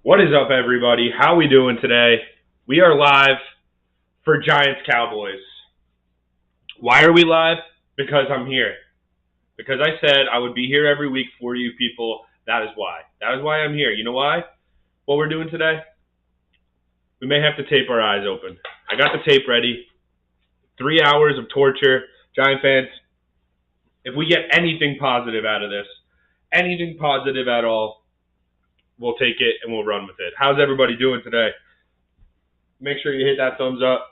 What is up, everybody? How we doing today? We are live for Giants Cowboys. Why are we live? Because I'm here. Because I said I would be here every week for you people. That is why. That is why I'm here. You know why? What we're doing today? We may have to tape our eyes open. I got the tape ready. 3 hours of torture. Giant fans, if we get anything positive out of this, anything positive at all, we'll take it and we'll run with it. How's everybody doing today? Make sure you hit that thumbs up.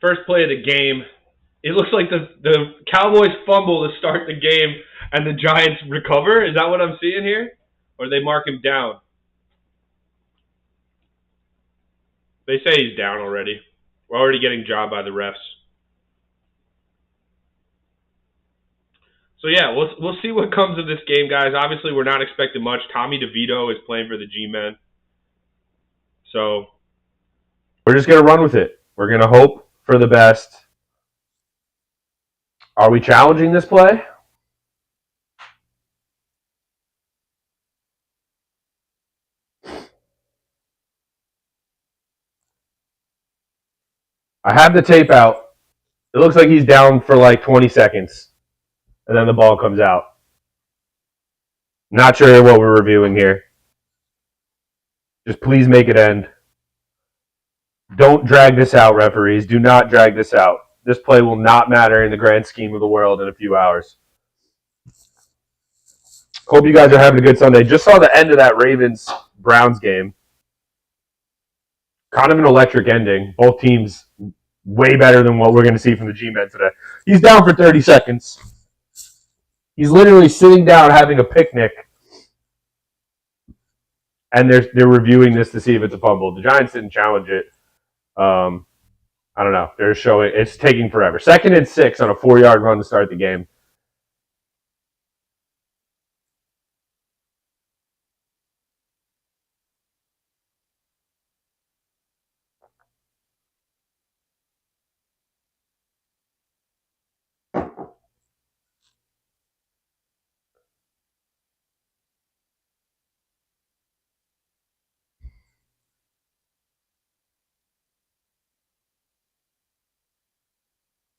First play of the game. It looks like the Cowboys fumble to start the game and the Giants recover. Is that what I'm seeing here? Or they mark him down? They say he's down already. We're already getting jobbed by the refs. So yeah, we'll see what comes of this game, guys. Obviously, we're not expecting much. Tommy DeVito is playing for the G-Men. So we're just going to run with it. We're going to hope for the best. Are we challenging this play? I have the tape out. It looks like he's down for like 20 seconds. And then the ball comes out. Not sure what we're reviewing here. Just please make it end. Don't drag this out, referees. Do not drag this out. This play will not matter in the grand scheme of the world in a few hours. Hope you guys are having a good Sunday. Just saw the end of that Ravens-Browns game. Kind of an electric ending. Both teams way better than what we're going to see from the G-Men today. He's down for 30 seconds. He's literally sitting down having a picnic. And they're reviewing this to see if it's a fumble. The Giants didn't challenge it. I don't know. They're showing it's taking forever. 2nd and 6 on a 4-yard run to start the game.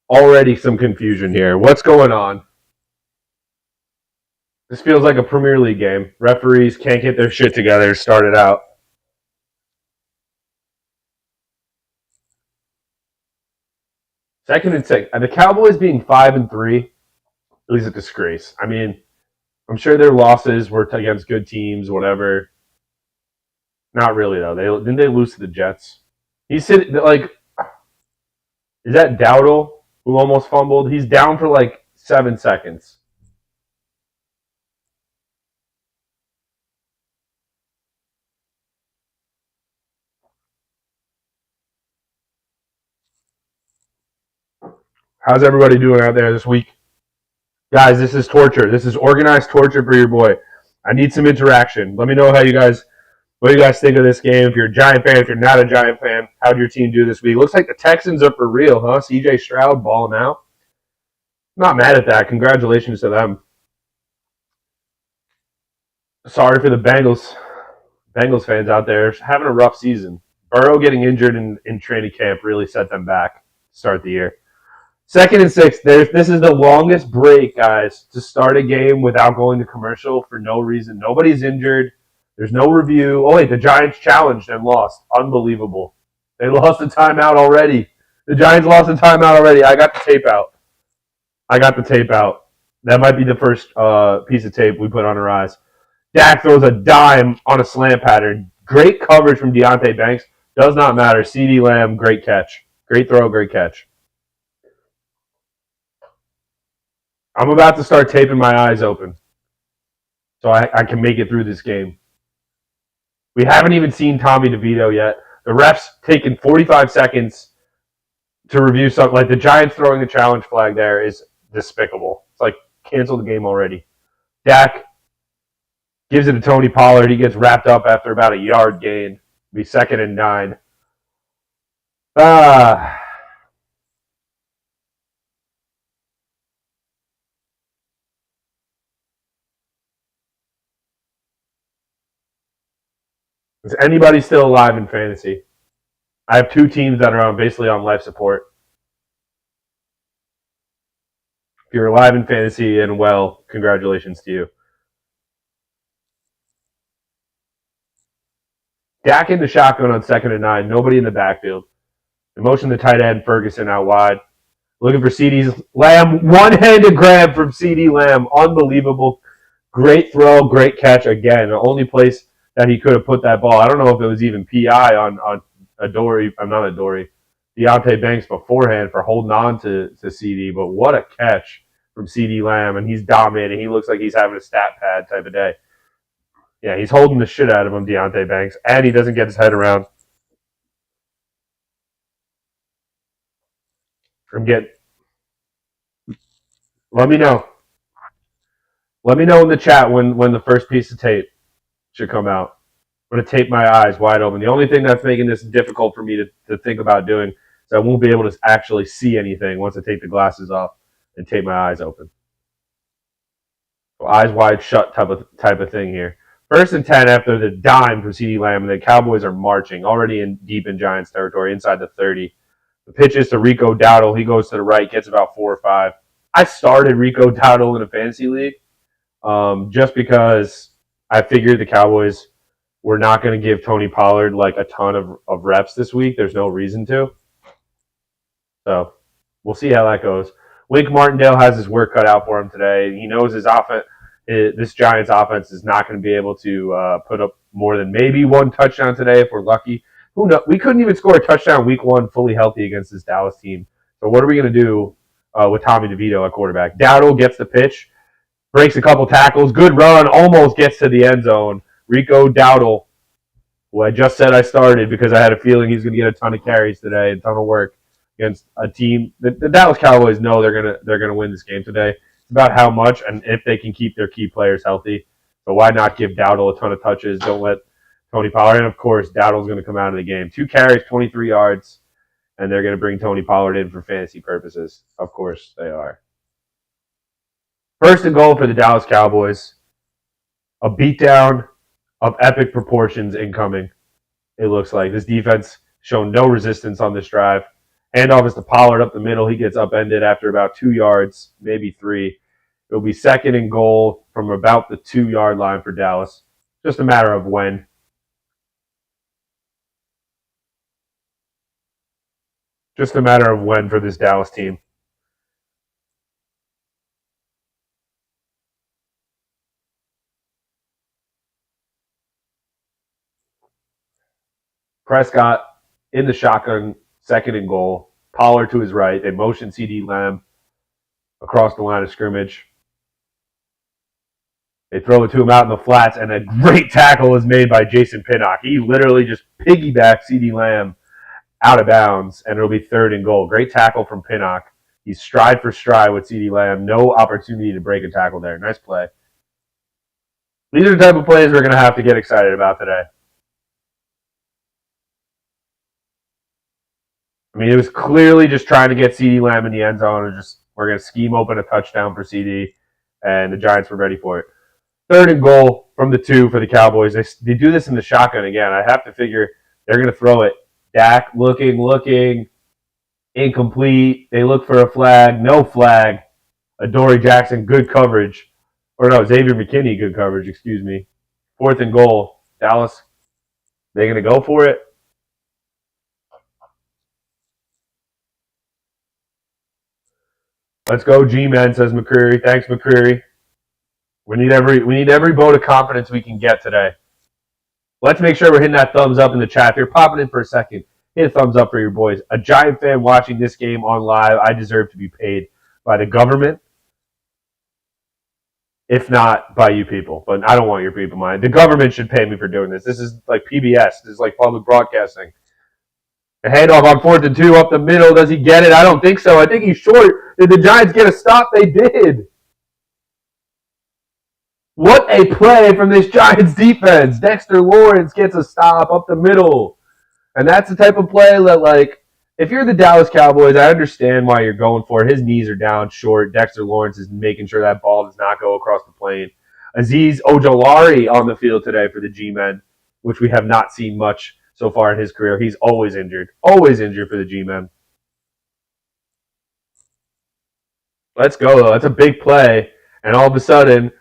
Already some confusion here. What's going on? This feels like a Premier League game. Referees can't get their shit together. Start it out. Second and 6. And the Cowboys being 5-3 is a disgrace. I mean, I'm sure their losses were against good teams, whatever. Not really though. Didn't they lose to the Jets? He's sitting like, is that Dowdle who almost fumbled? He's down for like 7 seconds. How's everybody doing out there this week? Guys, this is torture. This is organized torture for your boy. I need some interaction. Let me know what you guys think of this game. If you're a Giant fan, if you're not a Giant fan, how'd your team do this week? Looks like the Texans are for real, huh? CJ Stroud balling out. Not mad at that. Congratulations to them. Sorry for the Bengals fans out there having a rough season. Burrow getting injured in training camp really set them back to start the year. 2nd and 6. This is the longest break, guys, to start a game without going to commercial for no reason. Nobody's injured. There's no review. Oh, wait, the Giants challenged and lost. Unbelievable. They lost the timeout already. The Giants lost the timeout already. I got the tape out. That might be the first piece of tape we put on our eyes. Dak throws a dime on a slant pattern. Great coverage from Deonte Banks. Does not matter. CeeDee Lamb, great catch. Great throw, great catch. I'm about to start taping my eyes open so I can make it through this game. We haven't even seen Tommy DeVito yet. The refs taking 45 seconds to review something. Like the Giants throwing the challenge flag there is despicable. It's like cancel the game already. Dak gives it to Tony Pollard. He gets wrapped up after about a yard gain. It'll be 2nd and 9. Ah. Is anybody still alive in fantasy? I have two teams that are basically on life support. If you're alive in fantasy and well, congratulations to you. Dak in the shotgun on 2nd and 9. Nobody in the backfield. They motion the tight end, Ferguson, out wide. Looking for CD's Lamb. One-handed grab from CD Lamb. Unbelievable. Great throw, great catch again. The only place that he could have put that ball. I don't know if it was even PI on Adoree. I'm not Adoree. Deontay Banks beforehand for holding on to CD, but what a catch from CD Lamb, and he's dominating. He looks like he's having a stat pad type of day. Yeah, he's holding the shit out of him, Deontay Banks, and he doesn't get his head around. Let me know. Let me know in the chat when the first piece of tape should come out. I'm going to tape my eyes wide open. The only thing that's making this difficult for me to think about doing is I won't be able to actually see anything once I take the glasses off and tape my eyes open. So eyes wide shut type of thing here. 1st and 10 after the dime from CeeDee Lamb, and the Cowboys are marching, already deep in Giants territory, inside the 30. The pitch is to Rico Dowdle. He goes to the right, gets about 4 or 5. I started Rico Dowdle in a fantasy league just because I figured the Cowboys were not going to give Tony Pollard like a ton of reps this week. There's no reason to. So we'll see how that goes. Wink Martindale has his work cut out for him today. He knows his offense. This Giants offense is not going to be able to put up more than maybe one touchdown today if we're lucky. Who knows? We couldn't even score a touchdown week 1 fully healthy against this Dallas team. So what are we going to do with Tommy DeVito at quarterback? Dowdle gets the pitch, breaks a couple tackles, good run, almost gets to the end zone. Rico Dowdle, who I just said I started because I had a feeling he's going to get a ton of carries today, a ton of work against a team. The Dallas Cowboys know they're gonna win this game today. It's about how much and if they can keep their key players healthy. So why not give Dowdle a ton of touches? Don't let Tony Pollard. And of course, Dowdle's going to come out of the game. 2 carries, 23 yards, and they're going to bring Tony Pollard in for fantasy purposes. Of course, they are. 1st and goal for the Dallas Cowboys. A beatdown of epic proportions incoming. It looks like this defense shown no resistance on this drive. Handoff is to Pollard up the middle. He gets upended after about 2 yards, maybe 3. It'll be 2nd and goal from about the 2-yard line for Dallas. Just a matter of when. Just a matter of when for this Dallas team. Prescott in the shotgun, 2nd and goal. Pollard to his right. They motion CD Lamb across the line of scrimmage. They throw it to him out in the flats, and a great tackle is made by Jason Pinnock. He literally just piggybacks CD Lamb out of bounds, and it'll be 3rd and goal. Great tackle from Pinnock. He's stride for stride with CD Lamb. No opportunity to break a tackle there. Nice play. These are the type of plays we're going to have to get excited about today. I mean, it was clearly just trying to get CD Lamb in the end zone. We're going to scheme open a touchdown for CD, and the Giants were ready for it. 3rd and goal from the 2 for the Cowboys. They do this in the shotgun again. I have to figure they're going to throw it. Dak looking, incomplete. They look for a flag, no flag. Adoree Jackson, good coverage. Or no, Xavier McKinney, good coverage, excuse me. 4th and goal. Dallas, they going to go for it? Let's go, G-Men, says McCreary. Thanks, McCreary. We need every vote of confidence we can get today. Let's make sure we're hitting that thumbs up in the chat. If you're popping in for a second, hit a thumbs up for your boys. A Giant fan watching this game on live, I deserve to be paid by the government, if not by you people. But I don't want your people, mind. The government should pay me for doing this. This is like PBS. This is like public broadcasting. A handoff on 4th and 2 up the middle. Does he get it? I don't think so. I think he's short. Did the Giants get a stop? They did. What a play from this Giants defense. Dexter Lawrence gets a stop up the middle. And that's the type of play that, like, if you're the Dallas Cowboys, I understand why you're going for it. His knees are down short. Dexter Lawrence is making sure that ball does not go across the plane. Azeez Ojulari on the field today for the G-Men, which we have not seen much so far in his career. He's always injured for the G-Men. Let's go, though. That's a big play. And all of a sudden,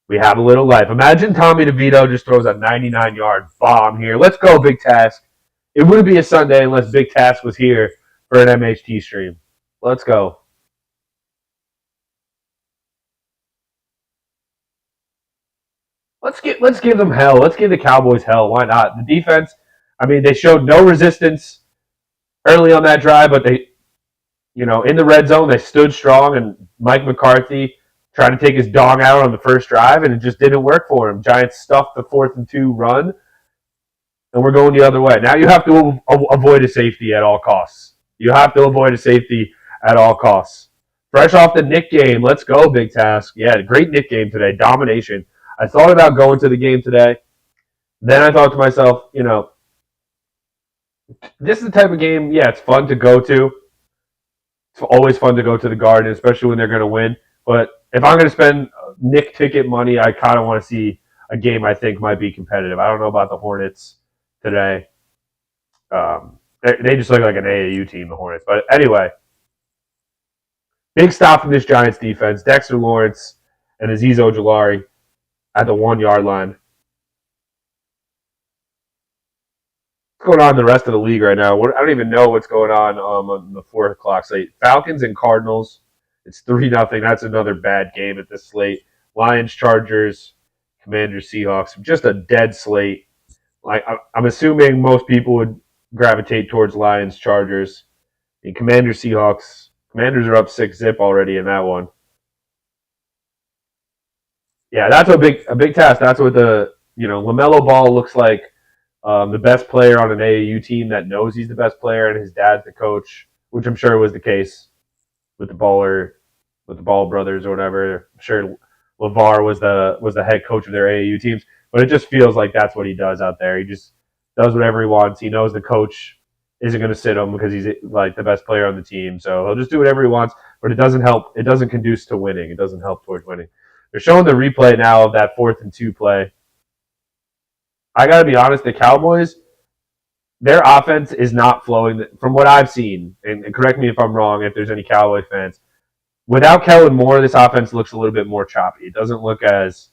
we have a little life. Imagine Tommy DeVito just throws a 99-yard bomb here. Let's go, Big Task. It wouldn't be a Sunday unless Big Task was here for an MHT stream. Let's go. Let's give them hell. Let's give the Cowboys hell. Why not? The defense, I mean, they showed no resistance early on that drive, but they, in the red zone, they stood strong, and Mike McCarthy tried to take his dog out on the first drive, and it just didn't work for him. Giants stuffed the 4th and 2 run, and we're going the other way. Now you have to avoid a safety at all costs. You have to avoid a safety at all costs. Fresh off the Nick game, let's go, Big Task. Yeah, great Nick game today, domination. I thought about going to the game today. Then I thought to myself, this is the type of game, yeah, it's fun to go to. It's always fun to go to the Garden, especially when they're going to win. But if I'm going to spend Nick ticket money, I kind of want to see a game I think might be competitive. I don't know about the Hornets today. They just look like an AAU team, the Hornets. But anyway, big stop from this Giants defense. Dexter Lawrence and Azeez Ojulari at the 1-yard line. What's going on in the rest of the league right now? I don't even know what's going on the 4 o'clock slate. Falcons and Cardinals. It's 3-0. That's another bad game at this slate. Lions, Chargers, Commanders, Seahawks. Just a dead slate. I'm assuming most people would gravitate towards Lions, Chargers. And Commanders, Seahawks. Commanders are up 6-0 already in that one. Yeah, that's a big task. That's what the LaMelo Ball looks like. The best player on an AAU team that knows he's the best player, and his dad's the coach, which I'm sure was the case with the Ball brothers or whatever. I'm sure LeVar was the head coach of their AAU teams, but it just feels like that's what he does out there. He just does whatever he wants. He knows the coach isn't going to sit him because he's like the best player on the team, so he'll just do whatever he wants. But it doesn't help. It doesn't conduce to winning. It doesn't help towards winning. They're showing the replay now of that 4th and 2 play. I got to be honest, the Cowboys, their offense is not flowing from what I've seen. And correct me if I'm wrong, if there's any Cowboy fans. Without Kellen Moore, this offense looks a little bit more choppy. It doesn't look as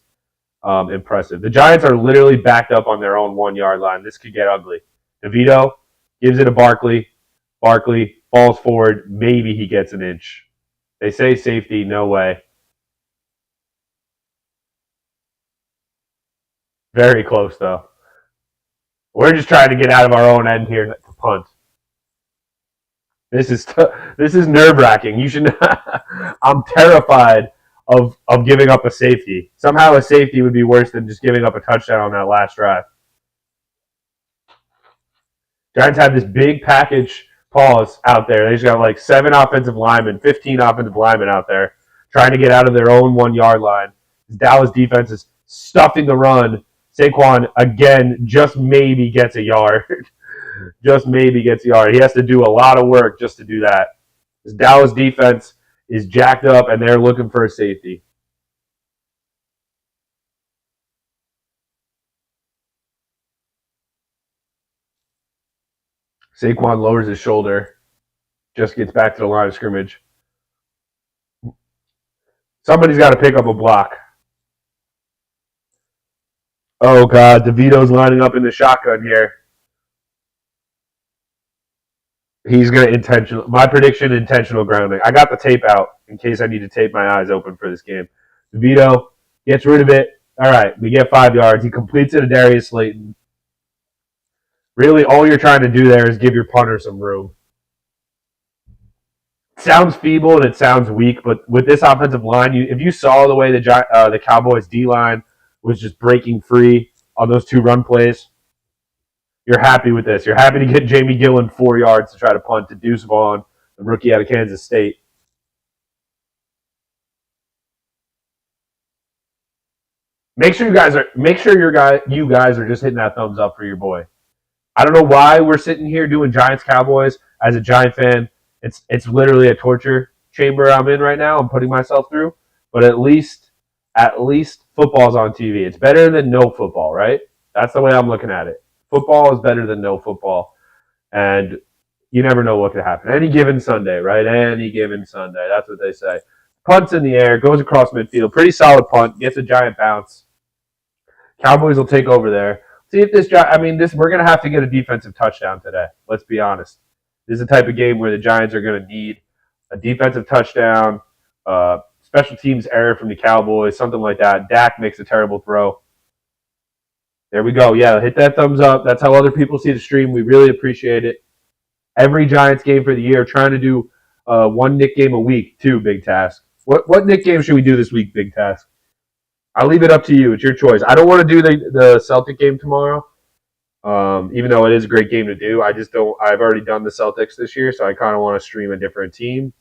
impressive. The Giants are literally backed up on their own 1-yard line. This could get ugly. DeVito gives it to Barkley. Barkley falls forward. Maybe he gets an inch. They say safety. No way. Very close, though. We're just trying to get out of our own end here to punt. This is nerve-wracking. You should. I'm terrified of giving up a safety. Somehow a safety would be worse than just giving up a touchdown on that last drive. Giants have this big package pause out there. They just got like 7 offensive linemen, 15 offensive linemen out there trying to get out of their own 1-yard line. Dallas defense is stuffing the run. Saquon, again, just maybe gets a yard. Just maybe gets a yard. He has to do a lot of work just to do that. This Dallas defense is jacked up, and they're looking for a safety. Saquon lowers his shoulder. Just gets back to the line of scrimmage. Somebody's got to pick up a block. Oh, God. DeVito's lining up in the shotgun here. He's going to my prediction, intentional grounding. I got the tape out in case I need to tape my eyes open for this game. DeVito gets rid of it. All right, we get 5 yards. He completes it to Darius Slayton. Really, all you're trying to do there is give your punter some room. It sounds feeble and it sounds weak, but with this offensive line, if you saw the way the Cowboys D-line was just breaking free on those 2 run plays, you're happy with this. You're happy to get Jamie Gillen 4 yards to try to punt to Deuce Vaughn, the rookie out of Kansas State. Make sure you guys are just hitting that thumbs up for your boy. I don't know why we're sitting here doing Giants Cowboys. As a Giant fan, it's literally a torture chamber I'm in right now. I'm putting myself through, but at least football's on TV. It's better than no football, right? That's the way I'm looking at it. Football is better than no football, and you never know what could happen. Any given Sunday, right? Any given Sunday. That's what they say. Punts in the air, goes across midfield. Pretty solid punt. Gets a giant bounce. Cowboys will take over there. See if this. We're gonna have to get a defensive touchdown today. Let's be honest. This is the type of game where the Giants are gonna need a defensive touchdown, special teams error from the Cowboys, something like that. Dak makes a terrible throw. There we go. Yeah, hit that thumbs up. That's how other people see the stream. We really appreciate it. Every Giants game for the year, trying to do one Nick game a week, too, Big Task. What Nick game should we do this week, Big Task? I'll leave it up to you. It's your choice. I don't want to do the Celtic game tomorrow, even though it is a great game to do. I just don't. I've already done the Celtics this year, so I kind of want to stream a different team,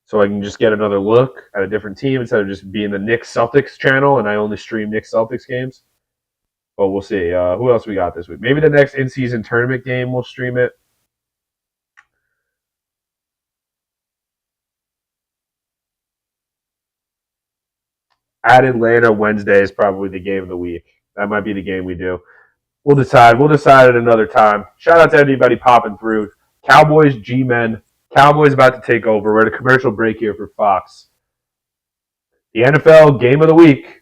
so I can just get another look at a different team instead of just being the Knicks Celtics channel, and I only stream Knicks Celtics games. But we'll see. Who else we got this week? Maybe the next in-season tournament game we'll stream it. At Atlanta Wednesday is probably the game of the week. That might be the game we do. We'll decide. We'll decide at another time. Shout out to anybody popping through. Cowboys G-Men. Cowboys about to take over. We're at a commercial break here for Fox. The NFL game of the week.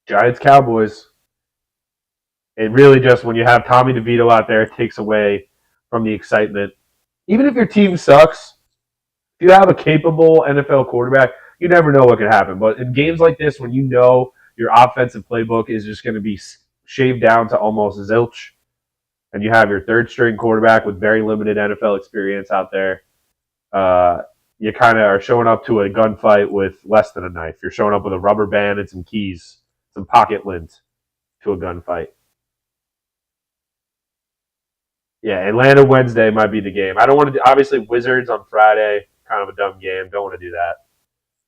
Giants Cowboys. It really just, when you have Tommy DeVito out there, it takes away from the excitement. Even if your team sucks, if you have a capable NFL quarterback, you never know what could happen. But in games like this, when you know your offensive playbook is just going to be shaved down to almost zilch, and you have your third-string quarterback with very limited NFL experience out there, you kind of are showing up to a gunfight with less than a knife. You're showing up with a rubber band and some keys, some pocket lint to a gunfight. Yeah, Atlanta Wednesday might be the game. I don't want to do, obviously, Wizards on Friday, kind of a dumb game. Don't want to do that.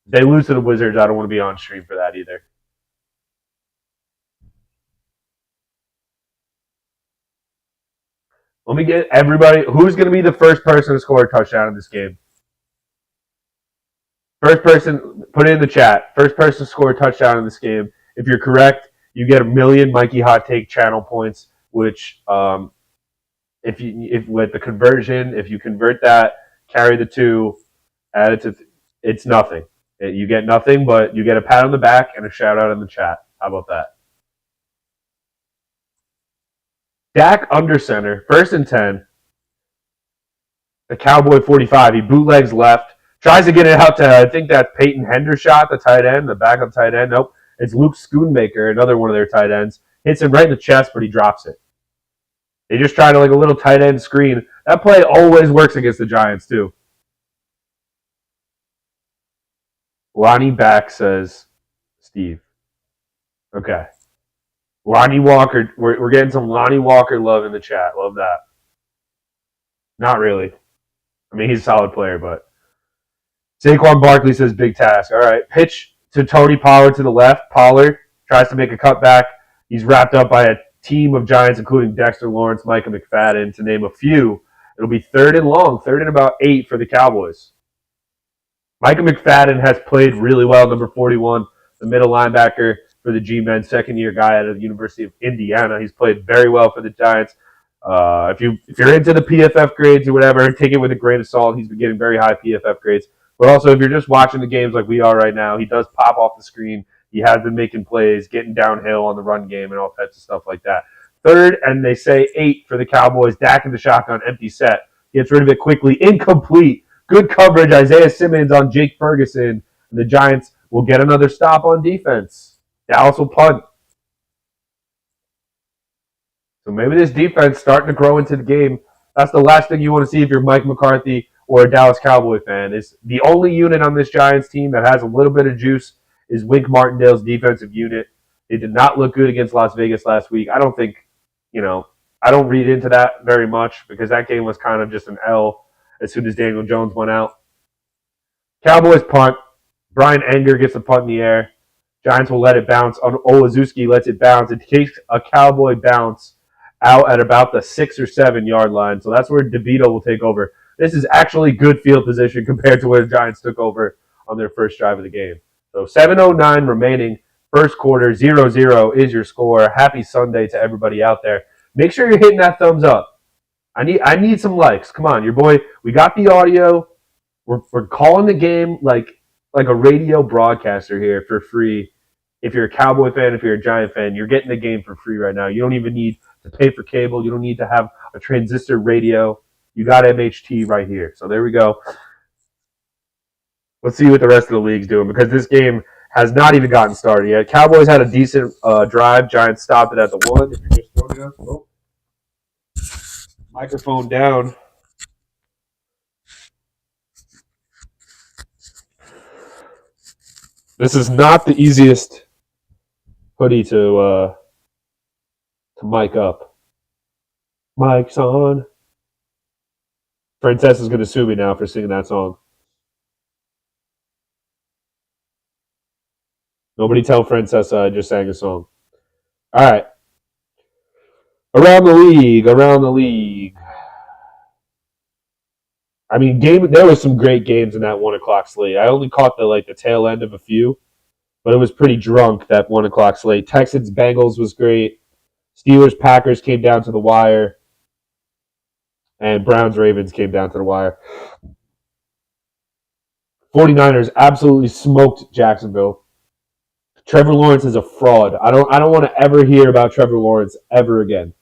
If they lose to the Wizards, I don't want to be on stream for that either. Let me get everybody. Who's going to be the first person to score a touchdown in this game? First person, put it in the chat. First person to score a touchdown in this game. If you're correct, you get 1,000,000 Mikey Hot Take channel points, which if with the conversion, if you convert that, carry the 2, add it to, it's nothing. You get nothing, but you get a pat on the back and a shout out in the chat. How about that? Dak under center, 1st and 10. The Cowboy 45. He bootlegs left. Tries to get it out to, I think that's Peyton Hendershot, the tight end, the backup tight end. Nope. It's Luke Schoonmaker, another one of their tight ends. Hits him right in the chest, but he drops it. They just tried like a little tight end screen. That play always works against the Giants, too. Lonnie back, says Steve. Okay. Lonnie Walker. We're getting some Lonnie Walker love in the chat. Love that. Not really. I mean, he's a solid player, but Saquon Barkley says big task. All right. Pitch to Tony Pollard to the left. Pollard tries to make a cutback. He's wrapped up by a team of Giants, including Dexter Lawrence, Micah McFadden, to name a few. It'll be 3rd and long, 3rd and about 8 for the Cowboys. Micah McFadden has played really well, number 41, the middle linebacker for the G-Men, second-year guy out of the University of Indiana. He's played very well for the Giants. If you're into the PFF grades or whatever, take it with a grain of salt. He's been getting very high PFF grades. But also, if you're just watching the games like we are right now, he does pop off the screen. He has been making plays, getting downhill on the run game and all types of stuff like that. 3rd, and they say 8 for the Cowboys. Dak in the shotgun, empty set. Gets rid of it quickly. Incomplete. Good coverage. Isaiah Simmons on Jake Ferguson. And the Giants will get another stop on defense. Dallas will punt. So maybe this defense starting to grow into the game. That's the last thing you want to see if you're Mike McCarthy or a Dallas Cowboy fan. Is the only unit on this Giants team that has a little bit of juice is Wink Martindale's defensive unit. They did not look good against Las Vegas last week. I don't think, I don't read into that very much because that game was kind of just an L as soon as Daniel Jones went out. Cowboys punt. Brian Enger gets the punt in the air. Giants will let it bounce. Olazuski lets it bounce. It takes a Cowboy bounce out at about the 6 or 7 yard line. So that's where DeVito will take over. This is actually good field position compared to where the Giants took over on their first drive of the game. So 7:09 remaining, first quarter, 0-0 is your score. Happy Sunday to everybody out there. Make sure you're hitting that thumbs up. I need some likes. Come on, your boy. We got the audio. We're calling the game like a radio broadcaster here for free. If you're a Cowboy fan, if you're a Giant fan, you're getting the game for free right now. You don't even need to pay for cable. You don't need to have a transistor radio. You got MHT right here. So there we go. Let's see what the rest of the league's doing because this game has not even gotten started yet. Cowboys had a decent drive. Giants stopped it at the 1. If you're just joining us, microphone down. This is not the easiest hoodie to mic up. Mic's on. Francesca's going to sue me now for singing that song. Nobody tell Francesca I just sang a song. All right. Around the league. I mean, there was some great games in that 1 o'clock slate. I only caught the tail end of a few, but it was pretty drunk, that 1 o'clock slate. Texans Bengals was great. Steelers Packers came down to the wire. And Browns Ravens came down to the wire. 49ers absolutely smoked Jacksonville. Trevor Lawrence is a fraud. I don't want to ever hear about Trevor Lawrence ever again.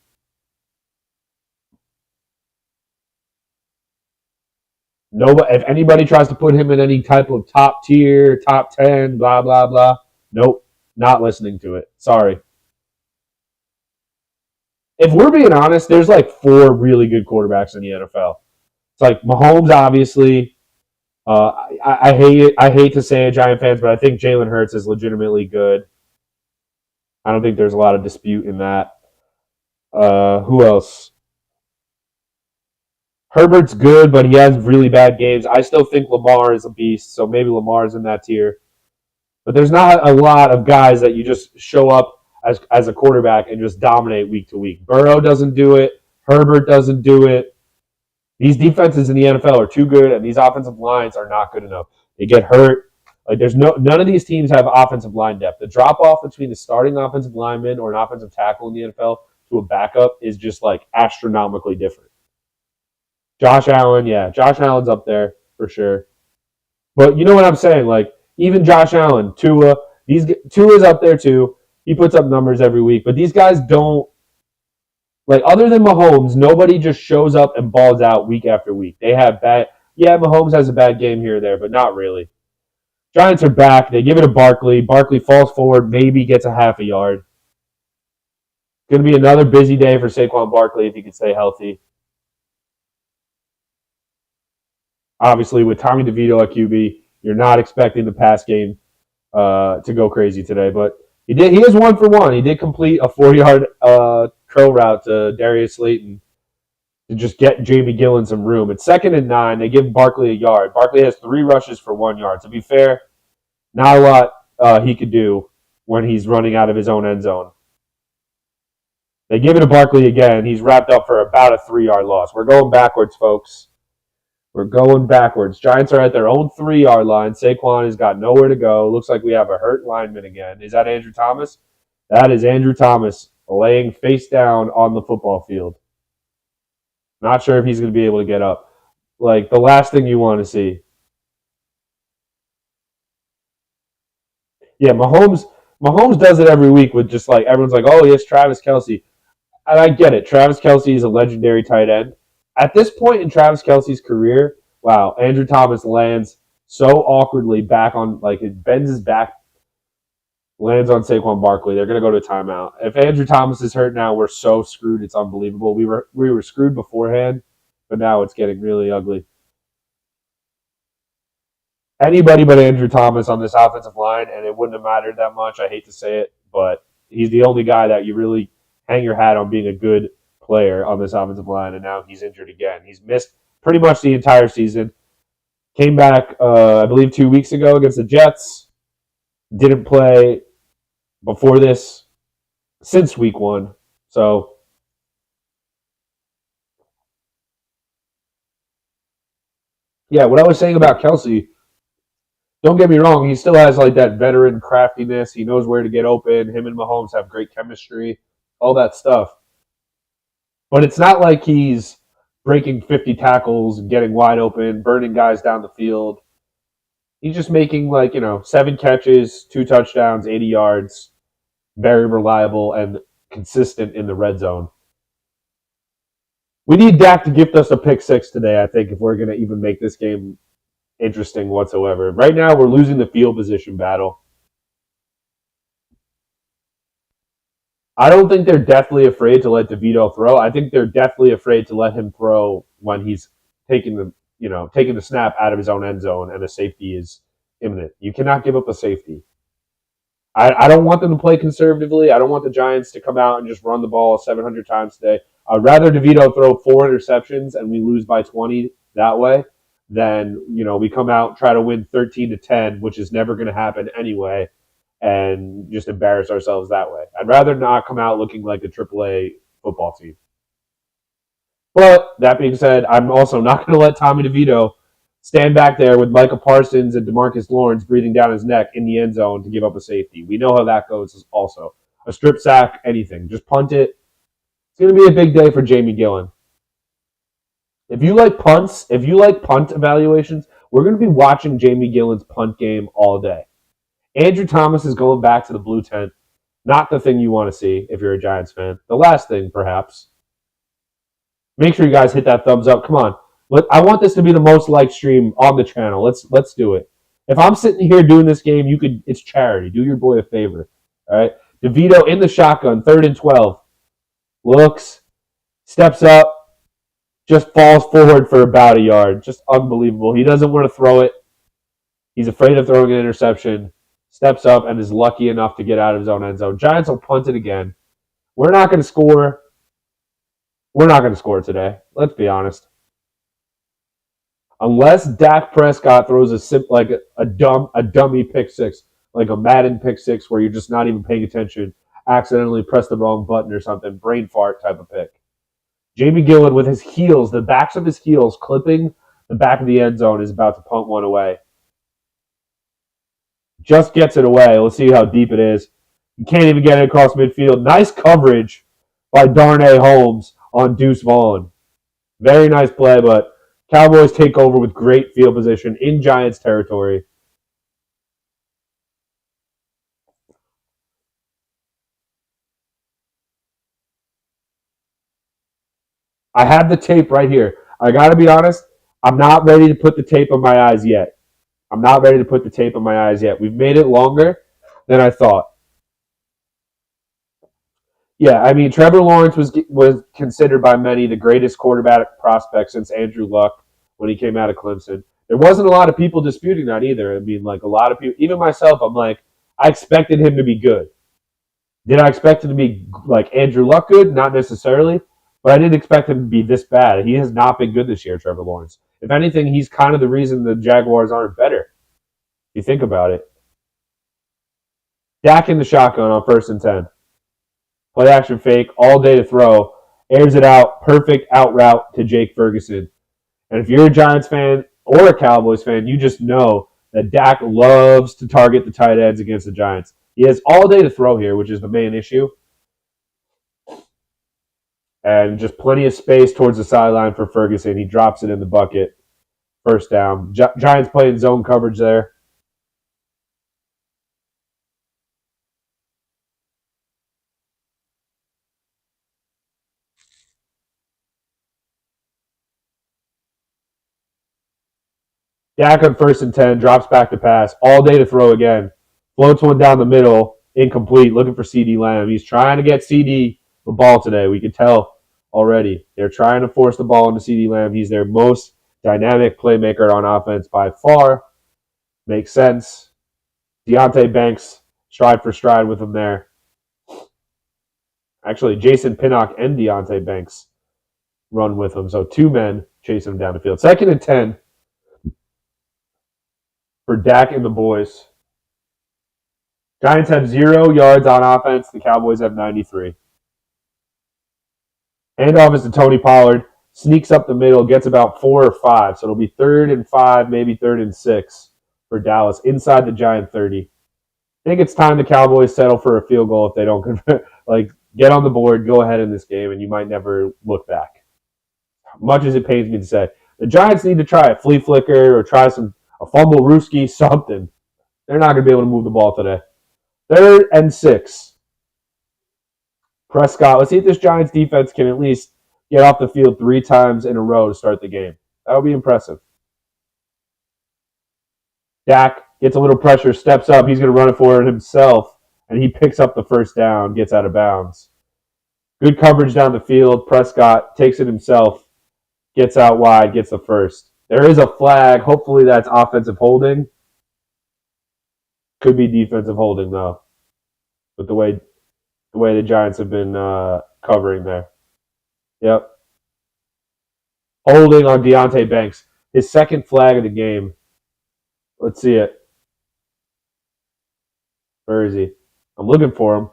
If anybody tries to put him in any type of top tier, top 10, blah, blah, blah, nope, not listening to it. Sorry. If we're being honest, there's 4 really good quarterbacks in the NFL. It's Mahomes, obviously. I hate to say it, Giant fans, but I think Jalen Hurts is legitimately good. I don't think there's a lot of dispute in that. Who else? Herbert's good, but he has really bad games. I still think Lamar is a beast, so maybe Lamar's in that tier. But there's not a lot of guys that you just show up as a quarterback and just dominate week to week. Burrow doesn't do it. Herbert doesn't do it. These defenses in the NFL are too good, and these offensive lines are not good enough. They get hurt. There's none of these teams have offensive line depth. The drop off between the starting offensive lineman or an offensive tackle in the NFL to a backup is just astronomically different. Josh Allen's up there for sure. But you know what I'm saying? Even Josh Allen, Tua's up there too. He puts up numbers every week, but these guys don't. Other than Mahomes, nobody just shows up and balls out week after week. They have bad. Yeah, Mahomes has a bad game here or there, but not really. Giants are back. They give it to Barkley. Barkley falls forward, maybe gets a half a yard. Going to be another busy day for Saquon Barkley if he can stay healthy. Obviously, with Tommy DeVito at QB, you're not expecting the pass game to go crazy today, but he did. He is 1 for 1. He did complete a 4-yard curl route to Darius Slayton to just get Jamie Gillen some room. It's 2nd and 9. They give Barkley a yard. Barkley has 3 rushes for 1 yard. To be fair, not a lot he could do when he's running out of his own end zone. They give it to Barkley again. He's wrapped up for about a 3-yard loss. We're going backwards, folks. We're going backwards. Giants are at their own 3-yard line. Saquon has got nowhere to go. Looks like we have a hurt lineman again. Is that Andrew Thomas? That is Andrew Thomas laying face down on the football field. Not sure if he's going to be able to get up. The last thing you want to see. Yeah, Mahomes does it every week with just everyone's oh, yes, Travis Kelce. And I get it. Travis Kelce is a legendary tight end. At this point in Travis Kelce's career, wow, Andrew Thomas lands so awkwardly back on, it bends his back, lands on Saquon Barkley. They're going to go to timeout. If Andrew Thomas is hurt now, we're so screwed. It's unbelievable. We were screwed beforehand, but now it's getting really ugly. Anybody but Andrew Thomas on this offensive line, and it wouldn't have mattered that much. I hate to say it, but he's the only guy that you really hang your hat on being a good player on this offensive line, and now he's injured again. He's missed pretty much the entire season. Came back, I believe, 2 weeks ago against the Jets. Didn't play before this since week 1. So, yeah, what I was saying about Kelsey, don't get me wrong, he still has like that veteran craftiness. He knows where to get open. Him and Mahomes have great chemistry, all that stuff. But it's not like he's breaking 50 tackles and getting wide open, burning guys down the field. He's just making 7 catches, 2 touchdowns, 80 yards, very reliable and consistent in the red zone. We need Dak to gift us a pick 6 today, I think, if we're going to even make this game interesting whatsoever. Right now, we're losing the field position battle. I don't think they're deathly afraid to let DeVito throw. I think they're deathly afraid to let him throw when he's taking the snap out of his own end zone and a safety is imminent. You cannot give up a safety. I don't want them to play conservatively. I don't want the Giants to come out and just run the ball 700 times today. I'd rather DeVito throw 4 interceptions and we lose by 20 that way than we come out try to win 13-10, which is never going to happen anyway, and just embarrass ourselves that way. I'd rather not come out looking like a AAA football team. But that being said, I'm also not going to let Tommy DeVito stand back there with Micah Parsons and DeMarcus Lawrence breathing down his neck in the end zone to give up a safety. We know how that goes also. A strip sack, anything. Just punt it. It's going to be a big day for Jamie Gillen. If you like punts, if you like punt evaluations, we're going to be watching Jamie Gillen's punt game all day. Andrew Thomas is going back to the blue tent. Not the thing you want to see if you're a Giants fan. The last thing, perhaps. Make sure you guys hit that thumbs up. Come on. I want this to be the most liked stream on the channel. Let's do it. If I'm sitting here doing this game, it's charity. Do your boy a favor. All right. DeVito in the shotgun, 3rd and 12. Looks, steps up, just falls forward for about a yard. Just unbelievable. He doesn't want to throw it. He's afraid of throwing an interception. Steps up and is lucky enough to get out of his own end zone. Giants will punt it again. We're not going to score. We're not going to score today. Let's be honest. Unless Dak Prescott throws a dummy pick 6, like a Madden pick 6 where you're just not even paying attention, accidentally press the wrong button or something, brain fart type of pick. Jamie Gillen with his heels, the backs of his heels clipping the back of the end zone is about to punt one away. Just gets it away. Let's see how deep it is. You can't even get it across midfield. Nice coverage by Darnay Holmes on Deuce Vaughn. Very nice play, but Cowboys take over with great field position in Giants territory. I have the tape right here. I got to be honest, I'm not ready to put the tape on my eyes yet. We've made it longer than I thought. Yeah, I mean, Trevor Lawrence was considered by many the greatest quarterback prospect since Andrew Luck when he came out of Clemson. There wasn't a lot of people disputing that either. I mean, like a lot of people, even myself, I'm like, I expected him to be good. Did I expect him to be like Andrew Luck good? Not necessarily, but I didn't expect him to be this bad. He has not been good this year, Trevor Lawrence. If anything, he's kind of the reason the Jaguars aren't better. If you think about it. Dak in the shotgun on 1st and 10. Play action fake, all day to throw. Airs it out, perfect out route to Jake Ferguson. And if you're a Giants fan or a Cowboys fan, you just know that Dak loves to target the tight ends against the Giants. He has all day to throw here, which is the main issue. And just plenty of space towards the sideline for Ferguson. He drops it in the bucket. 1st down. Giants playing zone coverage there. Dak on 1st and 10, drops back to pass. All day to throw again. Floats one down the middle, incomplete, looking for CeeDee Lamb. He's trying to get CeeDee the ball today. We can tell already. They're trying to force the ball into CeeDee Lamb. He's their most dynamic playmaker on offense by far. Makes sense. Deontay Banks, stride for stride with him there. Actually, Jason Pinnock and Deontay Banks run with him. So 2 men chasing him down the field. 2nd and 10. For Dak and the boys. Giants have 0 yards on offense. The Cowboys have 93. Handoff is to Tony Pollard. Sneaks up the middle, gets about 4 or 5. So it'll be 3rd and 5, maybe 3rd and 6 for Dallas inside the Giant 30. I think it's time the Cowboys settle for a field goal if they don't convert. Like, get on the board, go ahead in this game, and you might never look back. Much as it pains me to say. The Giants need to try a flea flicker or try a fumble rooski, something. They're not going to be able to move the ball today. 3rd and 6. Prescott. Let's see if this Giants defense can at least get off the field 3 times in a row to start the game. That would be impressive. Dak gets a little pressure, steps up. He's going to run it for it himself, and he picks up the first down, gets out of bounds. Good coverage down the field. Prescott takes it himself, gets out wide, gets the first. There is a flag. Hopefully that's offensive holding. Could be defensive holding, though, with the way the Giants have been covering there. Yep. Holding on Deonte Banks. His second flag of the game. Let's see it. Where is he? I'm looking for him.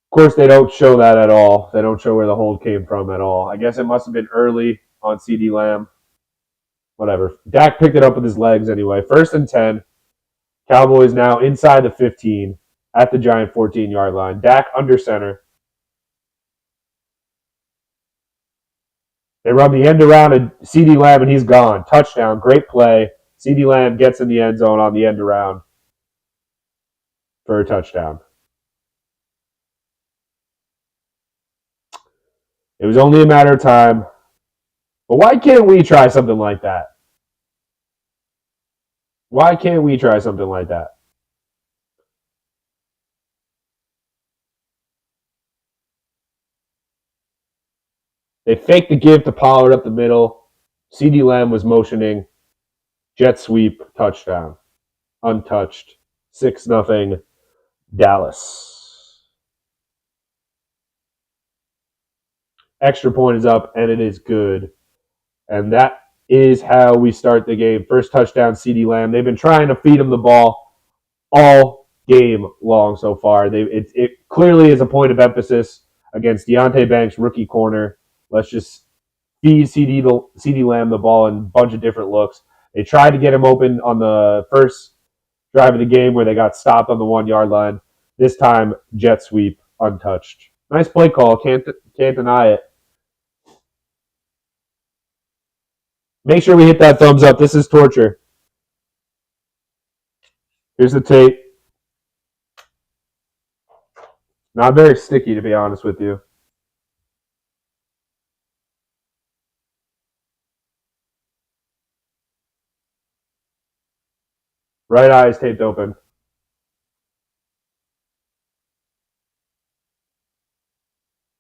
Of course, they don't show that at all. They don't show where the hold came from at all. I guess it must have been early on CeeDee Lamb. Whatever. Dak picked it up with his legs anyway. 1st and 10. Cowboys now inside the 15 at the Giant 14-yard line. Dak under center. They run the end around to CeeDee Lamb, and he's gone. Touchdown. Great play. CeeDee Lamb gets in the end zone on the end around for a touchdown. It was only a matter of time. But why can't we try something like that? Why can't we try something like that? They faked the give to Pollard up the middle. CeeDee Lamb was motioning. Jet sweep, touchdown. Untouched. 6-0 Dallas. Extra point is up, and it is good. And that is how we start the game. First touchdown, CeeDee Lamb. They've been trying to feed him the ball all game long so far. It clearly is a point of emphasis against Deonte Banks, rookie corner. Let's just feed CeeDee Lamb the ball in a bunch of different looks. They tried to get him open on the first drive of the game where they got stopped on the 1-yard line. This time, jet sweep, untouched. Nice play call. Can't deny it. Make sure we hit that thumbs up. This is torture. Here's the tape. Not very sticky, to be honest with you. Right eye is taped open.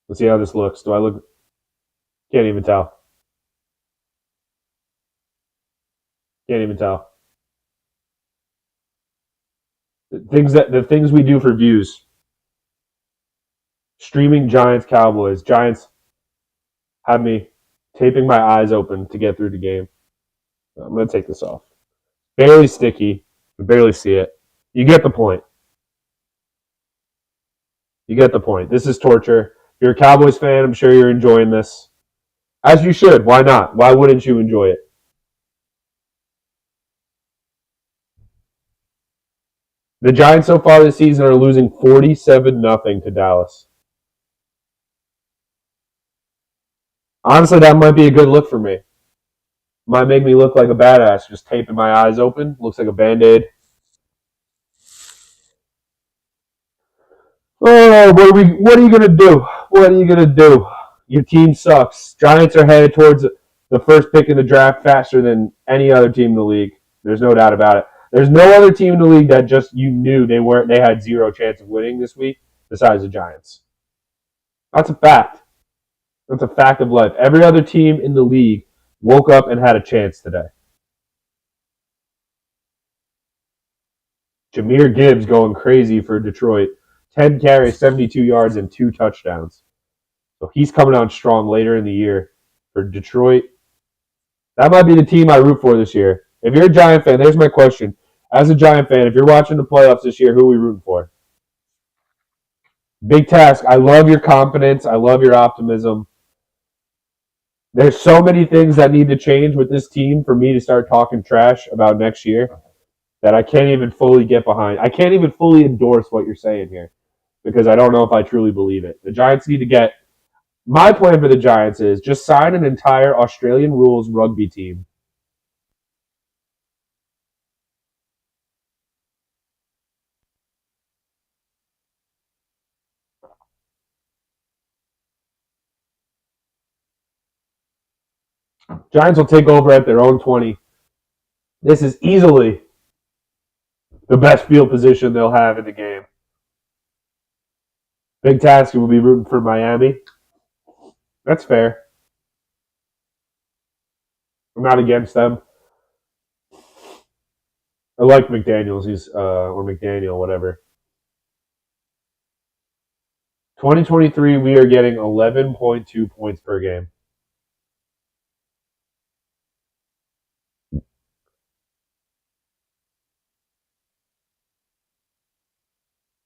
Let's see how this looks. Do I look? Can't even tell. Can't even tell. The things we do for views. Streaming Giants Cowboys. Giants have me taping my eyes open to get through the game. I'm gonna take this off. Barely sticky. You barely see it. You get the point. You get the point. This is torture. If you're a Cowboys fan, I'm sure you're enjoying this. As you should. Why not? Why wouldn't you enjoy it? The Giants so far this season are losing 47-0 to Dallas. Honestly, that might be a good look for me. Might make me look like a badass, just taping my eyes open. Looks like a Band-Aid. Oh, what are you gonna do? What are you gonna do? Your team sucks. Giants are headed towards the first pick in the draft faster than any other team in the league. There's no doubt about it. There's no other team in the league that just you knew they had 0 chance of winning this week besides the Giants. That's a fact. That's a fact of life. Every other team in the league woke up and had a chance today. Jahmyr Gibbs going crazy for Detroit. 10 carries, 72 yards, and 2 touchdowns. So he's coming on strong later in the year for Detroit. That might be the team I root for this year. If you're a Giant fan, there's my question. As a Giant fan, if you're watching the playoffs this year, who are we rooting for? Big task. I love your confidence. I love your optimism. There's so many things that need to change with this team for me to start talking trash about next year that I can't even fully get behind. I can't even fully endorse what you're saying here because I don't know if I truly believe it. The Giants need to get. My plan for the Giants is just sign an entire Australian rules rugby team. Giants will take over at their own 20. This is easily the best field position they'll have in the game. Big task will be rooting for Miami. That's fair. I'm not against them. I like McDaniels. He's or McDaniel, whatever. 2023, we are getting 11.2 points per game.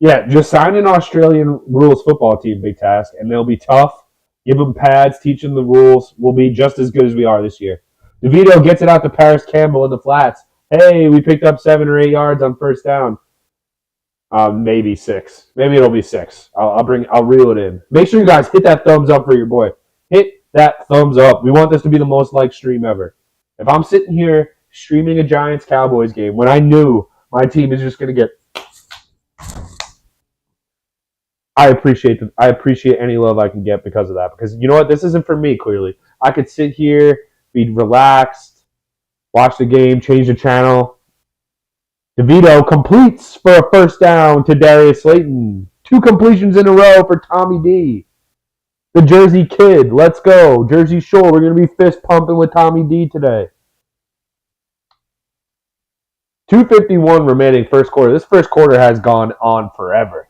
Yeah, just sign an Australian rules football team, Big Task, and they'll be tough. Give them pads, teach them the rules. We'll be just as good as we are this year. DeVito gets it out to Paris Campbell in the flats. Hey, we picked up 7 or 8 yards on first down. Maybe 6. Maybe it'll be 6. I'll reel it in. Make sure you guys hit that thumbs up for your boy. Hit that thumbs up. We want this to be the most liked stream ever. If I'm sitting here streaming a Giants Cowboys game when I knew my team is just going to get, I appreciate any love I can get because of that. Because you know what? This isn't for me, clearly. I could sit here, be relaxed, watch the game, change the channel. DeVito completes for a first down to Darius Slayton. 2 completions in a row for Tommy D. The Jersey Kid. Let's go. Jersey Shore. We're going to be fist pumping with Tommy D today. 2:51 remaining first quarter. This first quarter has gone on forever.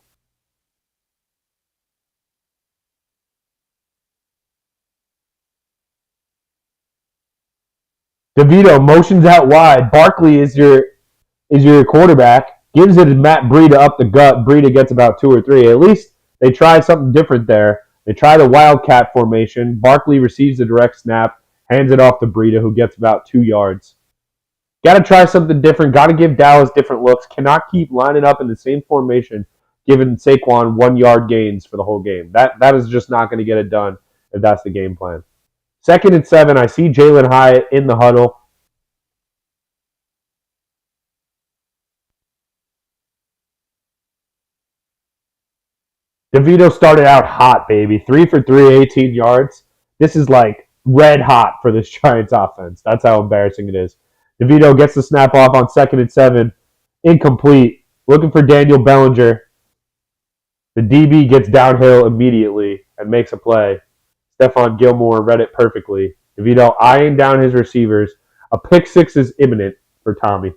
DeVito motions out wide. Barkley is your quarterback. Gives it to Matt Breida up the gut. Breida gets about 2 or 3. At least they tried something different there. They tried a wildcat formation. Barkley receives the direct snap, hands it off to Breida, who gets about 2 yards. Got to try something different. Got to give Dallas different looks. Cannot keep lining up in the same formation, giving Saquon 1-yard gains for the whole game. That is just not going to get it done if that's the game plan. 2nd and 7. I see Jalen Hyatt in the huddle. DeVito started out hot, baby. 3 for 3, 18 yards. This is like red hot for this Giants offense. That's how embarrassing it is. DeVito gets the snap off on 2nd and 7. Incomplete. Looking for Daniel Bellinger. The DB gets downhill immediately and makes a play. Stephon Gilmore read it perfectly. DeVito eyeing down his receivers. A pick 6 is imminent for Tommy.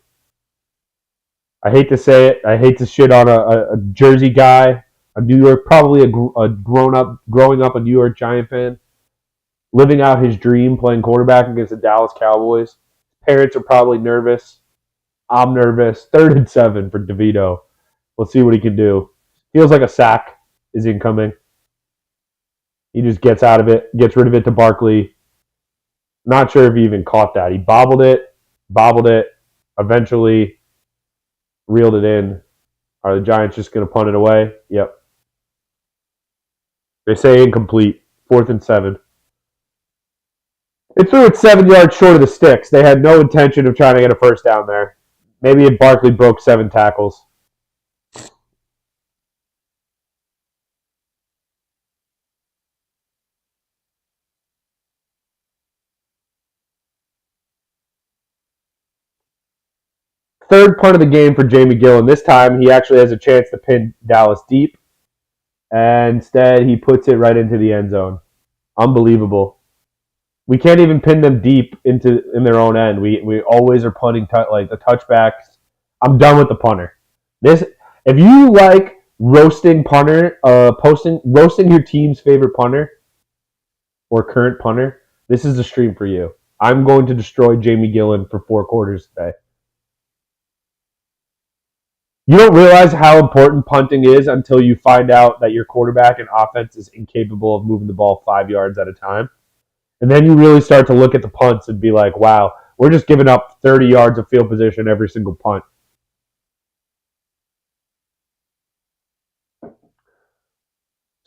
I hate to say it. I hate to shit on a Jersey guy. A New York, probably a growing up a New York Giant fan, living out his dream playing quarterback against the Dallas Cowboys. Parents are probably nervous. I'm nervous. 3rd and 7 for DeVito. Let's see what he can do. Feels like a sack is incoming. He just gets out of it, gets rid of it to Barkley. Not sure if he even caught that. He bobbled it, eventually reeled it in. Are the Giants just going to punt it away? Yep. They say incomplete. 4th and 7. They threw it 7 yards short of the sticks. They had no intention of trying to get a first down there. Maybe if Barkley broke 7 tackles. Third punt of the game for Jamie Gillen. This time he actually has a chance to pin Dallas deep. And instead he puts it right into the end zone. Unbelievable. We can't even pin them deep in their own end. We always are punting like the touchbacks. I'm done with the punter. If you like roasting punter, roasting your team's favorite punter or current punter, this is the stream for you. I'm going to destroy Jamie Gillen for 4 quarters today. You don't realize how important punting is until you find out that your quarterback and offense is incapable of moving the ball 5 yards at a time. And then you really start to look at the punts and be like, wow, we're just giving up 30 yards of field position every single punt.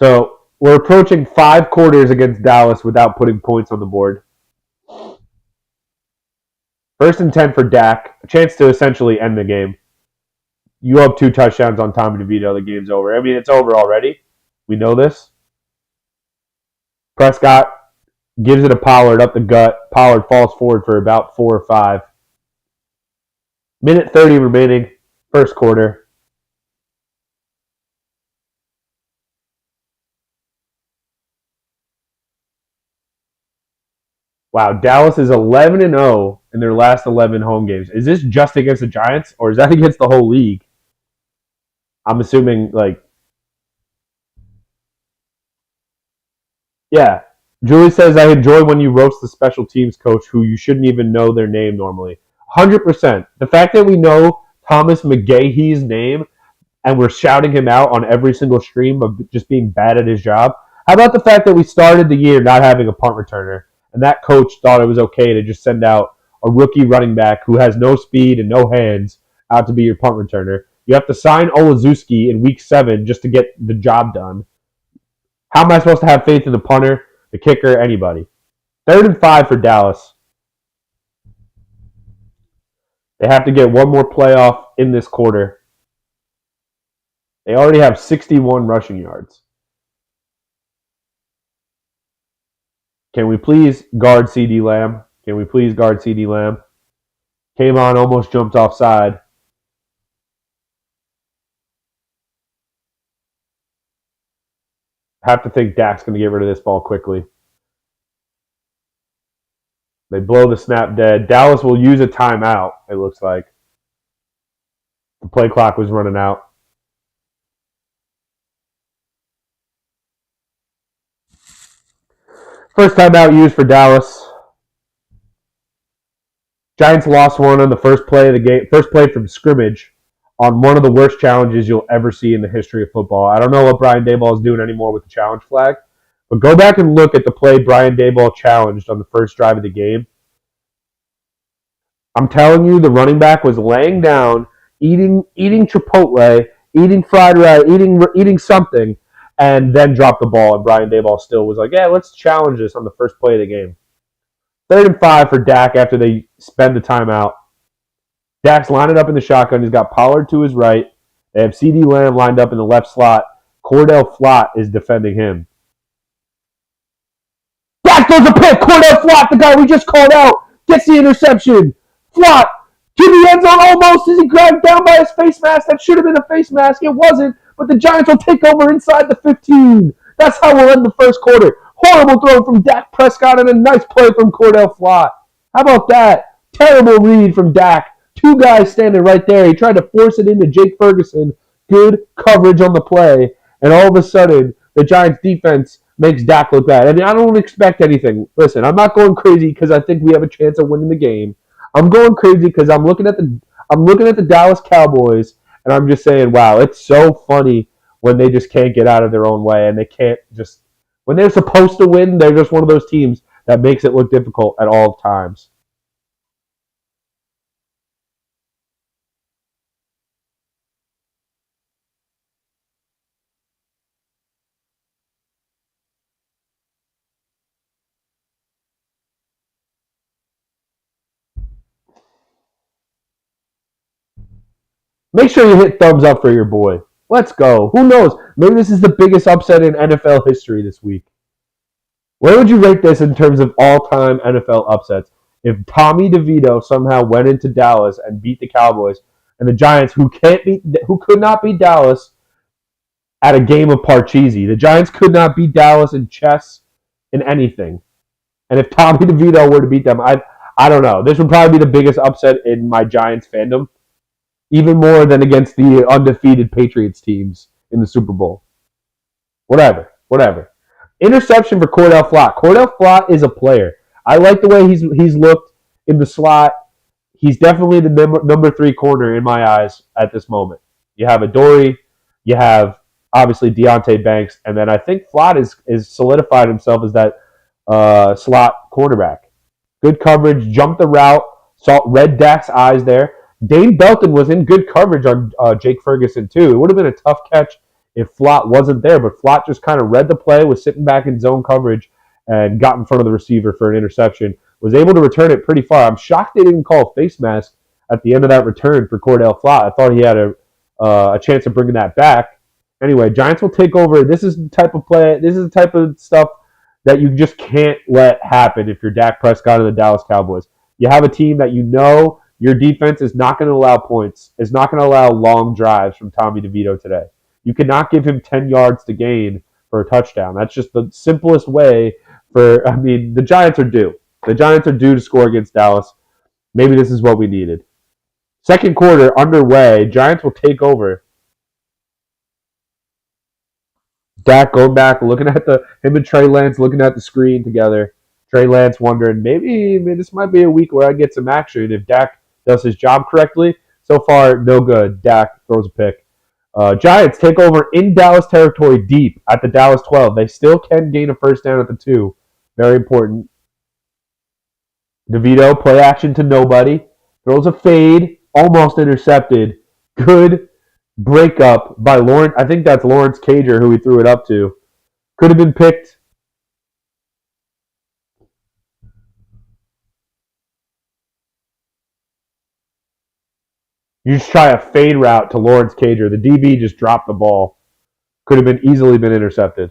So we're approaching 5 quarters against Dallas without putting points on the board. 1st and 10 for Dak, a chance to essentially end the game. You have 2 touchdowns on Tommy DeVito, the game's over. I mean, it's over already. We know this. Prescott gives it to Pollard up the gut. Pollard falls forward for about 4 or 5. Minute 30 remaining, 1st quarter. Wow, Dallas is 11-0 in their last 11 home games. Is this just against the Giants, or is that against the whole league? I'm assuming, yeah. Julie says, I enjoy when you roast the special teams coach who you shouldn't even know their name normally. 100%. The fact that we know Thomas McGahee's name and we're shouting him out on every single stream of just being bad at his job. How about the fact that we started the year not having a punt returner, and that coach thought it was okay to just send out a rookie running back who has no speed and no hands out to be your punt returner. You have to sign Olszewski in week 7 just to get the job done. How am I supposed to have faith in the punter, the kicker, anybody? 3rd and 5 for Dallas. They have to get one more playoff in this quarter. They already have 61 rushing yards. Can we please guard CeeDee Lamb? Can we please guard CeeDee Lamb? Came on, almost jumped offside. Have to think Dak's going to get rid of this ball quickly. They blow the snap dead. Dallas will use a timeout, it looks like. The play clock was running out. First timeout used for Dallas. Giants lost one on the first play of the game, first play from scrimmage on one of the worst challenges you'll ever see in the history of football. I don't know what Brian Daboll is doing anymore with the challenge flag, but go back and look at the play Brian Daboll challenged on the first drive of the game. I'm telling you, the running back was laying down, eating Chipotle, eating fried rice, eating something, and then dropped the ball. And Brian Daboll still was like, yeah, let's challenge this on the first play of the game. 3rd and 5 for Dak after they spend the timeout. Dak's lining up in the shotgun. He's got Pollard to his right. They have CeeDee Lamb lined up in the left slot. Cordell Flott is defending him. Dak throws a pick. Cordell Flott, the guy we just called out, gets the interception. Flott to the end zone almost as he grabbed down by his face mask. That should have been a face mask. It wasn't, but the Giants will take over inside the 15. That's how we'll end the first quarter. Horrible throw from Dak Prescott and a nice play from Cordell Flott. How about that? Terrible read from Dak. 2 guys standing right there. He tried to force it into Jake Ferguson. Good coverage on the play. And all of a sudden, the Giants defense makes Dak look bad. And I don't expect anything. Listen, I'm not going crazy because I think we have a chance of winning the game. I'm going crazy because I'm looking at the Dallas Cowboys and I'm just saying, wow, it's so funny when they just can't get out of their own way and they can't just when they're supposed to win, they're just one of those teams that makes it look difficult at all times. Make sure you hit thumbs up for your boy. Let's go. Who knows? Maybe this is the biggest upset in NFL history this week. Where would you rate this in terms of all-time NFL upsets? If Tommy DeVito somehow went into Dallas and beat the Cowboys, and the Giants, who could not beat Dallas at a game of Parcheesi, the Giants could not beat Dallas in chess, in anything. And if Tommy DeVito were to beat them, I don't know. This would probably be the biggest upset in my Giants fandom. Even more than against the undefeated Patriots teams in the Super Bowl. Whatever. Interception for Cordell Flott. Cordell Flott is a player. I like the way he's looked in the slot. He's definitely the number 3 corner in my eyes at this moment. You have Adoree, you have obviously Deonte Banks, and then I think Flott is solidified himself as that slot cornerback. Good coverage, jumped the route, read Dak's eyes there. Dane Belton was in good coverage on Jake Ferguson too. It would have been a tough catch if Flott wasn't there, but Flott just kind of read the play, was sitting back in zone coverage, and got in front of the receiver for an interception. Was able to return it pretty far. I'm shocked they didn't call a face mask at the end of that return for Cordell Flott. I thought he had a chance of bringing that back. Anyway, Giants will take over. This is the type of play. This is the type of stuff that you just can't let happen if you're Dak Prescott and the Dallas Cowboys. You have a team that you know your defense is not going to allow points, is not going to allow long drives from Tommy DeVito today. You cannot give him 10 yards to gain for a touchdown. That's just the simplest way the Giants are due. The Giants are due to score against Dallas. Maybe this is what we needed. Second quarter underway. Giants will take over. Dak going back, looking at him and Trey Lance looking at the screen together. Trey Lance wondering, maybe this might be a week where I get some action if Dak does his job correctly. So far, no good. Dak throws a pick. Giants take over in Dallas territory deep at the Dallas 12. They still can gain a first down at the 2. Very important. DeVito, play action to nobody. Throws a fade, almost intercepted. Good breakup by Lawrence. I think that's Lawrence Cager who he threw it up to. Could have been picked. You just try a fade route to Lawrence Cager. The DB just dropped the ball. Could have easily been intercepted.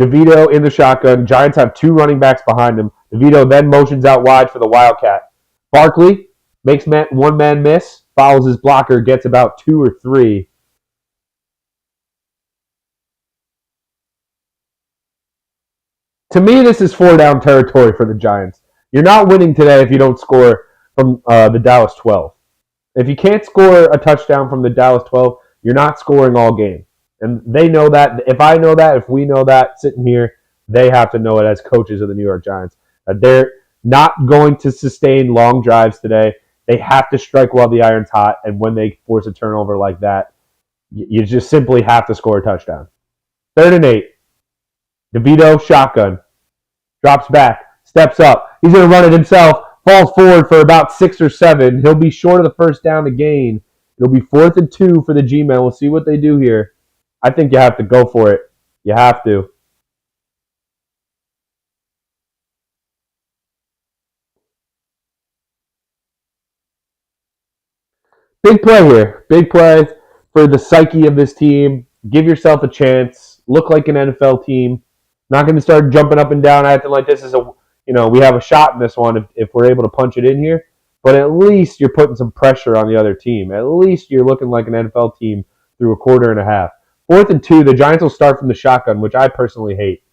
DeVito in the shotgun. Giants have 2 running backs behind him. DeVito then motions out wide for the Wildcat. Barkley makes one man miss, follows his blocker, gets about 2 or 3. To me, this is 4 down territory for the Giants. You're not winning today if you don't score from the Dallas 12. If you can't score a touchdown from the Dallas 12, you're not scoring all game. And they know that. If I know that, if we know that sitting here, they have to know it as coaches of the New York Giants. They're not going to sustain long drives today. They have to strike while the iron's hot, and when they force a turnover like that, you just simply have to score a touchdown. 3rd and 8. DeVito, shotgun. Drops back. Steps up. He's going to run it himself. Falls forward for about 6 or 7. He'll be short of the first down to gain. It'll be 4th and 2 for the G-Men. We'll see what they do here. I think you have to go for it. You have to. Big play here. Big play for the psyche of this team. Give yourself a chance. Look like an NFL team. Not going to start jumping up and down acting like this is we have a shot in this one if we're able to punch it in here. But at least you're putting some pressure on the other team. At least you're looking like an NFL team through a quarter and a half. 4th and 2, the Giants will start from the shotgun, which I personally hate.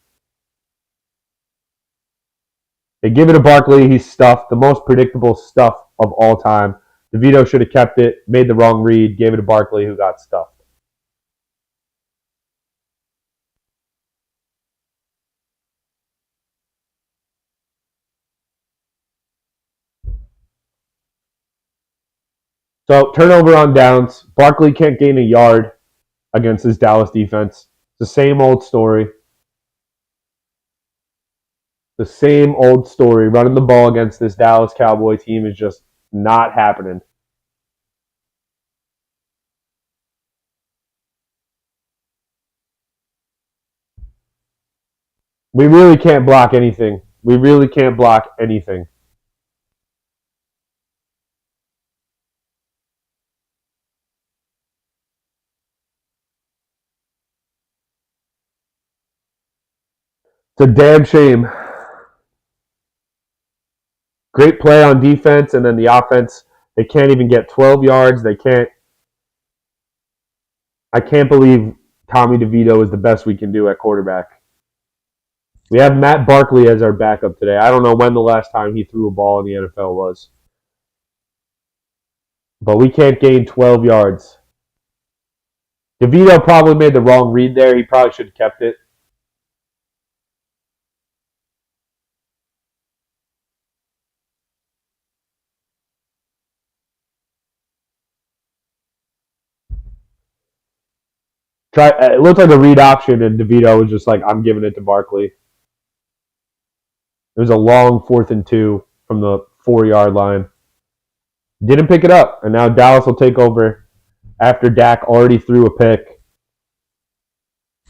They give it to Barkley. He's stuffed. The most predictable stuff of all time. DeVito should have kept it, made the wrong read, gave it to Barkley, who got stuffed. So, turnover on downs. Barkley can't gain a yard against this Dallas defense. It's the same old story. The same old story. Running the ball against this Dallas Cowboy team is just not happening. We really can't block anything. We really can't block anything. It's a damn shame. Great play on defense, and then the offense, they can't even get 12 yards. I can't believe Tommy DeVito is the best we can do at quarterback. We have Matt Barkley as our backup today. I don't know when the last time he threw a ball in the NFL was. But we can't gain 12 yards. DeVito probably made the wrong read there. He probably should have kept it. It looked like a read option, and DeVito was just like, I'm giving it to Barkley. It was a long 4th and 2 from the 4-yard line. Didn't pick it up, and now Dallas will take over after Dak already threw a pick.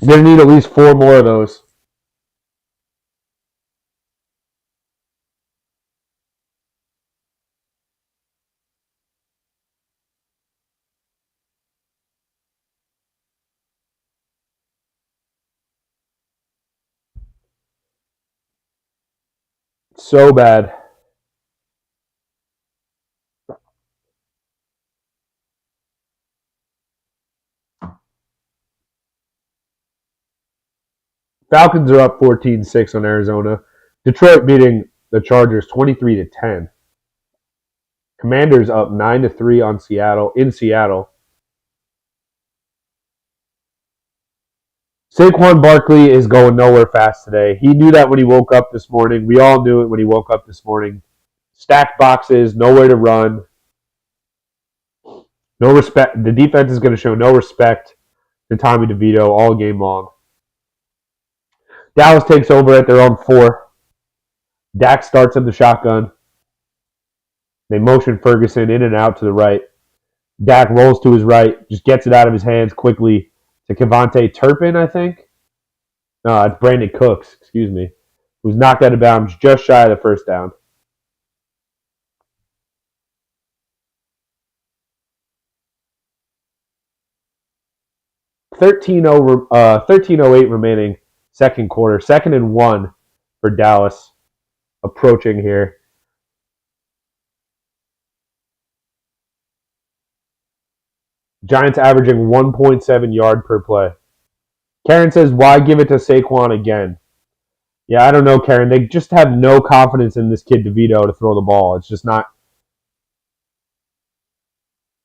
They're going to need at least 4 more of those. So bad. Falcons are up 14-6 on Arizona. Detroit beating the Chargers 23-10. Commanders up 9-3 on Seattle in Seattle. Saquon Barkley is going nowhere fast today. He knew that when he woke up this morning. We all knew it when he woke up this morning. Stacked boxes, nowhere to run. No respect. The defense is going to show no respect to Tommy DeVito all game long. Dallas takes over at their own 4. Dak starts in the shotgun. They motion Ferguson in and out to the right. Dak rolls to his right, just gets it out of his hands quickly to Kevontae Turpin, I think. No, it's Brandon Cooks, excuse me, who's knocked out of bounds just shy of the first down. 13:08 remaining second quarter. 2nd and 1 for Dallas approaching here. Giants averaging 1.7 yard per play. Karen says, why give it to Saquon again? Yeah, I don't know, Karen. They just have no confidence in this kid DeVito to throw the ball. It's just not.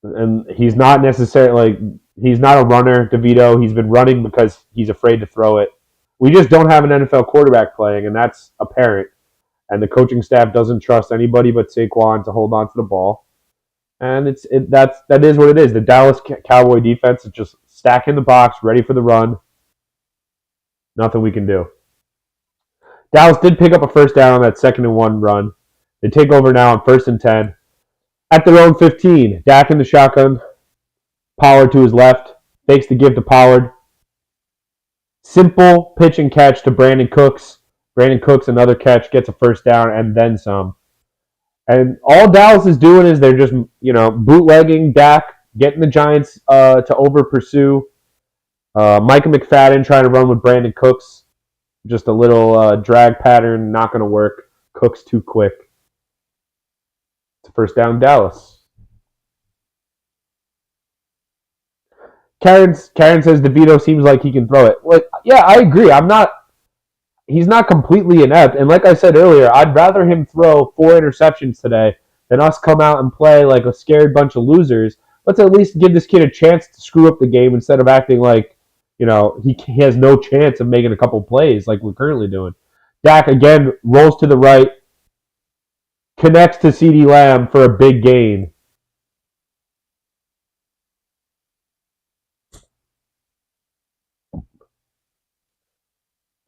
And he's not necessarily, he's not a runner, DeVito. He's been running because he's afraid to throw it. We just don't have an NFL quarterback playing, and that's apparent. And the coaching staff doesn't trust anybody but Saquon to hold on to the ball. And that is what it is. The Dallas Cowboy defense is just stacking the box, ready for the run. Nothing we can do. Dallas did pick up a first down on that 2nd and 1 run. They take over now on 1st and 10. At their own 15, Dak in the shotgun. Pollard to his left. Fakes the give to Pollard. Simple pitch and catch to Brandon Cooks. Brandon Cooks, another catch, gets a first down and then some. And all Dallas is doing is they're just, bootlegging Dak, getting the Giants to over-pursue. Micah McFadden trying to run with Brandon Cooks. Just a little drag pattern, not going to work. Cooks too quick. It's a first down, Dallas. Karen says DeVito seems like he can throw it. Like, yeah, I agree. He's not completely inept. And like I said earlier, I'd rather him throw 4 interceptions today than us come out and play like a scared bunch of losers. Let's at least give this kid a chance to screw up the game instead of acting like, he has no chance of making a couple plays like we're currently doing. Dak, again, rolls to the right, connects to CeeDee Lamb for a big gain.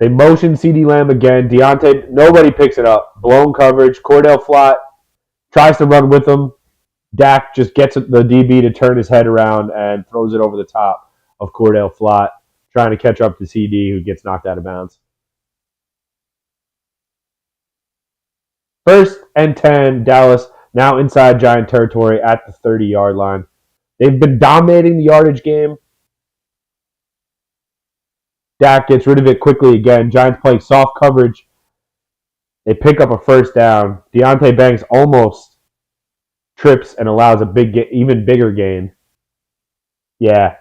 They motion CeeDee Lamb again. Deontay, nobody picks it up. Blown coverage. Cordell Flott tries to run with him. Dak just gets the DB to turn his head around and throws it over the top of Cordell Flott, trying to catch up to CD, who gets knocked out of bounds. 1st and 10, Dallas now inside Giant territory at the 30-yard line. They've been dominating the yardage game. Dak gets rid of it quickly again. Giants playing soft coverage. They pick up a first down. Deontay Banks almost trips and allows a even bigger gain. Yeah.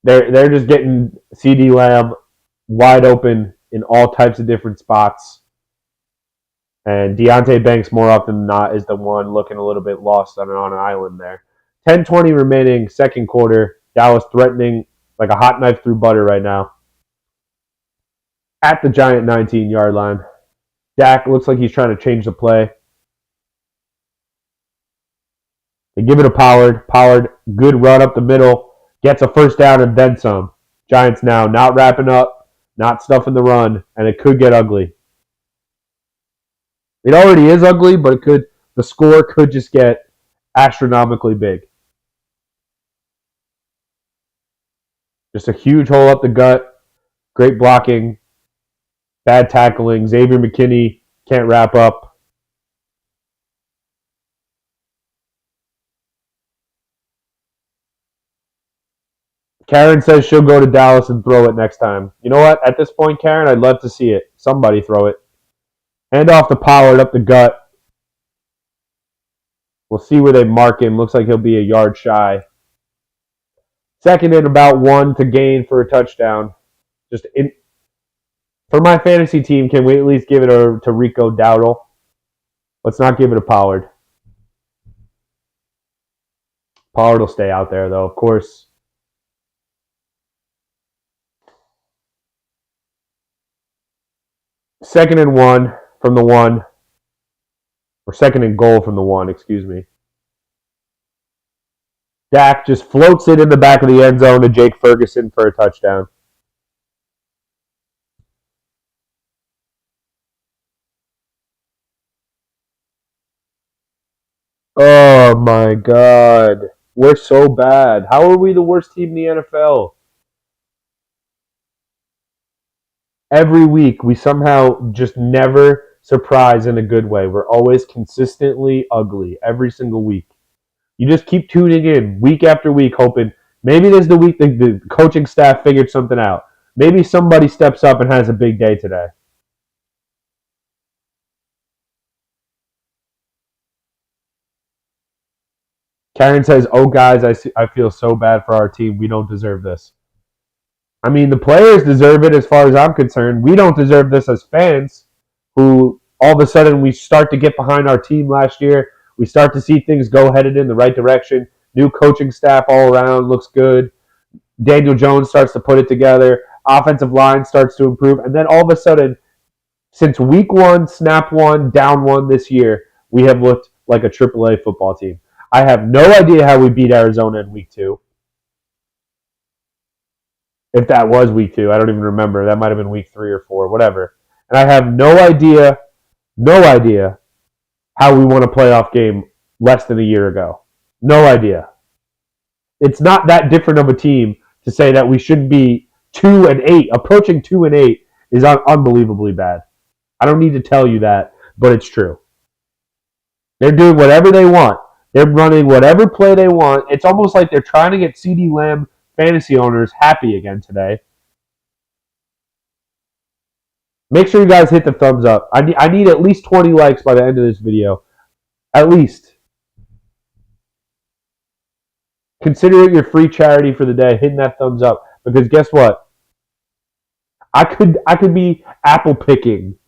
They're just getting CeeDee Lamb wide open in all types of different spots. And Deontay Banks, more often than not, is the one looking a little bit lost on an island there. 10:20 remaining, second quarter. Dallas threatening like a hot knife through butter right now. At the Giant 19-yard line. Dak looks like he's trying to change the play. They give it to Pollard. Pollard, good run up the middle. Gets a first down and then some. Giants now not wrapping up, not stuffing the run, and it could get ugly. It already is ugly, but the score could just get astronomically big. Just a huge hole up the gut. Great blocking. Bad tackling. Xavier McKinney can't wrap up. Karen says she'll go to Dallas and throw it next time. You know what? At this point, Karen, I'd love to see it. Somebody throw it. Hand off to Pollard up the gut. We'll see where they mark him. Looks like he'll be a yard shy. Second and about 1 to gain for a touchdown. For my fantasy team, can we at least give it to Rico Dowdle? Let's not give it to Pollard. Pollard will stay out there, though, of course. Second and 1 from the 1. Or second and goal from the 1, excuse me. Dak just floats it in the back of the end zone to Jake Ferguson for a touchdown. Oh my God. We're so bad. How are we the worst team in the NFL? Every week, we somehow just never surprise in a good way. We're always consistently ugly every single week. You just keep tuning in week after week, hoping maybe this is the week the coaching staff figured something out. Maybe somebody steps up and has a big day today. Karen says, oh, guys, I feel so bad for our team. We don't deserve this. I mean, the players deserve it as far as I'm concerned. We don't deserve this as fans who all of a sudden we start to get behind our team last year. We start to see things go headed in the right direction. New coaching staff all around looks good. Daniel Jones starts to put it together. Offensive line starts to improve. And then all of a sudden, since week 1, snap 1, down 1 this year, we have looked like a AAA football team. I have no idea how we beat Arizona in week 2. If that was week 2, I don't even remember. That might have been week 3 or 4, whatever. And I have no idea how we won a playoff game less than a year ago. No idea. It's not that different of a team to say that we should be 2-8. Approaching 2-8 is unbelievably bad. I don't need to tell you that, but it's true. They're doing whatever they want. They're running whatever play they want. It's almost like they're trying to get CeeDee Lamb fantasy owners happy again today. Make sure you guys hit the thumbs up. I need at least 20 likes by the end of this video. At least. Consider it your free charity for the day, hitting that thumbs up. Because guess what? I could be apple picking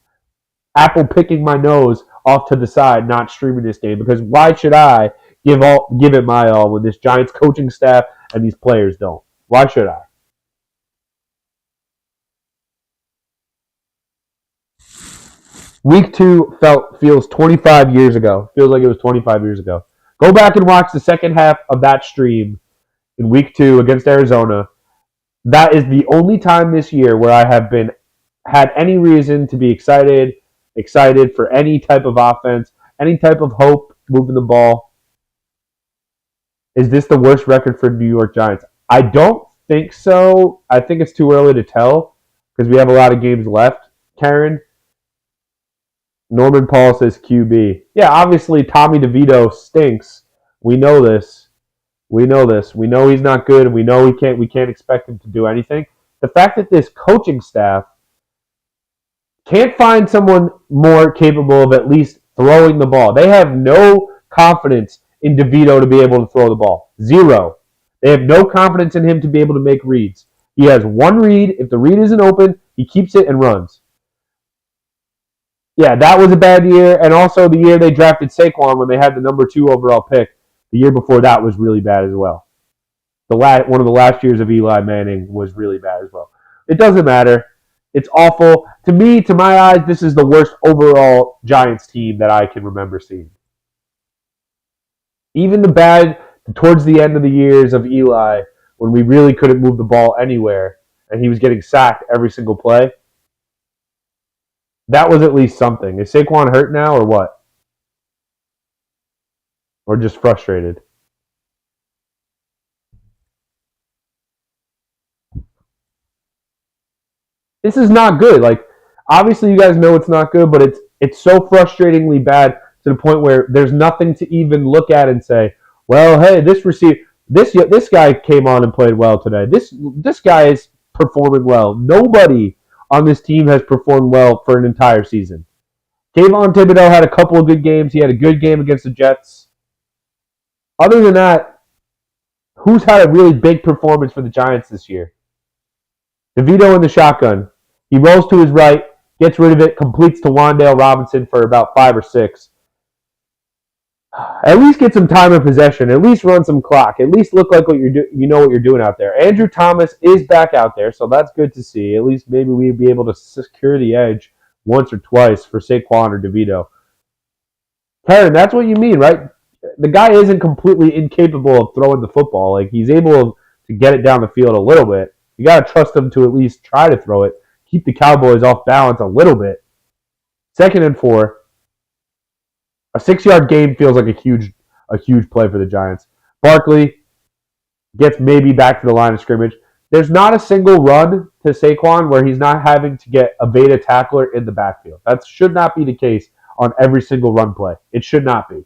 my nose off to the side, not streaming this game. Because why should I give it my all when this Giants coaching staff and these players don't? Why should I? Week 2 feels 25 years ago. Feels like it was 25 years ago. Go back and watch the second half of that stream in week 2 against Arizona. That is the only time this year where I have had any reason to be excited for any type of offense, any type of hope moving the ball. Is this the worst record for New York Giants? I don't think so. I think it's too early to tell because we have a lot of games left, Karen. Norman Paul says QB. Yeah, obviously Tommy DeVito stinks. We know this. We know he's not good, and we know we can't expect him to do anything. The fact that this coaching staff can't find someone more capable of at least throwing the ball. They have no confidence in DeVito to be able to throw the ball. Zero. They have no confidence in him to be able to make reads. He has one read. If the read isn't open, he keeps it and runs. Yeah, that was a bad year. And also the year they drafted Saquon when they had the number 2 overall pick. The year before that was really bad as well. One of the last years of Eli Manning was really bad as well. It doesn't matter. It's awful. To me, to my eyes, this is the worst overall Giants team that I can remember seeing. Even the bad towards the end of the years of Eli, when we really couldn't move the ball anywhere and he was getting sacked every single play, that was at least something. Is Saquon hurt now or what? Or just frustrated? This is not good. Like, obviously, you guys know it's not good, but it's so frustratingly bad to the point where there's nothing to even look at and say, well, hey, this guy came on and played well today. This guy is performing well. Nobody on this team has performed well for an entire season. Kayvon Thibodeau had a couple of good games. He had a good game against the Jets. Other than that, who's had a really big performance for the Giants this year? DeVito in the shotgun. He rolls to his right, gets rid of it, completes to Wan'Dale Robinson for about 5 or 6. At least get some time of possession. At least run some clock. At least look like what you know what you're doing out there. Andrew Thomas is back out there, so that's good to see. At least maybe we'd be able to secure the edge once or twice for Saquon or DeVito. Karen, that's what you mean, right? The guy isn't completely incapable of throwing the football. Like, he's able to get it down the field a little bit. You got to trust him to at least try to throw it. Keep the Cowboys off balance a little bit. 2nd and 4. A 6-yard gain feels like a huge play for the Giants. Barkley gets maybe back to the line of scrimmage. There's not a single run to Saquon where he's not having to get evade a tackler in the backfield. That should not be the case on every single run play. It should not be.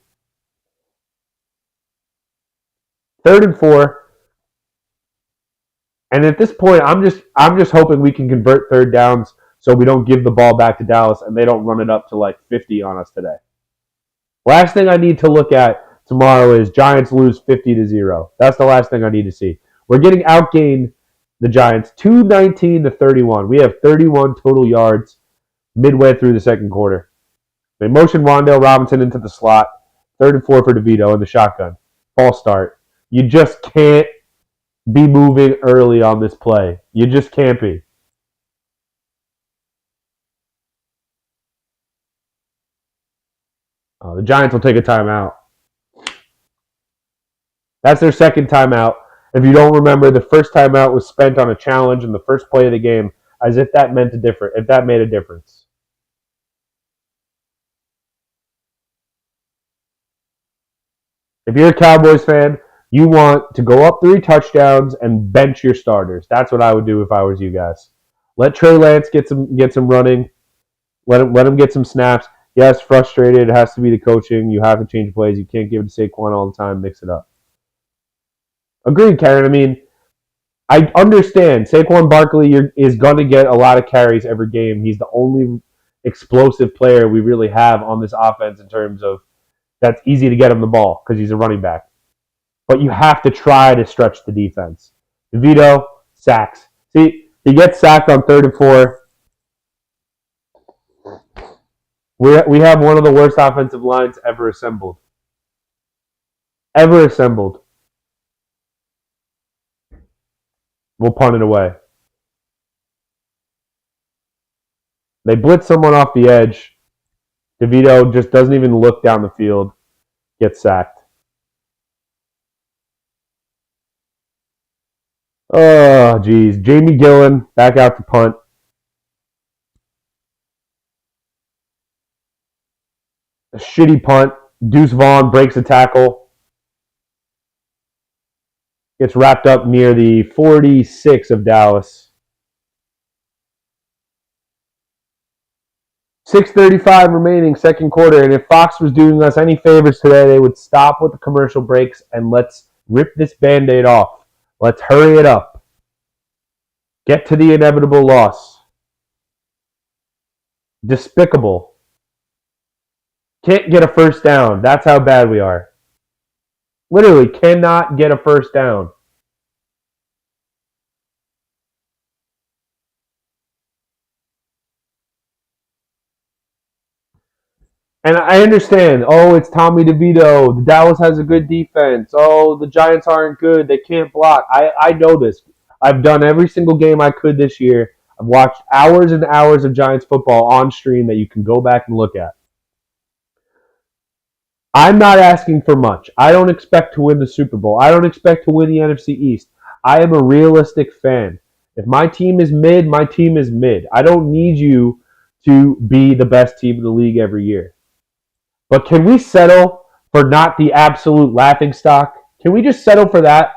3rd and 4. And at this point, I'm just hoping we can convert 3rd downs so we don't give the ball back to Dallas and they don't run it up to like 50 on us today. Last thing I need to look at tomorrow is Giants lose 50-0. That's the last thing I need to see. We're getting outgained, the Giants, 219-31. We have 31 total yards midway through the 2nd quarter. They motion Wan'Dale Robinson into the slot. 3rd and 4 for DeVito in the shotgun. False start. You just can't be moving early on this play. You just can't be. The Giants will take a timeout. That's their 2nd timeout. If you don't remember, the first timeout was spent on a challenge in the first play of the game, as if that made a difference. If you're a Cowboys fan, you want to go up 3 touchdowns and bench your starters. That's what I would do if I was you guys. Let Trey Lance get some running. Let him get some snaps. Yes, frustrated. It has to be the coaching. You have to change plays. You can't give it to Saquon all the time. Mix it up. Agreed, Karen. I mean, I understand. Saquon Barkley is going to get a lot of carries every game. He's the only explosive player we really have on this offense in terms of that's easy to get him the ball because he's a running back. But you have to try to stretch the defense. DeVito, sacks. See, he gets sacked on 3rd and 4. We have one of the worst offensive lines ever assembled. Ever assembled. We'll punt it away. They blitz someone off the edge. DeVito just doesn't even look down the field. Gets sacked. Oh, geez. Jamie Gillen back out to punt. A shitty punt. Deuce Vaughn breaks a tackle. Gets wrapped up near the 46 of Dallas. 6:35 remaining, 2nd quarter. And if Fox was doing us any favors today, they would stop with the commercial breaks and let's rip this Band-Aid off. Let's hurry it up. Get to the inevitable loss. Despicable. Can't get a first down. That's how bad we are. Literally cannot get a first down. And I understand, oh, it's Tommy DeVito. The Dallas has a good defense. Oh, the Giants aren't good. They can't block. I know this. I've done every single game I could this year. I've watched hours and hours of Giants football on stream that you can go back and look at. I'm not asking for much. I don't expect to win the Super Bowl. I don't expect to win the NFC East. I am a realistic fan. If my team is mid, my team is mid. I don't need you to be the best team in the league every year. But can we settle for not the absolute laughing stock? Can we just settle for that?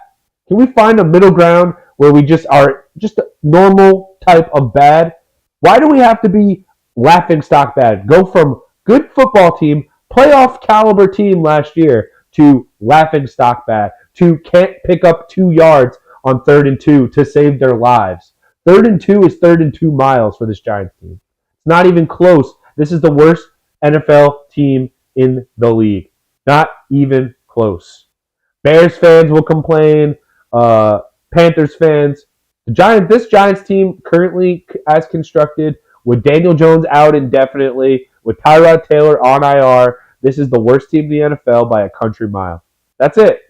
Can we find a middle ground where we just are just a normal type of bad? Why do we have to be laughing stock bad? Go from good football team, playoff caliber team last year to laughing stock bad, to can't pick up 2 yards on 3rd and 2 to save their lives. 3rd and 2 is 3rd and 2 miles for this Giants team. It's not even close. This is the worst NFL team in the league. Not even close. Bears fans will complain. Panthers fans. This Giants team currently as constructed, with Daniel Jones out indefinitely, with Tyrod Taylor on IR, this is the worst team in the NFL by a country mile. That's it.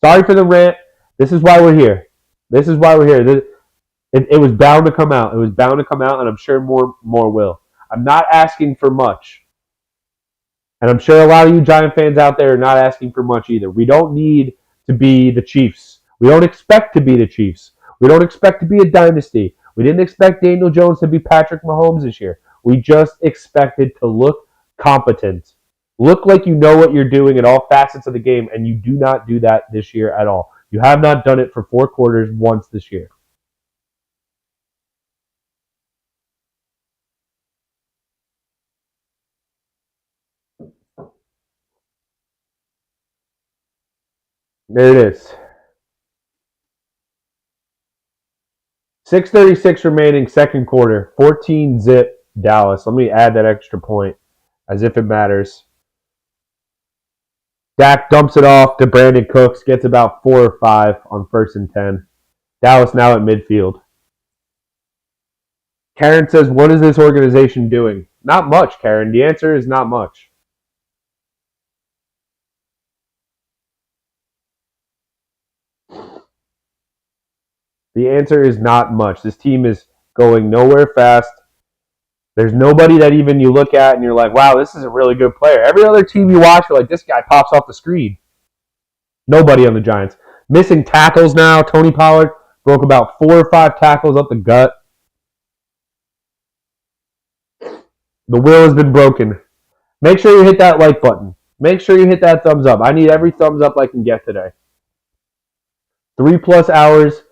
Sorry for the rant. This is why we're here. This is why we're here. It was bound to come out. It was bound to come out, and I'm sure more will. I'm not asking for much. And I'm sure a lot of you Giant fans out there are not asking for much either. We don't need to be the Chiefs. We don't expect to be the Chiefs. We don't expect to be a dynasty. We didn't expect Daniel Jones to be Patrick Mahomes this year. We just expected to look competent. Look like you know what you're doing in all facets of the game, and you do not do that this year at all. You have not done it for 4 quarters once this year. There it is. 6:36 remaining, second quarter. 14-zip Dallas. Let me add that extra point as if it matters. Dak dumps it off to Brandon Cooks, gets about 4 or 5 on 1st and 10. Dallas now at midfield. Karen says, what is this organization doing? Not much, Karen. The answer is not much. The answer is not much. This team is going nowhere fast. There's nobody that even you look at and you're like, wow, this is a really good player. Every other team you watch, you're like, this guy pops off the screen. Nobody on the Giants. Missing tackles now. Tony Pollard broke about 4 or 5 tackles up the gut. The will has been broken. Make sure you hit that like button. Make sure you hit that thumbs up. I need every thumbs up I can get today. 3+ hours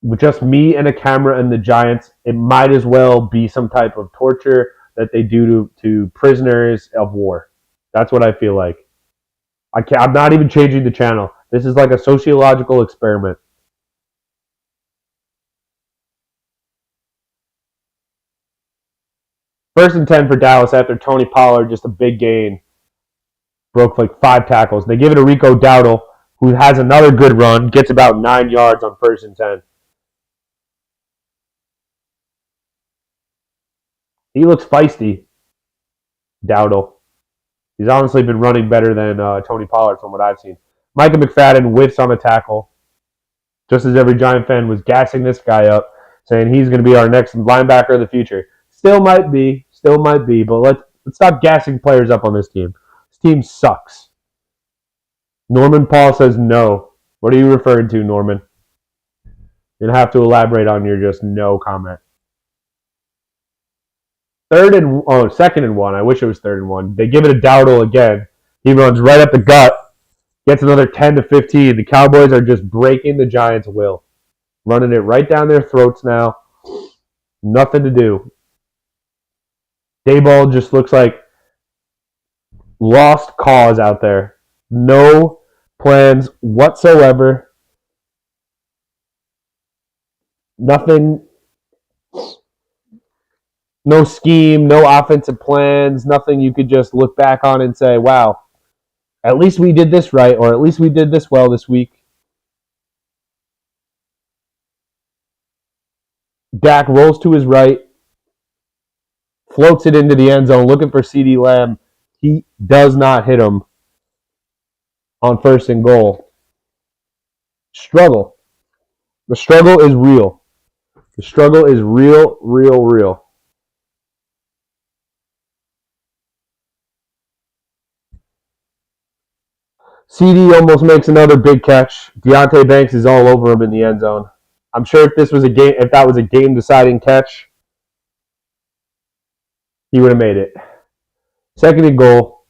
with just me and a camera and the Giants. It might as well be some type of torture that they do to prisoners of war. That's what I feel like. I'm not even changing the channel. This is like a sociological experiment. First and 10 for Dallas after Tony Pollard, just a big gain. Broke like 5 tackles. They give it to Rico Dowdle, who has another good run, gets about 9 yards on 1st and 10. He looks feisty, Dowdle. He's honestly been running better than Tony Pollard from what I've seen. Micah McFadden whiffs on a tackle, just as every Giant fan was gassing this guy up, saying he's going to be our next linebacker of the future. Still might be, but let's stop gassing players up on this team. This team sucks. Norman Paul says no. What are you referring to, Norman? You're going to have to elaborate on your just no comment. 2nd and 1. I wish it was 3rd and 1. They give it to Dowdle again. He runs right up the gut. Gets another 10 to 15. The Cowboys are just breaking the Giants' will. Running it right down their throats now. Nothing to do. Dayball just looks like lost cause out there. No plans whatsoever. Nothing. No scheme, no offensive plans, nothing you could just look back on and say, wow, at least we did this right, or at least we did this well this week. Dak rolls to his right, floats it into the end zone, looking for CeeDee Lamb. He does not hit him on first and goal. Struggle. The struggle is real. The struggle is real, real, real. CD almost makes another big catch. Deontay Banks is all over him in the end zone. I'm sure if that was a game-deciding catch, he would have made it. Second and goal.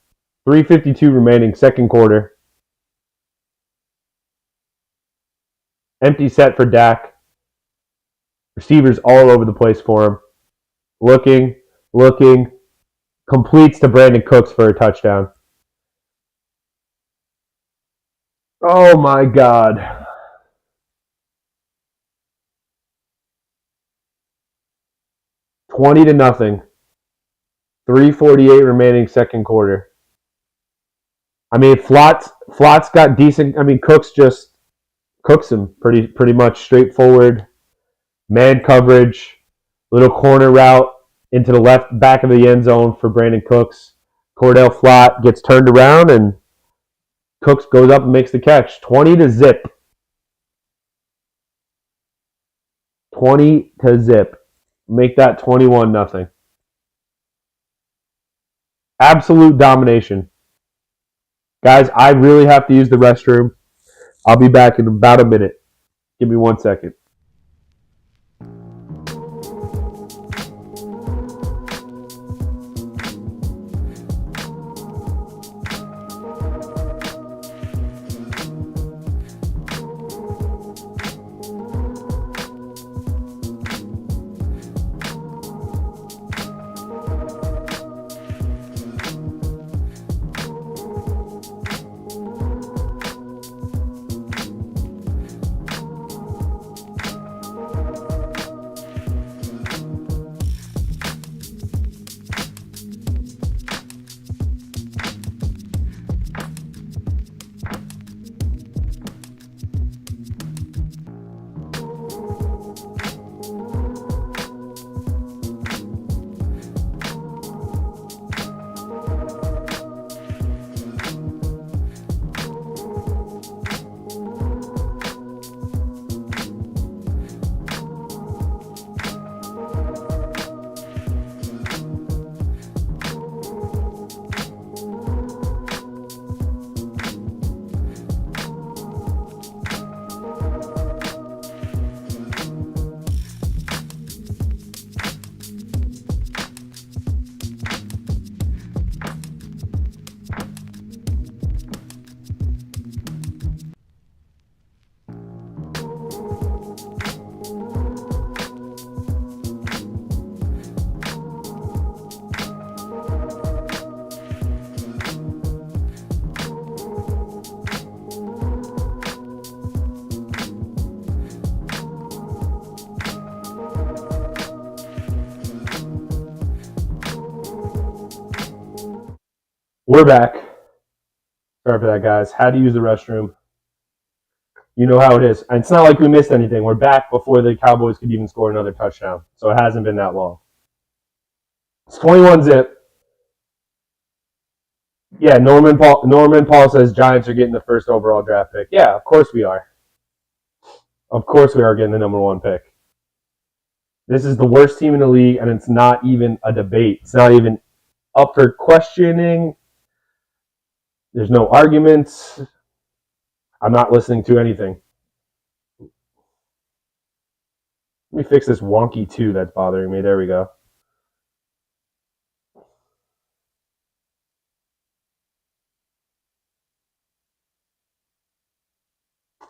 3:52 remaining, second quarter. Empty set for Dak. Receivers all over the place for him. Looking. Completes to Brandon Cooks for a touchdown. Oh my God. $20-0. 3:48 remaining, second quarter. I mean, Flott's got decent. I mean, Cooks just cooks him pretty much straightforward. Man coverage, little corner route into the left back of the end zone for Brandon Cooks. Cordell Flott gets turned around and Cooks goes up and makes the catch. 20-0. 20-0. Make that 21-0. Absolute domination. Guys, I really have to use the restroom. I'll be back in about a minute. Give me 1 second. We're back. Sorry for that, guys. Had to use the restroom. You know how it is. And it's not like we missed anything. We're back before the Cowboys could even score another touchdown. So it hasn't been that long. It's 21-0. Yeah, Norman Paul says Giants are getting the first overall draft pick. Yeah, of course we are. Of course we are getting the number 1 pick. This is the worst team in the league, and it's not even a debate. It's not even up for questioning. There's no arguments. I'm not listening to anything. Let me fix this wonky 2 that's bothering me. There we go.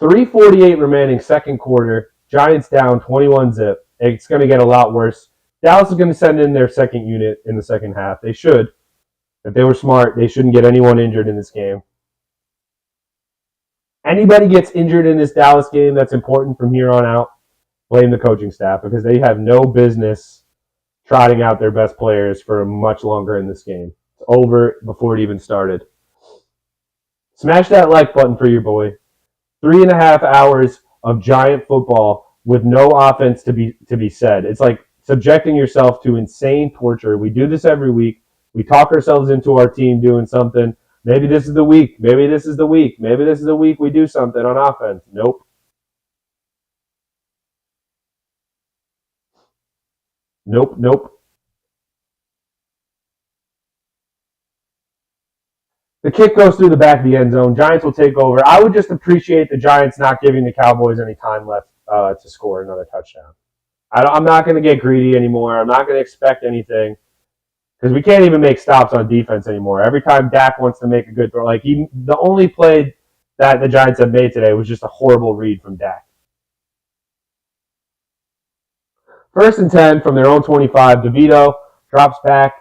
$3:48 remaining, second quarter. Giants down 21-0. It's going to get a lot worse. Dallas is going to send in their second unit in the second half. They should. If they were smart, they shouldn't get anyone injured in this game. Anybody gets injured in this Dallas game that's important from here on out, blame the coaching staff because they have no business trotting out their best players for much longer in this game. It's over before it even started. Smash that like button for your boy. 3.5 hours of Giant football with no offense to be said. It's like subjecting yourself to insane torture. We do this every week. We talk ourselves into our team doing something. Maybe this is the week. Maybe this is the week. Maybe this is the week we do something on offense. Nope. Nope. Nope. The kick goes through the back of the end zone. Giants will take over. I would just appreciate the Giants not giving the Cowboys any time left to score another touchdown. I'm not going to get greedy anymore. I'm not going to expect anything because we can't even make stops on defense anymore. Every time Dak wants to make a good throw, the only play that the Giants have made today was just a horrible read from Dak. 1st and 10 from their own 25. DeVito drops back,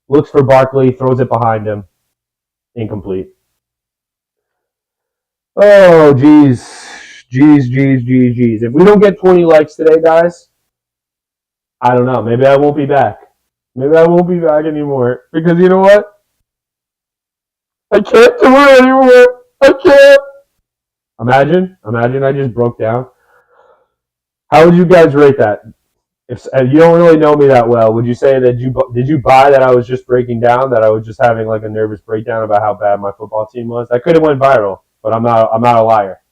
looks for Barkley, throws it behind him. Incomplete. Oh, geez. Geez. If we don't get 20 likes today, guys, I don't know. Maybe I won't be back. Maybe I won't be back anymore. Because you know what? I can't do it anymore. I can't. Imagine I just broke down. How would you guys rate that? If you don't really know me that well, would you say that did you buy that I was just breaking down, that I was just having like a nervous breakdown about how bad my football team was? That could have went viral, but I'm not a liar.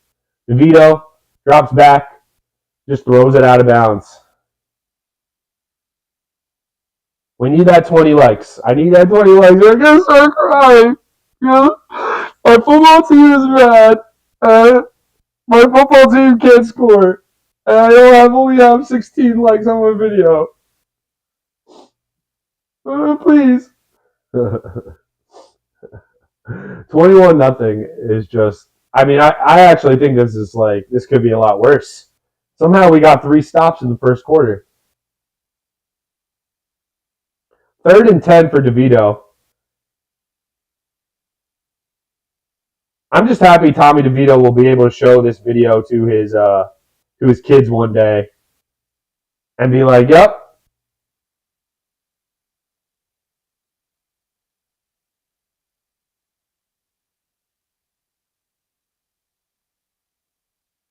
DeVito drops back, just throws it out of bounds. We need that 20 likes. I need that 20 likes. I'm going to start crying. My football team is bad. My football team can't score. And I only have 16 likes on my video. Please. 21-0 is just... I mean, I actually think this could be a lot worse. Somehow we got 3 stops in the first quarter. 3rd and 10 for DeVito. I'm just happy Tommy DeVito will be able to show this video to his kids one day and be like, yep.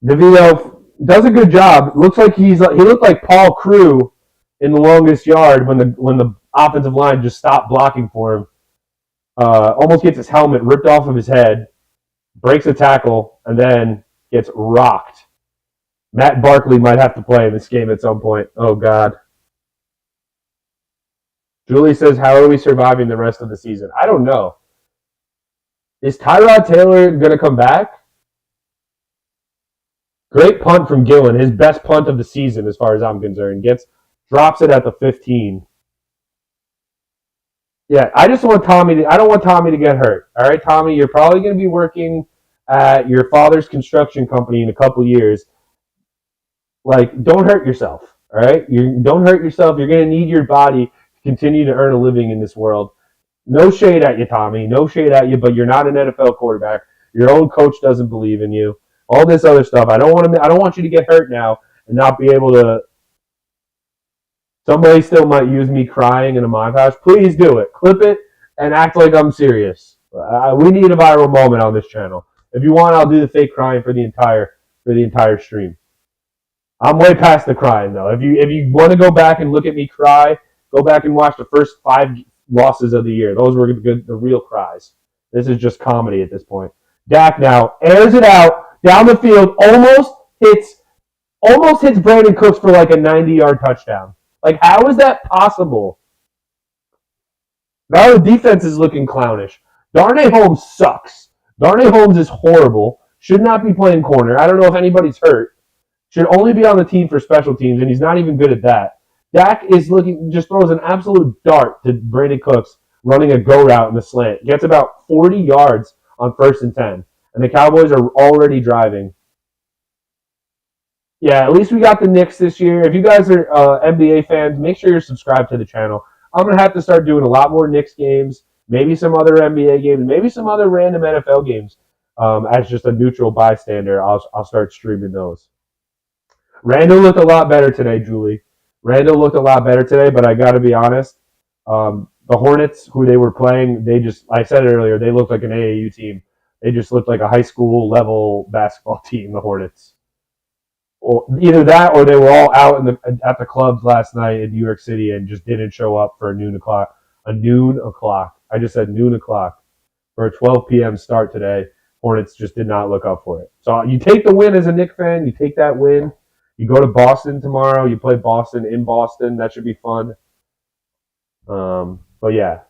DeVito does a good job. Looks like he looked like Paul Crew in The Longest Yard when the offensive line just stopped blocking for him. Almost gets his helmet ripped off of his head, breaks a tackle, and then gets rocked. Matt Barkley might have to play in this game at some point. Oh, God. Julie says, how are we surviving the rest of the season? I don't know. Is Tyrod Taylor going to come back? Great punt from Gillen. His best punt of the season as far as I'm concerned. Drops it at the 15. Yeah, I don't want Tommy to get hurt. All right, Tommy, you're probably going to be working at your father's construction company in a couple years. Don't hurt yourself. All right, don't hurt yourself. You're going to need your body to continue to earn a living in this world. No shade at you, Tommy. No shade at you, but you're not an NFL quarterback. Your own coach doesn't believe in you. All this other stuff. I don't want you to get hurt now and not be able to. Somebody still might use me crying in a montage. Please do it. Clip it and act like I'm serious. We need a viral moment on this channel. If you want, I'll do the fake crying for the entire stream. I'm way past the crying though. If you want to go back and look at me cry, go back and watch the first 5 losses of the year. Those were the real cries. This is just comedy at this point. Dak now airs it out down the field, almost hits Brandon Cooks for like a 90-yard touchdown. How is that possible? Now the defense is looking clownish. Darnay Holmes sucks. Darnay Holmes is horrible. Should not be playing corner. I don't know if anybody's hurt. Should only be on the team for special teams, and he's not even good at that. Dak just throws an absolute dart to Brandon Cooks running a go route in the slant. Gets about 40 yards on 1st and 10. And the Cowboys are already driving. Yeah, at least we got the Knicks this year. If you guys are NBA fans, make sure you're subscribed to the channel. I'm going to have to start doing a lot more Knicks games, maybe some other NBA games, maybe some other random NFL games. As just a neutral bystander, I'll start streaming those. Randall looked a lot better today, Julie. Randall looked a lot better today, but I got to be honest. The Hornets, who they were playing, I said it earlier, they looked like an AAU team. They just looked like a high school level basketball team, the Hornets. Or either that, or they were all out at the clubs last night in New York City and just didn't show up for noon o'clock. a noon o'clock. I just said noon o'clock for a 12 p.m. start today. Hornets just did not look up for it. So you take the win as a Knicks fan. You take that win. You go to Boston tomorrow. You play Boston in Boston. That should be fun. But yeah,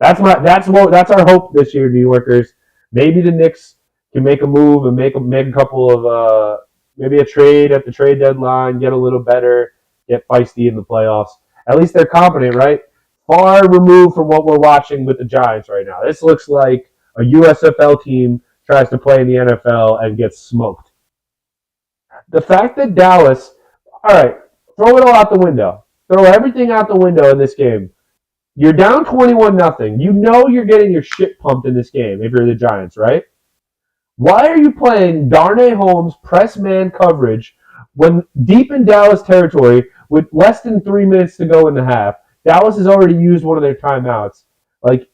that's our hope this year, New Yorkers. Maybe the Knicks can make a move and make a couple of maybe a trade at the trade deadline, get a little better, get feisty in the playoffs. At least they're competent, right? Far removed from what we're watching with the Giants right now. This looks like a USFL team tries to play in the NFL and gets smoked. The fact that Dallas, all right, throw it all out the window. Throw everything out the window in this game. You're down 21-0. You know you're getting your shit pumped in this game if you're the Giants, right? Why are you playing Darnay Holmes press man coverage when deep in Dallas territory with less than 3 minutes to go in the half? Dallas has already used one of their timeouts. Like,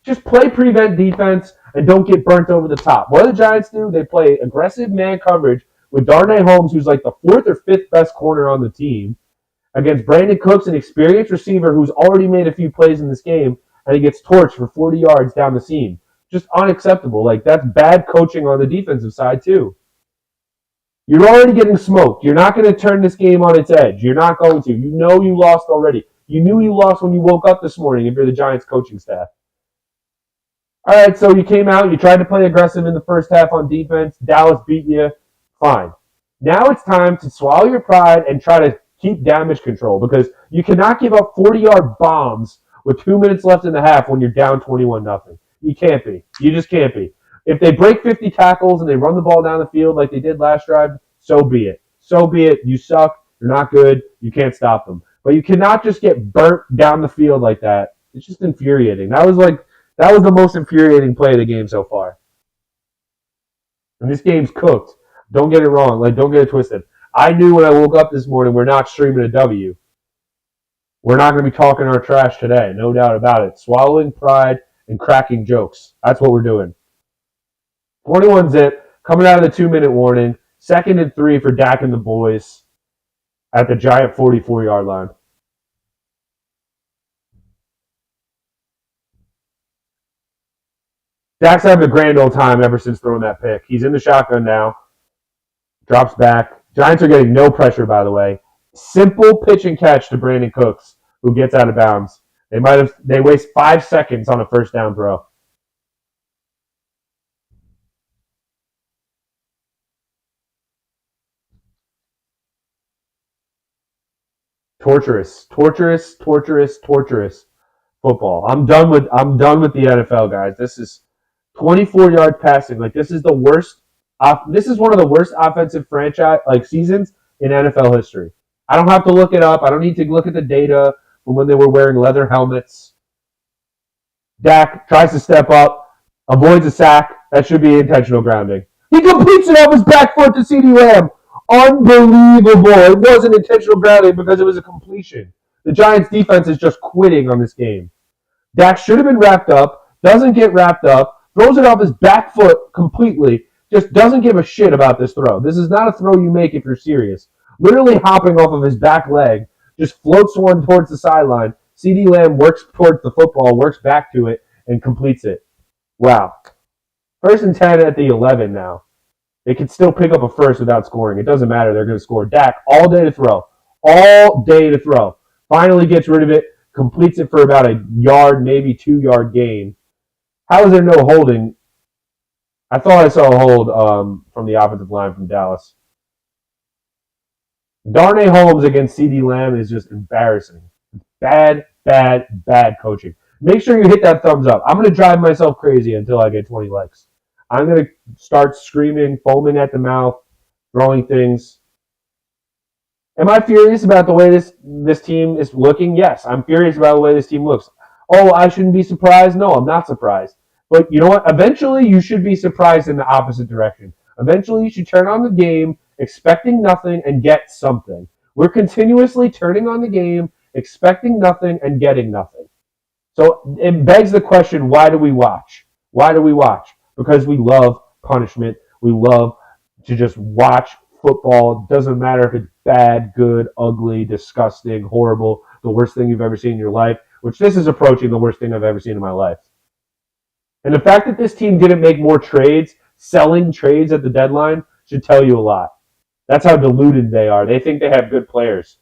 just play prevent defense and don't get burnt over the top. What do the Giants do? They play aggressive man coverage with Darnay Holmes, who's like the 4th or 5th best corner on the team, against Brandon Cooks, an experienced receiver who's already made a few plays in this game, and he gets torched for 40 yards down the seam. Just unacceptable. Like, that's bad coaching on the defensive side, too. You're already getting smoked. You're not going to turn this game on its edge. You're not going to. You know you lost already. You knew you lost when you woke up this morning if you're the Giants coaching staff. All right, so you came out. You tried to play aggressive in the first half on defense. Dallas beat you. Fine. Now it's time to swallow your pride and try to keep damage control, because you cannot give up 40-yard bombs with 2 minutes left in the half when you're down 21-0. You can't be. You just can't be. If they break 50 tackles and they run the ball down the field like they did last drive, so be it. So be it. You suck. You're not good. You can't stop them. But you cannot just get burnt down the field like that. It's just infuriating. That was the most infuriating play of the game so far. And this game's cooked. Don't get it wrong. Don't get it twisted. I knew when I woke up this morning we're not streaming a W. We're not going to be talking our trash today. No doubt about it. Swallowing pride and cracking jokes. That's what we're doing. 21-zip. Coming out of the 2-minute warning. 2nd and 3 for Dak and the boys at the Giant 44-yard line. Dak's having a grand old time ever since throwing that pick. He's in the shotgun now. Drops back. Giants are getting no pressure, by the way. Simple pitch and catch to Brandon Cooks, who gets out of bounds. They waste 5 seconds on a first down throw. Torturous football. I'm done with the NFL, guys. This is 24-yard passing. This is the worst. This is one of the worst offensive franchise seasons in NFL history. I don't have to look it up. I don't need to look at the data from when they were wearing leather helmets. Dak tries to step up, avoids a sack. That should be intentional grounding. He completes it off his back foot to CeeDee Lamb. Unbelievable. It wasn't intentional grounding because it was a completion. The Giants defense is just quitting on this game. Dak should have been wrapped up, doesn't get wrapped up, throws it off his back foot completely, just doesn't give a shit about this throw. This is not a throw you make if you're serious. Literally hopping off of his back leg, just floats one towards the sideline. CeeDee Lamb works towards the football, works back to it, and completes it. Wow. 1st and 10 at the 11 now. They can still pick up a first without scoring. It doesn't matter. They're going to score. Dak, all day to throw. All day to throw. Finally gets rid of it, completes it for about a yard, maybe 2-yard gain. How is there no holding? I thought I saw a hold from the offensive line from Dallas. Darnay Holmes against CeeDee Lamb is just embarrassing. Bad coaching. Make sure you hit that thumbs up. I'm going to drive myself crazy until I get 20 likes. I'm going to start screaming, foaming at the mouth, throwing things. Am I furious about the way this team is looking? Yes, I'm furious about the way this team looks. Oh, I shouldn't be surprised? No, I'm not surprised. But you know what? Eventually, you should be surprised in the opposite direction. Eventually, you should turn on the game, expecting nothing, and get something. We're continuously turning on the game, expecting nothing, and getting nothing. So it begs the question, why do we watch? Why do we watch? Because we love punishment. We love to just watch football. Doesn't matter if it's bad, good, ugly, disgusting, horrible, the worst thing you've ever seen in your life, which this is approaching the worst thing I've ever seen in my life. And the fact that this team didn't make more trades, selling trades at the deadline, should tell you a lot. That's how deluded they are. They think they have good players.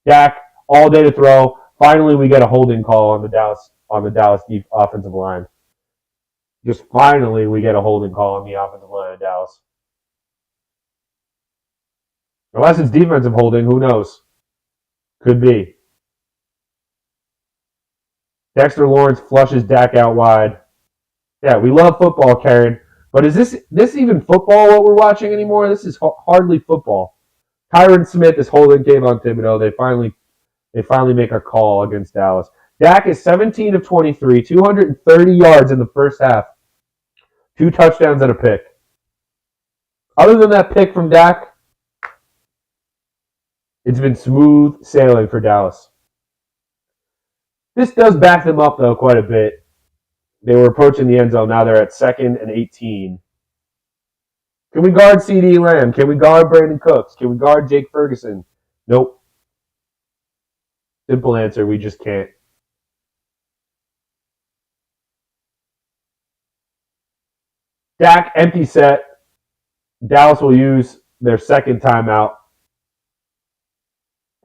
Dak, all day to throw. Finally, we get a holding call on the Dallas offensive line. Just finally, we get a holding call on the offensive line of Dallas. Unless it's defensive holding, who knows? Could be. Dexter Lawrence flushes Dak out wide. Yeah, we love football, Karen. But is this even football what we're watching anymore? This is hardly football. Tyron Smith is holding Kayvon Thibodeau. They finally make a call against Dallas. Dak is 17 of 23, 230 yards in the first half. 2 touchdowns and a pick. Other than that pick from Dak, it's been smooth sailing for Dallas. This does back them up, though, quite a bit. They were approaching the end zone. Now they're at 2nd and 18. Can we guard CeeDee Lamb? Can we guard Brandon Cooks? Can we guard Jake Ferguson? Nope. Simple answer, we just can't. Dak, empty set. Dallas will use their second timeout.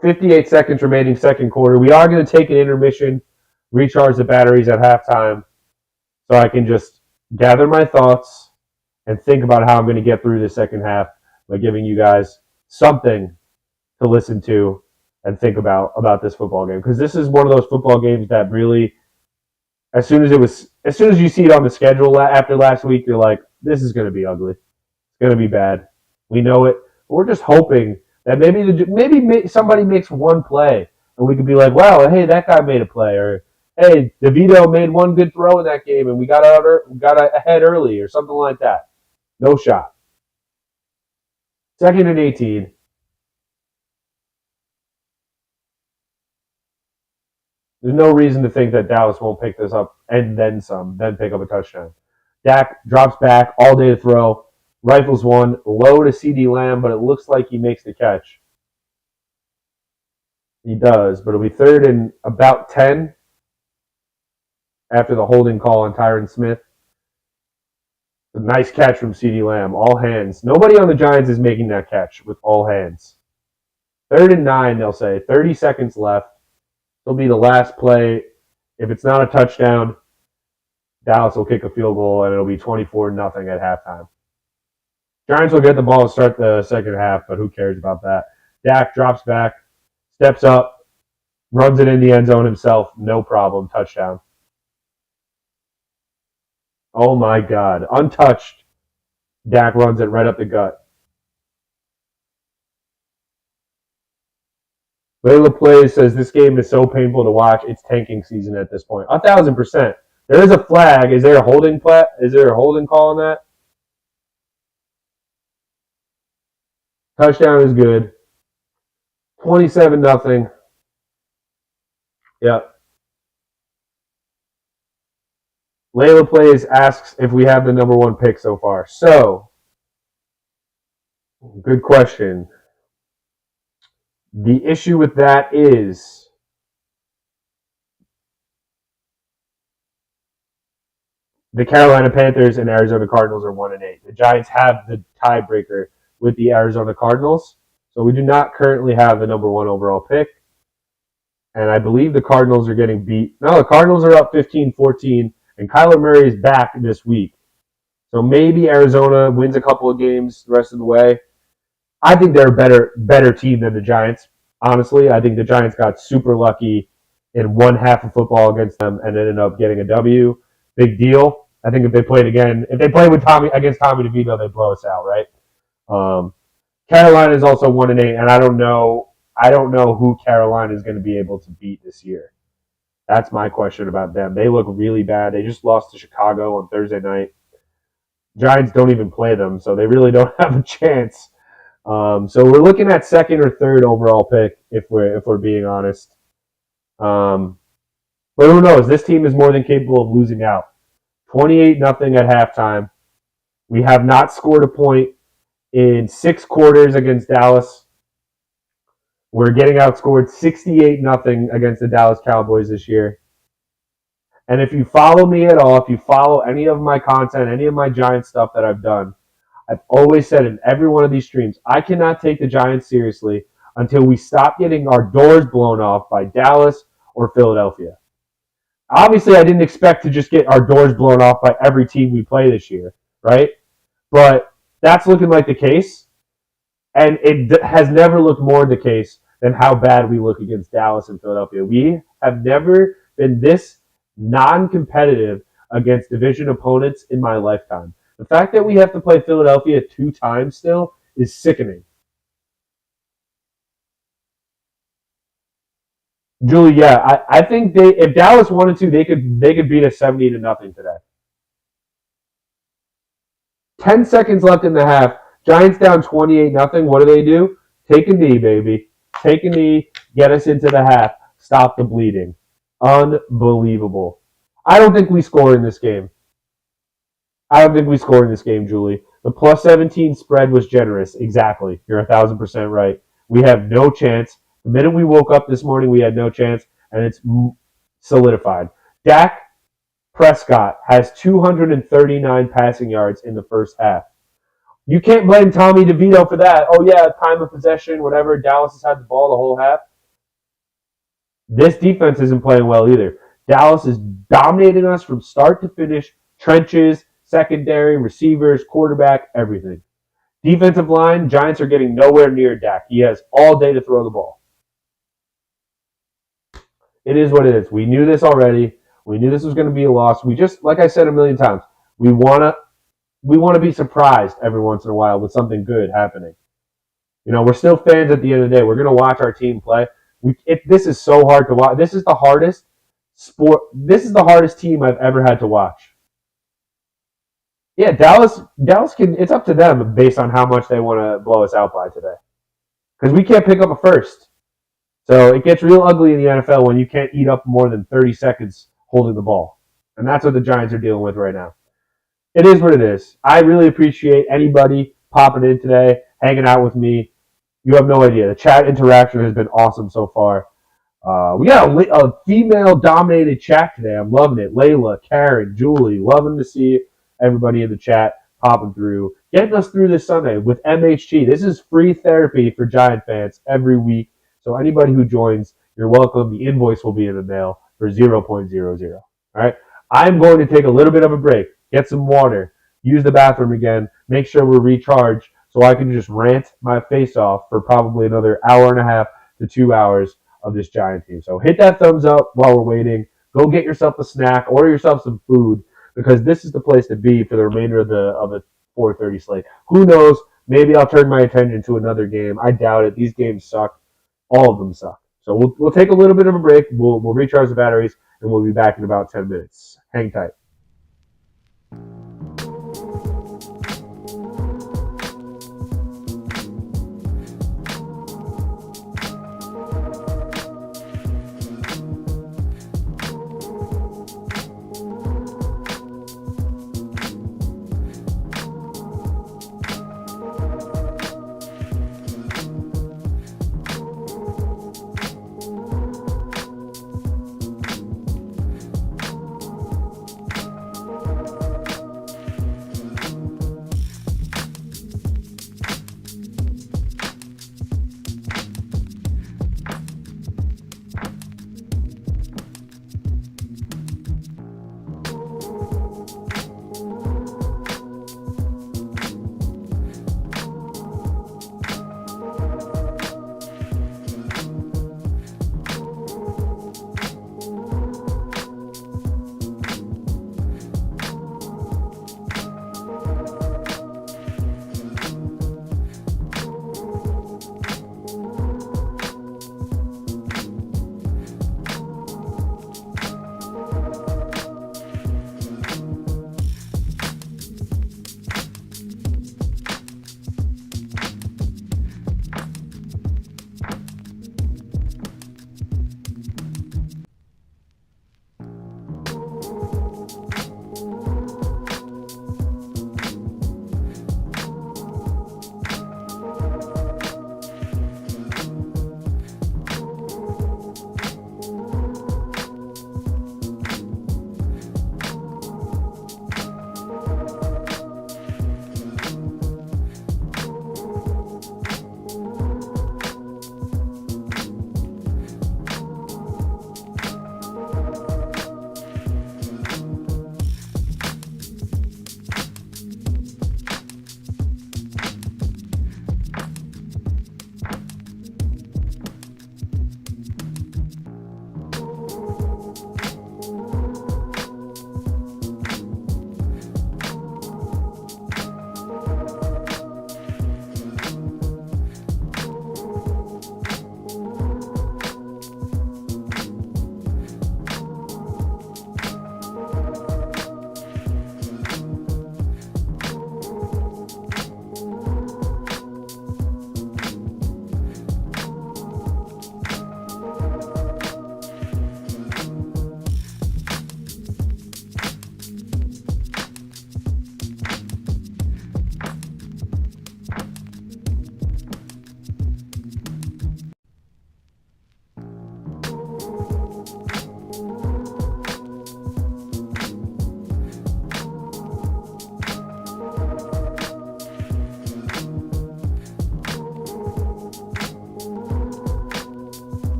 58 seconds remaining, second quarter. We are going to take an intermission, recharge the batteries at halftime, so I can just gather my thoughts and think about how I'm going to get through the second half by giving you guys something to listen to and think about this football game. Because this is one of those football games that really, as soon as you see it on the schedule after last week, you're like, this is going to be ugly. It's going to be bad. We know it. We're just hoping that maybe somebody makes one play and we could be like, wow, hey, that guy made a play, or hey, DeVito made one good throw in that game and we got ahead early, or something like that. No shot. 2nd and 18. There's no reason to think that Dallas won't pick this up and then some, then pick up a touchdown. Dak drops back, all day to throw, rifles one, low to CeeDee Lamb, but it looks like he makes the catch. He does, but it'll be 3rd and about 10 after the holding call on Tyron Smith. A nice catch from CeeDee Lamb, all hands. Nobody on the Giants is making that catch with all hands. 3rd and 9, they'll say. 30 seconds left. It'll be the last play. If it's not a touchdown, Dallas will kick a field goal, and it'll be 24-0 at halftime. Giants will get the ball to start the second half, but who cares about that? Dak drops back, steps up, runs it in the end zone himself. No problem. Touchdown. Oh, my God. Untouched. Dak runs it right up the gut. Layla Plays says this game is so painful to watch. It's tanking season at this point. 1,000%. There is a flag. Is there a holding call on that? Touchdown is good. 27-0. Yep. Layla Plays asks if we have the number 1 pick so far. So, good question. The issue with that is the Carolina Panthers and Arizona Cardinals are 1-8. The Giants have the tiebreaker with the Arizona Cardinals, so we do not currently have the number 1 overall pick. And I believe the Cardinals are getting beat. No, the Cardinals are up 15-14, and Kyler Murray is back this week. So maybe Arizona wins a couple of games the rest of the way. I think they're a better team than the Giants. Honestly, I think the Giants got super lucky in one half of football against them and ended up getting a W. Big deal. I think if they played with against Tommy DeVito, they'd blow us out, right? Carolina is also 1-8, and I don't know who Carolina is going to be able to beat this year. That's my question about them. They look really bad. They just lost to Chicago on Thursday night. Giants don't even play them, so they really don't have a chance. So we're looking at 2nd or 3rd overall pick if we're being honest. But who knows? This team is more than capable of losing out. 28-0 at halftime. We have not scored a point in 6 quarters against Dallas. We're getting outscored 68-0 against the Dallas Cowboys this year. And if you follow me at all, if you follow any of my content, any of my Giants stuff that I've done, I've always said in every one of these streams, I cannot take the Giants seriously until we stop getting our doors blown off by Dallas or Philadelphia. Obviously, I didn't expect to just get our doors blown off by every team we play this year, right? But that's looking like the case. And it has never looked more the case than how bad we look against Dallas and Philadelphia. We have never been this non-competitive against division opponents in my lifetime. The fact that we have to play Philadelphia 2 times still is sickening. Julie, yeah, I think if Dallas wanted to, they could beat us 70-0 today. 10 seconds left in the half. Giants down 28-0. What do? Take a knee, baby. Take a knee. Get us into the half. Stop the bleeding. Unbelievable. I don't think we score in this game. Julie. The plus 17 spread was generous. Exactly. You're 1,000% right. We have no chance. The minute we woke up this morning, we had no chance, and it's solidified. Dak Prescott has 239 passing yards in the first half. You can't blame Tommy DeVito for that. Oh, yeah, time of possession, whatever. Dallas has had the ball the whole half. This defense isn't playing well either. Dallas is dominating us from start to finish. Trenches, secondary, receivers, quarterback, everything. Defensive line, Giants are getting nowhere near Dak. He has all day to throw the ball. It is what it is. We knew this already. We knew this was going to be a loss. We just, like I said a million times, we want to be surprised every once in a while with something good happening. You know, we're still fans at the end of the day. We're going to watch our team play. This is so hard to watch. This is the hardest sport. This is the hardest team I've ever had to watch. Yeah, Dallas can. It's up to them based on how much they want to blow us out by today. Because we can't pick up a first. So it gets real ugly in the NFL when you can't eat up more than 30 seconds holding the ball. And that's what the Giants are dealing with right now. It is what it is. I really appreciate anybody popping in today, hanging out with me. You have no idea. The chat interaction has been awesome so far. We got a female-dominated chat today. I'm loving it. Layla, Karen, Julie, loving to see everybody in the chat popping through, getting us through this Sunday with MHT. This is free therapy for Giant fans every week. So anybody who joins, you're welcome. The invoice will be in the mail for 0.00. All right. I'm going to take a little bit of a break, get some water, use the bathroom again, make sure we're recharged so I can just rant my face off for probably another hour and a half to 2 hours of this Giant team. So hit that thumbs up while we're waiting. Go get yourself a snack, order yourself some food, because this is the place to be for the remainder of the 4:30 slate. Who knows? Maybe I'll turn my attention to another game. I doubt it. These games suck. All of them suck. So we'll take a little bit of a break. We'll recharge the batteries, and we'll be back in about 10 minutes. Hang tight.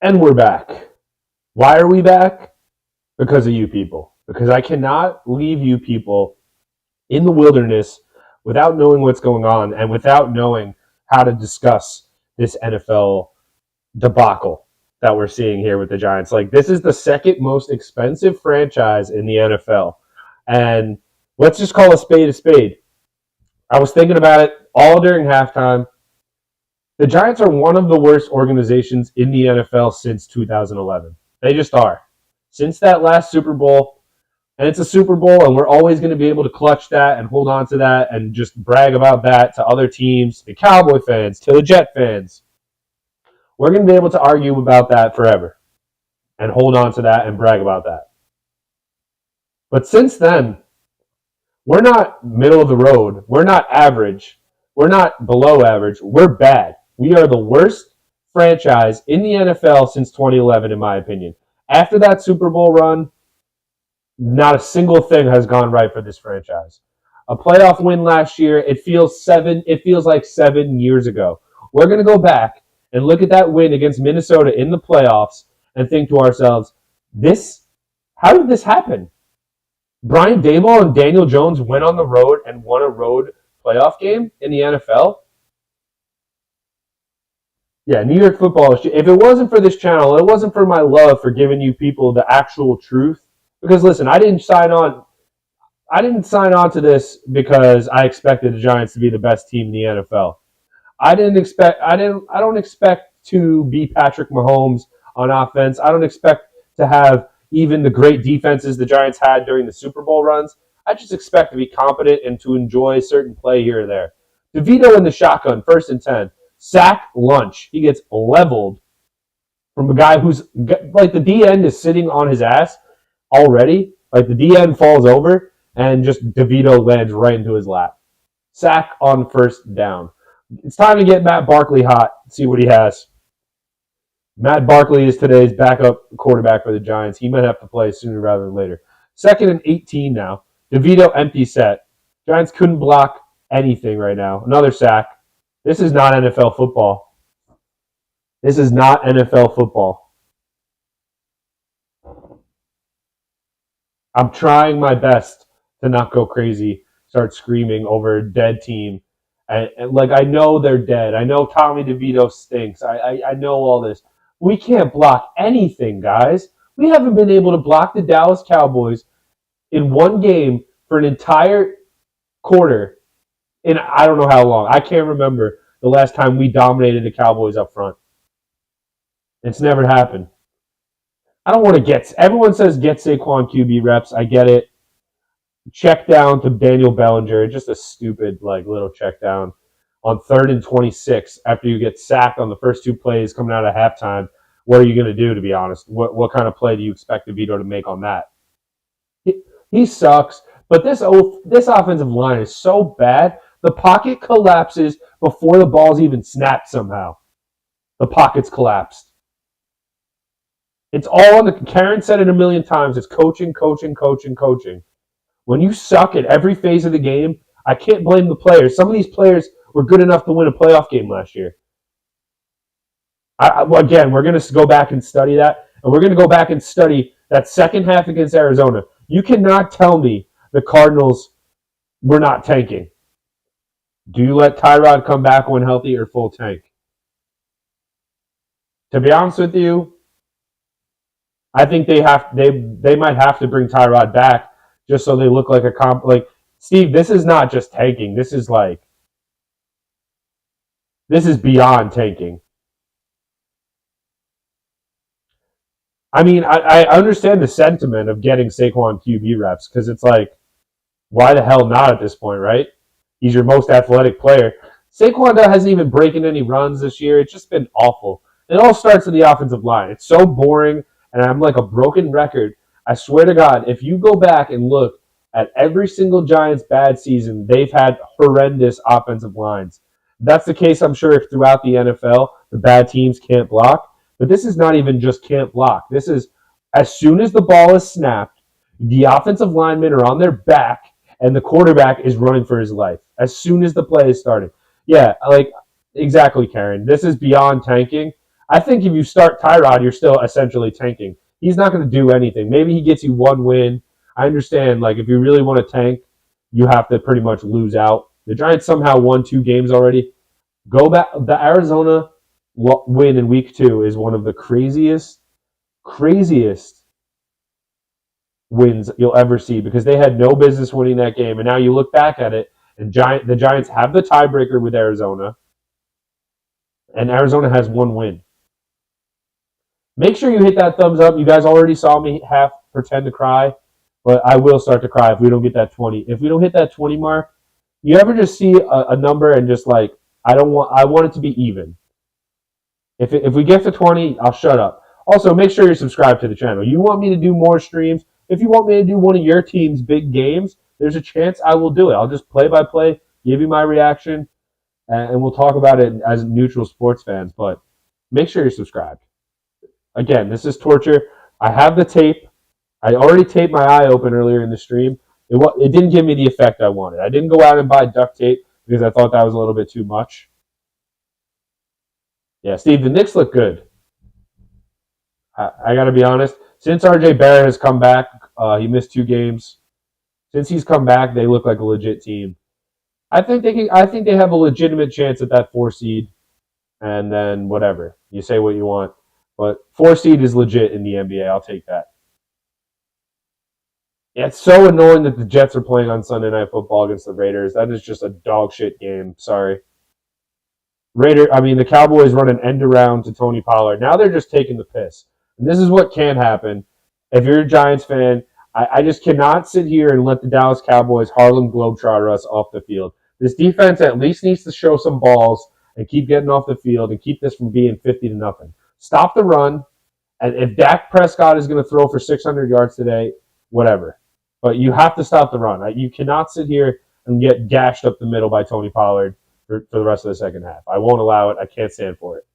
And we're back. Why are we back? Because of you people. Because I cannot leave you people in the wilderness without knowing what's going on and without knowing how to discuss this NFL debacle that we're seeing here with the Giants. Like, this is the second most expensive franchise in the NFL. And let's just call a spade a spade. I was thinking about it all during halftime. The Giants are one of the worst organizations in the NFL since 2011. They just are. Since that last Super Bowl, and it's a Super Bowl, and we're always going to be able to clutch that and hold on to that and just brag about that to other teams, the Cowboy fans, to the Jet fans. We're going to be able to argue about that forever and hold on to that and brag about that. But since then, we're not middle of the road. We're not average. We're not below average. We're bad. We are the worst franchise in the NFL since 2011, in my opinion. After that Super Bowl run, not a single thing has gone right for this franchise. A playoff win last year, it feels like 7 years ago. We're going to go back and look at that win against Minnesota in the playoffs and think to ourselves, how did this happen? Brian Daboll and Daniel Jones went on the road and won a road playoff game in the NFL? Yeah, New York football. If it wasn't for this channel, it wasn't for my love for giving you people the actual truth. Because listen, I didn't sign on to this because I expected the Giants to be the best team in the NFL. I don't expect to be Patrick Mahomes on offense. I don't expect to have even the great defenses the Giants had during the Super Bowl runs. I just expect to be competent and to enjoy a certain play here or there. DeVito in the shotgun, 1st and 10. Sack lunch. He gets leveled from a guy who's like the D end is sitting on his ass already. Like the D end falls over and just DeVito lands right into his lap. Sack on 1st down. It's time to get Matt Barkley hot. See what he has. Matt Barkley is today's backup quarterback for the Giants. He might have to play sooner rather than later. 2nd and 18 now. DeVito empty set. Giants couldn't block anything right now. Another sack. This is not NFL football. This is not NFL football. I'm trying my best to not go crazy, start screaming over a dead team. And like, I know they're dead. I know Tommy DeVito stinks. I know all this. We can't block anything, guys. We haven't been able to block the Dallas Cowboys in one game for an entire quarter in I don't know how long. I can't remember the last time we dominated the Cowboys up front. It's never happened. I don't want to everyone says get Saquon QB reps. I get it. Check down to Daniel Bellinger. Just a stupid little check down on 3rd and 26 after you get sacked on the first 2 plays coming out of halftime. What are you going to do, to be honest? What kind of play do you expect DeVito to make on that? He sucks, but this offensive line is so bad, the pocket collapses before the ball's even snapped somehow. The pocket's collapsed. It's all on the... Karen said it a million times. It's coaching. When you suck at every phase of the game, I can't blame the players. Some of these players were good enough to win a playoff game last year. Again, we're going to go back and study that, and we're going to go back and study that second half against Arizona. You cannot tell me the Cardinals were not tanking. Do you let Tyrod come back when healthy or full tank? To be honest with you, I think they might have to bring Tyrod back just so they look like a comp. Like, Steve, this is not just tanking. This is beyond tanking. I mean, I understand the sentiment of getting Saquon QB reps because it's like, why the hell not at this point, right? He's your most athletic player. Saquon hasn't even broken any runs this year. It's just been awful. It all starts with the offensive line. It's so boring, and I'm like a broken record. I swear to God, if you go back and look at every single Giants bad season, they've had horrendous offensive lines. That's the case, I'm sure, throughout the NFL. The bad teams can't block. But this is not even just can't block. This is as soon as the ball is snapped, the offensive linemen are on their back, and the quarterback is running for his life as soon as the play is started. Yeah, exactly, Karen. This is beyond tanking. I think if you start Tyrod, you're still essentially tanking. He's not going to do anything. Maybe he gets you one win. I understand, like, if you really want to tank, you have to pretty much lose out. The Giants somehow won 2 games already. Go back. The Arizona win in week 2 is one of the craziest wins you'll ever see because they had no business winning that game. And now you look back at it, and the Giants have the tiebreaker with Arizona, and Arizona has 1 win. Make sure you hit that thumbs up. You guys already saw me half pretend to cry, but I will start to cry if we don't get that 20. If we don't hit that 20 mark, you ever just see a number and just like, I want it to be even. If we get to 20, I'll shut up. Also, make sure you're subscribed to the channel. You want me to do more streams? If you want me to do one of your team's big games, there's a chance I will do it. I'll just play by play, give you my reaction, and we'll talk about it as neutral sports fans. But make sure you're subscribed. Again, this is torture. I have the tape. I already taped my eye open earlier in the stream. It didn't give me the effect I wanted. I didn't go out and buy duct tape because I thought that was a little bit too much. Yeah, Steve, the Knicks look good. I got to be honest. Since R.J. Barrett has come back, he missed 2 games. Since he's come back, they look like a legit team. I think they have a legitimate chance at that 4 seed, and then whatever. You say what you want, but 4 seed is legit in the NBA. I'll take that. Yeah, it's so annoying that the Jets are playing on Sunday Night Football against the Raiders. That is just a dog shit game. Sorry. The Cowboys run an end around to Tony Pollard. Now they're just taking the piss. And this is what can happen. If you're a Giants fan, I just cannot sit here and let the Dallas Cowboys Harlem Globetrotter us off the field. This defense at least needs to show some balls and keep getting off the field and keep this from being 50-0. Stop the run. And if Dak Prescott is going to throw for 600 yards today, whatever. But you have to stop the run. You cannot sit here and get gashed up the middle by Tony Pollard for the rest of the second half. I won't allow it. I can't stand for it.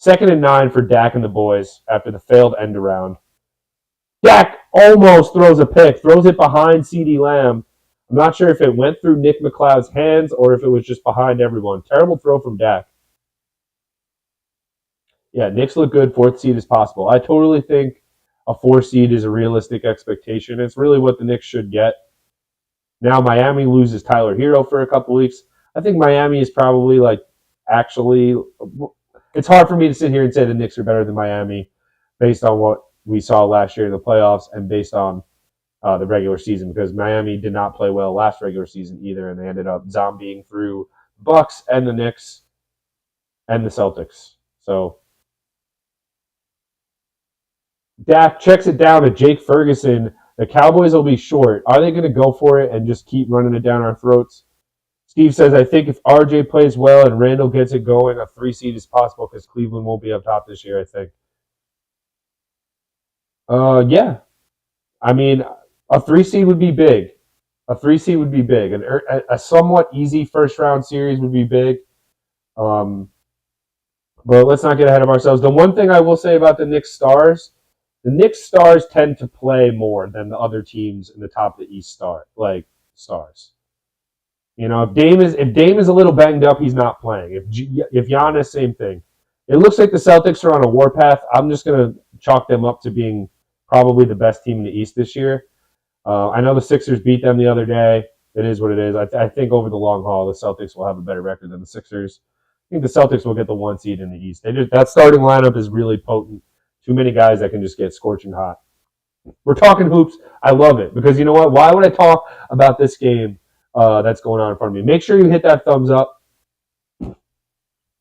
2nd and 9 for Dak and the boys after the failed end around. Dak almost throws a pick, throws it behind CeeDee Lamb. I'm not sure if it went through Nick McLeod's hands or if it was just behind everyone. Terrible throw from Dak. Yeah, Knicks look good. 4th seed is possible. I totally think a 4 seed is a realistic expectation. It's really what the Knicks should get. Now Miami loses Tyler Hero for a couple weeks. I think Miami is probably actually, it's hard for me to sit here and say the Knicks are better than Miami based on what we saw last year in the playoffs and based on the regular season because Miami did not play well last regular season either, and they ended up zombieing through Bucks and the Knicks and the Celtics. So Dak checks it down to Jake Ferguson. The Cowboys will be short. Are they going to go for it and just keep running it down our throats? Steve says, I think if RJ plays well and Randall gets it going, a 3 seed is possible because Cleveland won't be up top this year, I think. Yeah. A 3 seed would be big. A 3 seed would be big. A somewhat easy first round series would be big. But let's not get ahead of ourselves. The one thing I will say about the Knicks Stars, the Knicks Stars tend to play more than the other teams in the top of the East stars. If Dame is a little banged up, he's not playing. If Giannis, same thing. It looks like the Celtics are on a warpath. I'm just going to chalk them up to being probably the best team in the East this year. I know the Sixers beat them the other day. It is what it is. I think over the long haul, the Celtics will have a better record than the Sixers. I think the Celtics will get the 1 seed in the East. That starting lineup is really potent. Too many guys that can just get scorching hot. We're talking hoops. I love it because you know what? Why would I talk about this game that's going on in front of me? Make sure you hit that thumbs up.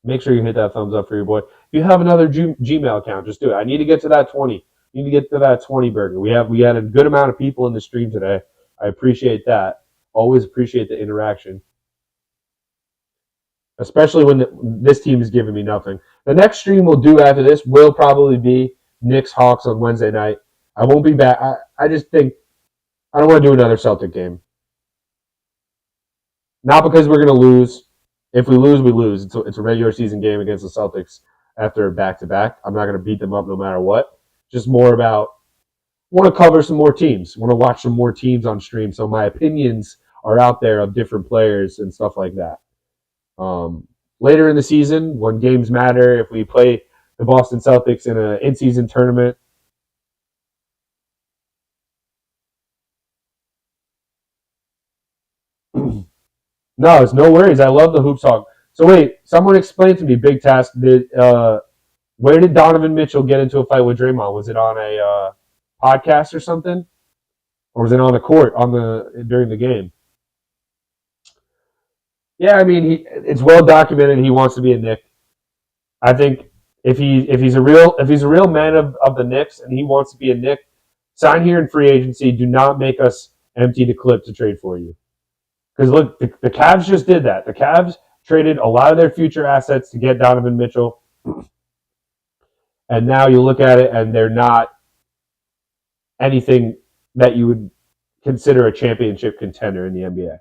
Make sure you hit that thumbs up for your boy. If you have another Gmail account, just do it. I need to get to that 20. I need to get to that 20 burger. We had a good amount of people in the stream today. I appreciate that. Always appreciate the interaction. Especially when this team is giving me nothing. The next stream we'll do after this will probably be Knicks Hawks on Wednesday night. I won't be back. I just think I don't want to do another Celtic game. Not because we're going to lose. If we lose, we lose. It's a regular season game against the Celtics after a back-to-back. I'm not going to beat them up no matter what. Just more about want to cover some more teams. Want to watch some more teams on stream. So my opinions are out there of different players and stuff like that. later in the season when games matter, if we play the Boston Celtics in an in-season tournament. No, it's no worries. I love the hoop song. So wait, someone explain to me, Big Task, where did Donovan Mitchell get into a fight with Draymond? Was it on a podcast or something, or was it on the court during the game? Yeah, I mean, it's well documented. He wants to be a Knick. I think if he's a real man of the Knicks and he wants to be a Knick, sign here in free agency. Do not make us empty the clip to trade for you. Because look, the Cavs just did that. The Cavs traded a lot of their future assets to get Donovan Mitchell, and now you look at it and they're not anything that you would consider a championship contender in the NBA.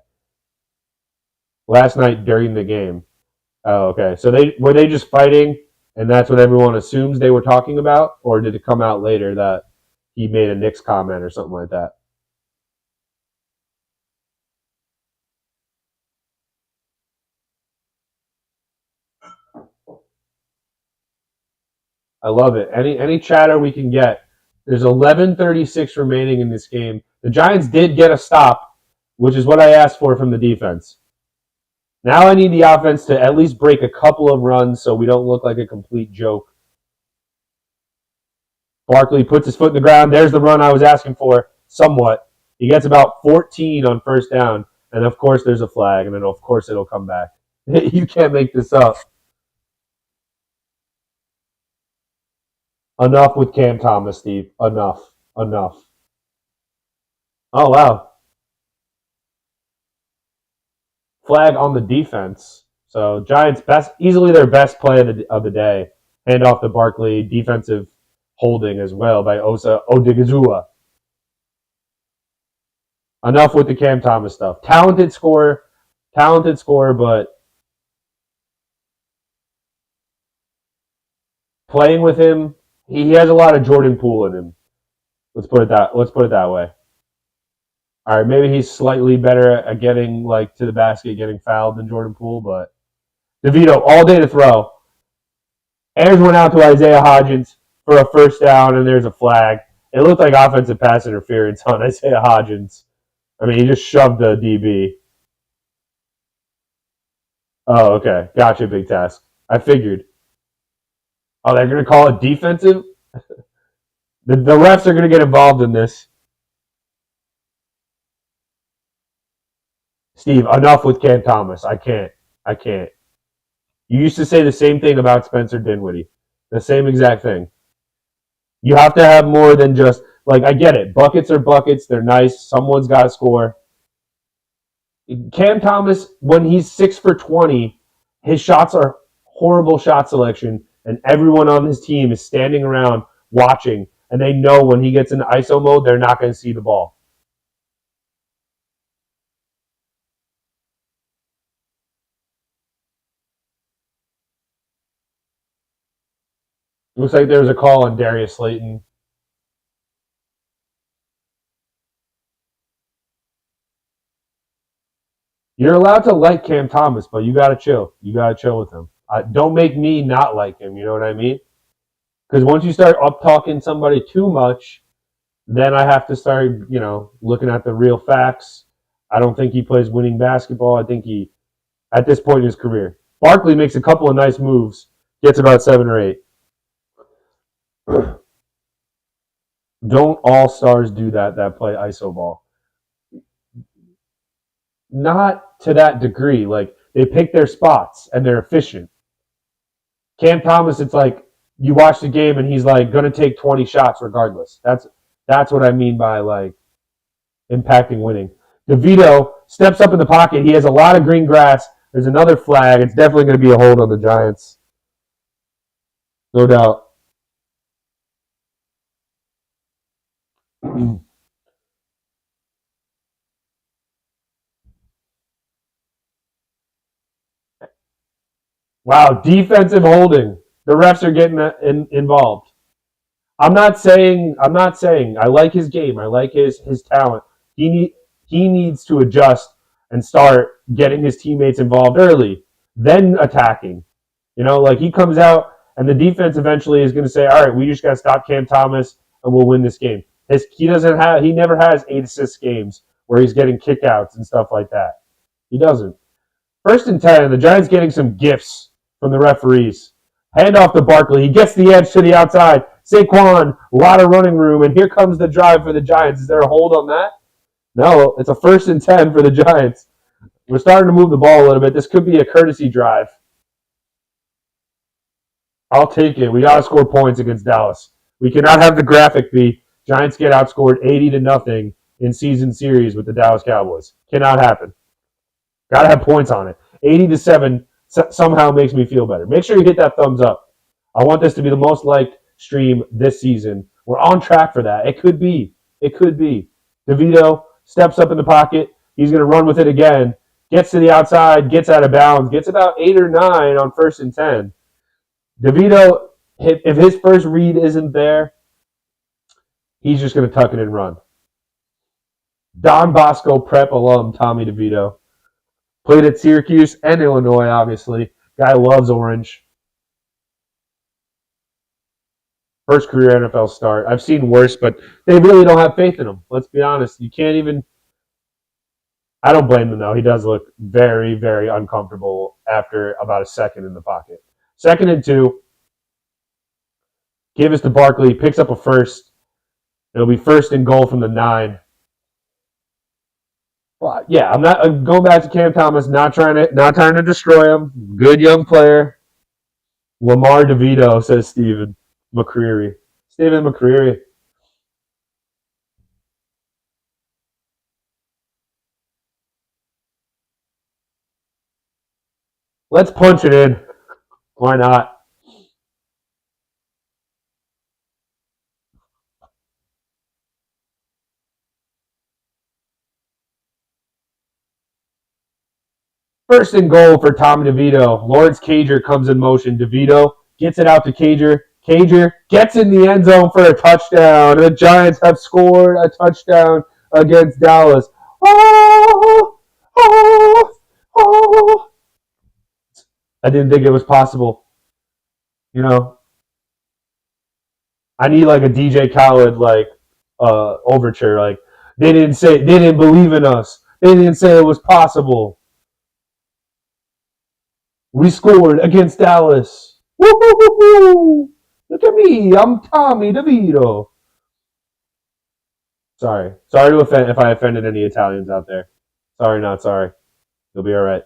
Last night during the game. Oh, okay. So they just fighting, and that's what everyone assumes they were talking about, or did it come out later that he made a Knicks comment or something like that? I love it. Any chatter we can get. There's 11:36 remaining in this game. The Giants did get a stop, which is what I asked for from the defense. Now I need the offense to at least break a couple of runs so we don't look like a complete joke. Barkley puts his foot in the ground. There's the run I was asking for, somewhat. He gets about 14 on first down, and of course there's a flag, and then of course it'll come back. You can't make this up. Enough with Cam Thomas, Steve. Enough. Enough. Oh, wow. Flag on the defense. So Giants easily their best play of the day. Hand off to Barkley. Defensive holding as well by Osa Odigizua. Enough with the Cam Thomas stuff. Talented scorer, but playing with him, he has a lot of Jordan Poole in him. Let's put it that way. All right, maybe he's slightly better at getting to the basket, getting fouled than Jordan Poole, but DeVito all day to throw. Airs went out to Isaiah Hodgins for a first down, and there's a flag. It looked like offensive pass interference on Isaiah Hodgins. I mean, he just shoved the DB. Oh, okay. Gotcha, Big Task. I figured. Oh, they're going to call it defensive? The refs are going to get involved in this. Steve, enough with Cam Thomas. I can't. You used to say the same thing about Spencer Dinwiddie. The same exact thing. You have to have more than just, I get it. Buckets are buckets. They're nice. Someone's got to score. Cam Thomas, when he's 6 for 20, his shots are horrible shot selection, and everyone on his team is standing around watching, and they know when he gets into ISO mode, they're not going to see the ball. Looks like there was a call on Darius Slayton. You're allowed to like Cam Thomas, but you got to chill. You got to chill with him. Don't make me not like him, you know what I mean? Because once you start up-talking somebody too much, then I have to start, looking at the real facts. I don't think he plays winning basketball. I think he, at this point in his career. Barkley makes a couple of nice moves, gets about 7 or 8. Don't all stars do that play ISO ball? Not to that degree. They pick their spots and they're efficient. Cam Thomas, it's you watch the game and he's going to take 20 shots regardless. That's what I mean by impacting winning. DeVito steps up in the pocket. He has a lot of green grass. There's another flag. It's definitely going to be a hold on the Giants. No doubt. Wow, defensive holding. The refs are getting involved. I'm not saying. I like his game. I like his talent. He needs to adjust and start getting his teammates involved early. then attacking. Like he comes out and the defense eventually is going to say, all right, we just got to stop Cam Thomas and we'll win this game. He never has 8 assist games where he's getting kickouts and stuff like that. He doesn't. 1st and 10, the Giants getting some gifts from the referees. Hand off to Barkley. He gets the edge to the outside. Saquon, a lot of running room, and here comes the drive for the Giants. Is there a hold on that? No, it's a 1st and 10 for the Giants. We're starting to move the ball a little bit. This could be a courtesy drive. I'll take it. We got to score points against Dallas. We cannot have the graphic be Giants get outscored 80-0 in season series with the Dallas Cowboys. Cannot happen. Got to have points on it. 80-7 somehow makes me feel better. Make sure you hit that thumbs up. I want this to be the most liked stream this season. We're on track for that. It could be. It could be. DeVito steps up in the pocket. He's going to run with it again. Gets to the outside. Gets out of bounds. Gets about 8 or 9 on 1st and 10. DeVito, if his first read isn't there, he's just going to tuck it and run. Don Bosco prep alum Tommy DeVito. Played at Syracuse and Illinois, obviously. Guy loves orange. First career NFL start. I've seen worse, but they really don't have faith in him. Let's be honest. You can't even... I don't blame him, though. He does look very, very uncomfortable after about a second in the pocket. 2nd and 2. Give us to Barkley. Picks up a first. It'll be 1st-and-goal from the 9. Well, yeah, I'm going back to Cam Thomas. Not trying to destroy him. Good young player. Lamar DeVito, says Stephen McCreary. Stephen McCreary. Let's punch it in. Why not? First and goal for Tommy DeVito. Lawrence Cager comes in motion. DeVito gets it out to Cager. Cager gets in the end zone for a touchdown. The Giants have scored a touchdown against Dallas. Oh, oh, oh. I didn't think it was possible. I need like a DJ Khaled overture. Like they didn't believe in us. They didn't say it was possible. We scored against Dallas. Woo-hoo-hoo-hoo. Look at me. I'm Tommy DeVito. Sorry to offend if I offended any Italians out there. Sorry, not sorry. You'll be all right.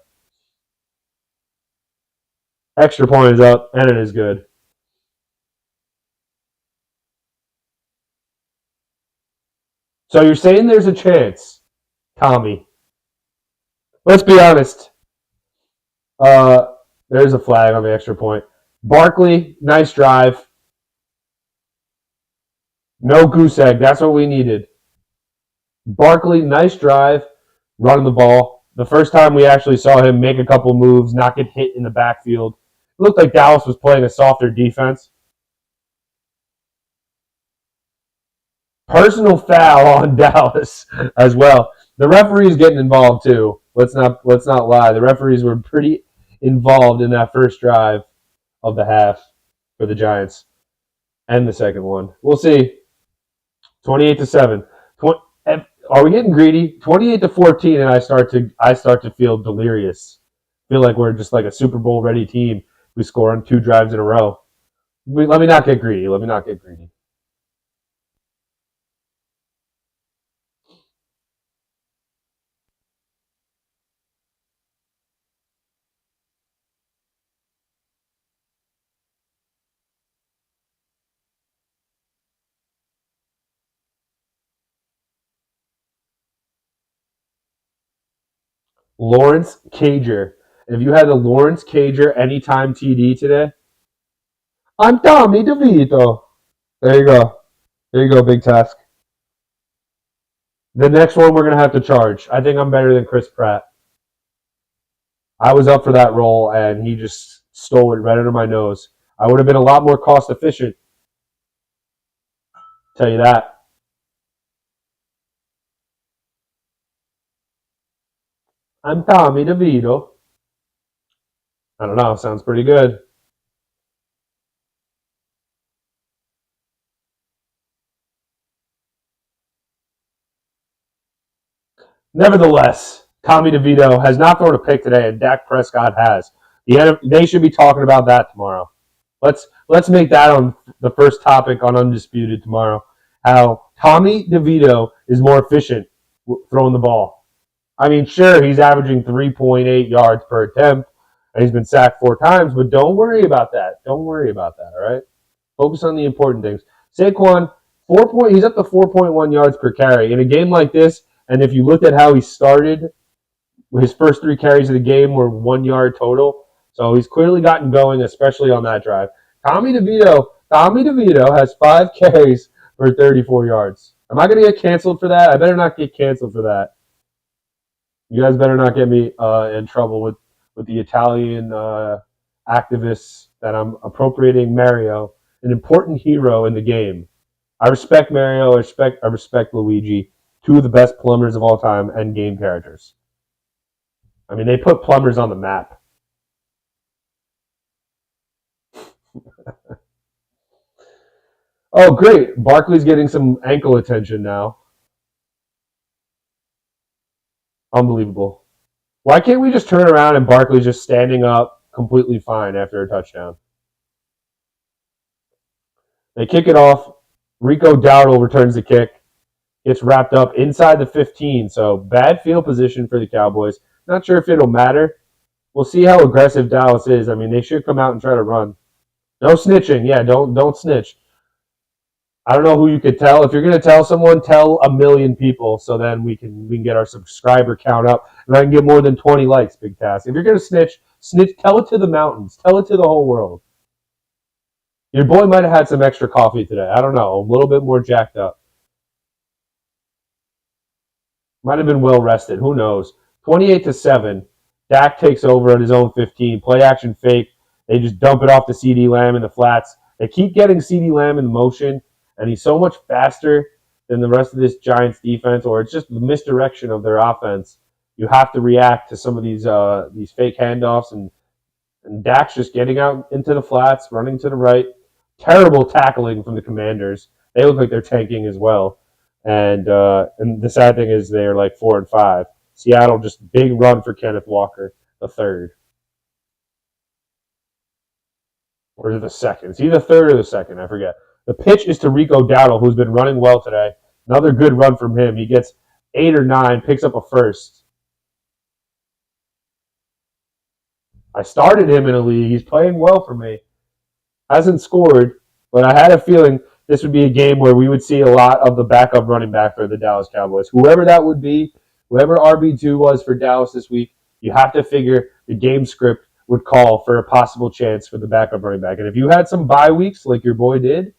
Extra point is up, and it is good. So you're saying there's a chance, Tommy. Let's be honest. There's a flag on the extra point. Barkley, nice drive. No goose egg. That's what we needed. Barkley, nice drive, running the ball. The first time we actually saw him make a couple moves, not get hit in the backfield. It looked like Dallas was playing a softer defense. Personal foul on Dallas as well. The referees getting involved too. Let's not lie. The referees were pretty involved in that first drive of the half for the Giants and the second one. We'll see. 28-7. Are we getting greedy? 28-14, and I start to feel delirious. Feel like we're just like a Super Bowl ready team. We score on 2 drives in a row. Let me not get greedy. Lawrence Cager. If you had a Lawrence Cager anytime TD today, I'm Tommy DeVito. There you go, big task. The next one we're going to have to charge. I think I'm better than Chris Pratt. I was up for that role, and he just stole it right under my nose. I would have been a lot more cost efficient. Tell you that. I'm Tommy DeVito. I don't know. Sounds pretty good. Nevertheless, Tommy DeVito has not thrown a pick today, and Dak Prescott has. They should be talking about that tomorrow. Let's make that on the first topic on Undisputed tomorrow. How Tommy DeVito is more efficient throwing the ball. I mean, sure, he's averaging 3.8 yards per attempt, and he's been sacked 4 times, but don't worry about that. Don't worry about that, all right? Focus on the important things. Saquon, he's up to 4.1 yards per carry. In a game like this, and if you looked at how he started, his first 3 carries of the game were 1 yard total. So he's clearly gotten going, especially on that drive. Tommy DeVito has 5 carries for 34 yards. Am I going to get canceled for that? I better not get canceled for that. You guys better not get me in trouble with the Italian activists that I'm appropriating Mario, an important hero in the game. I respect Mario. I respect Luigi, 2 of the best plumbers of all time and game characters. I mean, they put plumbers on the map. Oh, great. Barkley's getting some ankle attention now. Unbelievable. Why can't we just turn around and Barkley's just standing up completely fine after a touchdown? They kick it off. Rico Dowdle returns the kick. Gets wrapped up inside the 15. So bad field position for the Cowboys. Not sure if it'll matter. We'll see how aggressive Dallas is. I mean, they should come out and try to run. No snitching. Yeah, don't snitch. I don't know who you could tell. If you're gonna tell someone, tell 1,000,000 people, so then we can get our subscriber count up, and I can get more than 20 likes. Big task. If you're gonna snitch, tell it to the mountains. Tell it to the whole world. Your boy might have had some extra coffee today. I don't know, a little bit more jacked up. Might have been well rested. Who knows? 28-7. Dak takes over at his own 15. Play action fake. They just dump it off to CeeDee Lamb in the flats. They keep getting CeeDee Lamb in motion, and he's so much faster than the rest of this Giants defense, or it's just the misdirection of their offense. You have to react to some of these fake handoffs, and Dak's just getting out into the flats, running to the right. Terrible tackling from the Commanders. They look like they're tanking as well. And the sad thing is they're like 4-5. Seattle just big run for Kenneth Walker, the third. Or is it the second? Is he the third or the second? I forget. The pitch is to Rico Dowdle, who's been running well today. Another good run from him. He gets 8 or 9, picks up a first. I started him in a league. He's playing well for me. Hasn't scored, but I had a feeling this would be a game where we would see a lot of the backup running back for the Dallas Cowboys. Whoever that would be, whoever RB2 was for Dallas this week, you have to figure the game script would call for a possible chance for the backup running back. And if you had some bye weeks like your boy did,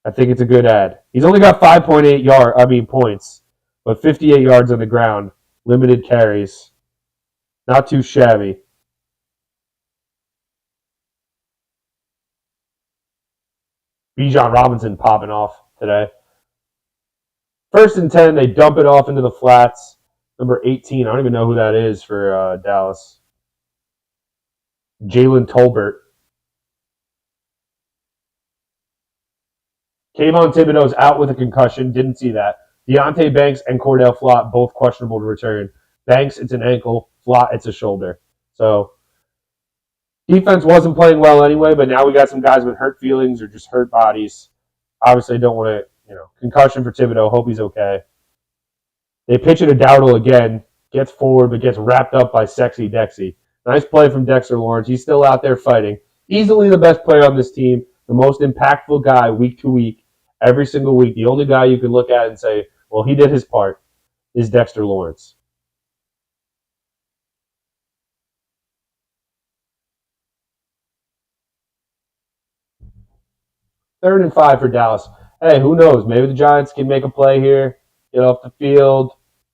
I think it's a good ad. He's only got 5.8 points, but 58 yards on the ground, limited carries. Not too shabby. Bijan Robinson popping off today. 1st and 10, they dump it off into the flats. Number 18, I don't even know who that is for Dallas. Jalen Tolbert. Kayvon Thibodeau's out with a concussion. Didn't see that. Deontay Banks and Cordell Flott, both questionable to return. Banks, it's an ankle. Flott, it's a shoulder. So defense wasn't playing well anyway, but now we got some guys with hurt feelings or just hurt bodies. Obviously, don't want to, concussion for Thibodeau. Hope he's okay. They pitch it to Dowdle again. Gets forward, but gets wrapped up by Sexy Dexy. Nice play from Dexter Lawrence. He's still out there fighting. Easily the best player on this team. The most impactful guy week to week. Every single week. The only guy you can look at and say, well, he did his part, is Dexter Lawrence. Third and 5 for Dallas. Hey, who knows? Maybe the Giants can make a play here, get off the field.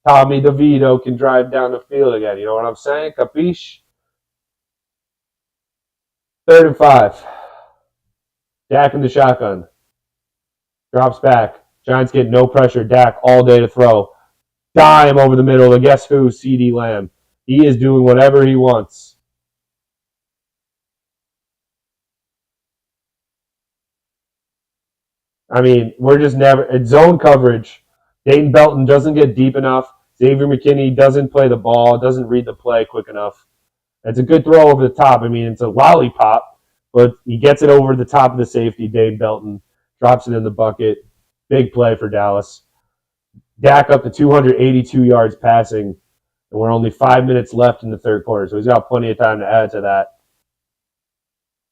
Tommy DeVito can drive down the field again. You know what I'm saying? Capiche? 3rd and 5. Dak in the shotgun. Drops back. Giants get no pressure. Dak all day to throw. Dime over the middle. And guess who? CeeDee Lamb. He is doing whatever he wants. I mean, we're just never it's zone coverage. Dane Belton doesn't get deep enough. Xavier McKinney doesn't play the ball, doesn't read the play quick enough. It's a good throw over the top. I mean, it's a lollipop, but he gets it over the top of the safety. Dane Belton drops it in the bucket. Big play for Dallas. Dak up to 282 yards passing, and we're only 5 minutes left in the third quarter, so he's got plenty of time to add to that.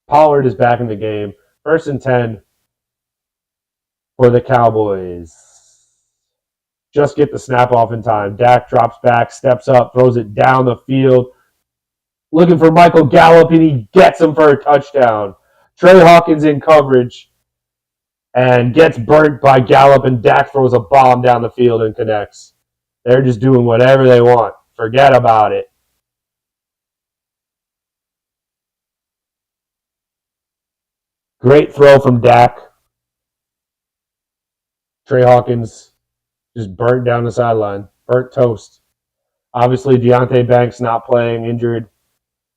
Pollard is back in the game. 1st and 10 for the Cowboys. Just get the snap off in time. Dak drops back, steps up, throws it down the field. Looking for Michael Gallup, and he gets him for a touchdown. Trey Hawkins in coverage and gets burnt by Gallup, and Dak throws a bomb down the field and connects. They're just doing whatever they want. Forget about it. Great throw from Dak. Trey Hawkins just burnt down the sideline. Burnt toast. Obviously, Deonte Banks not playing, injured.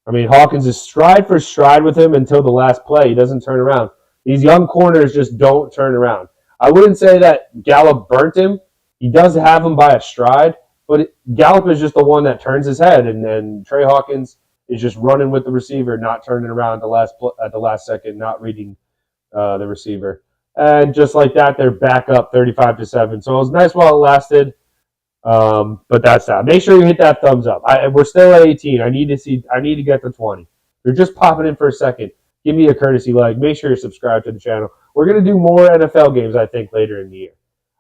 I mean, Hawkins is stride for stride with him until the last play. He doesn't turn around. These young corners just don't turn around. I wouldn't say that Gallup burnt him. He does have him by a stride, but Gallup is just the one that turns his head, and Trey Hawkins is just running with the receiver, not turning around at the last second, not reading the receiver. And just like that, they're back up 35-7. So it was nice while it lasted. But that's that. Make sure you hit that thumbs up. We're still at 18. I need to get to 20. If you're just popping in for a second, give me a courtesy like. Make sure you're subscribed to the channel. We're gonna do more NFL games, I think, later in the year.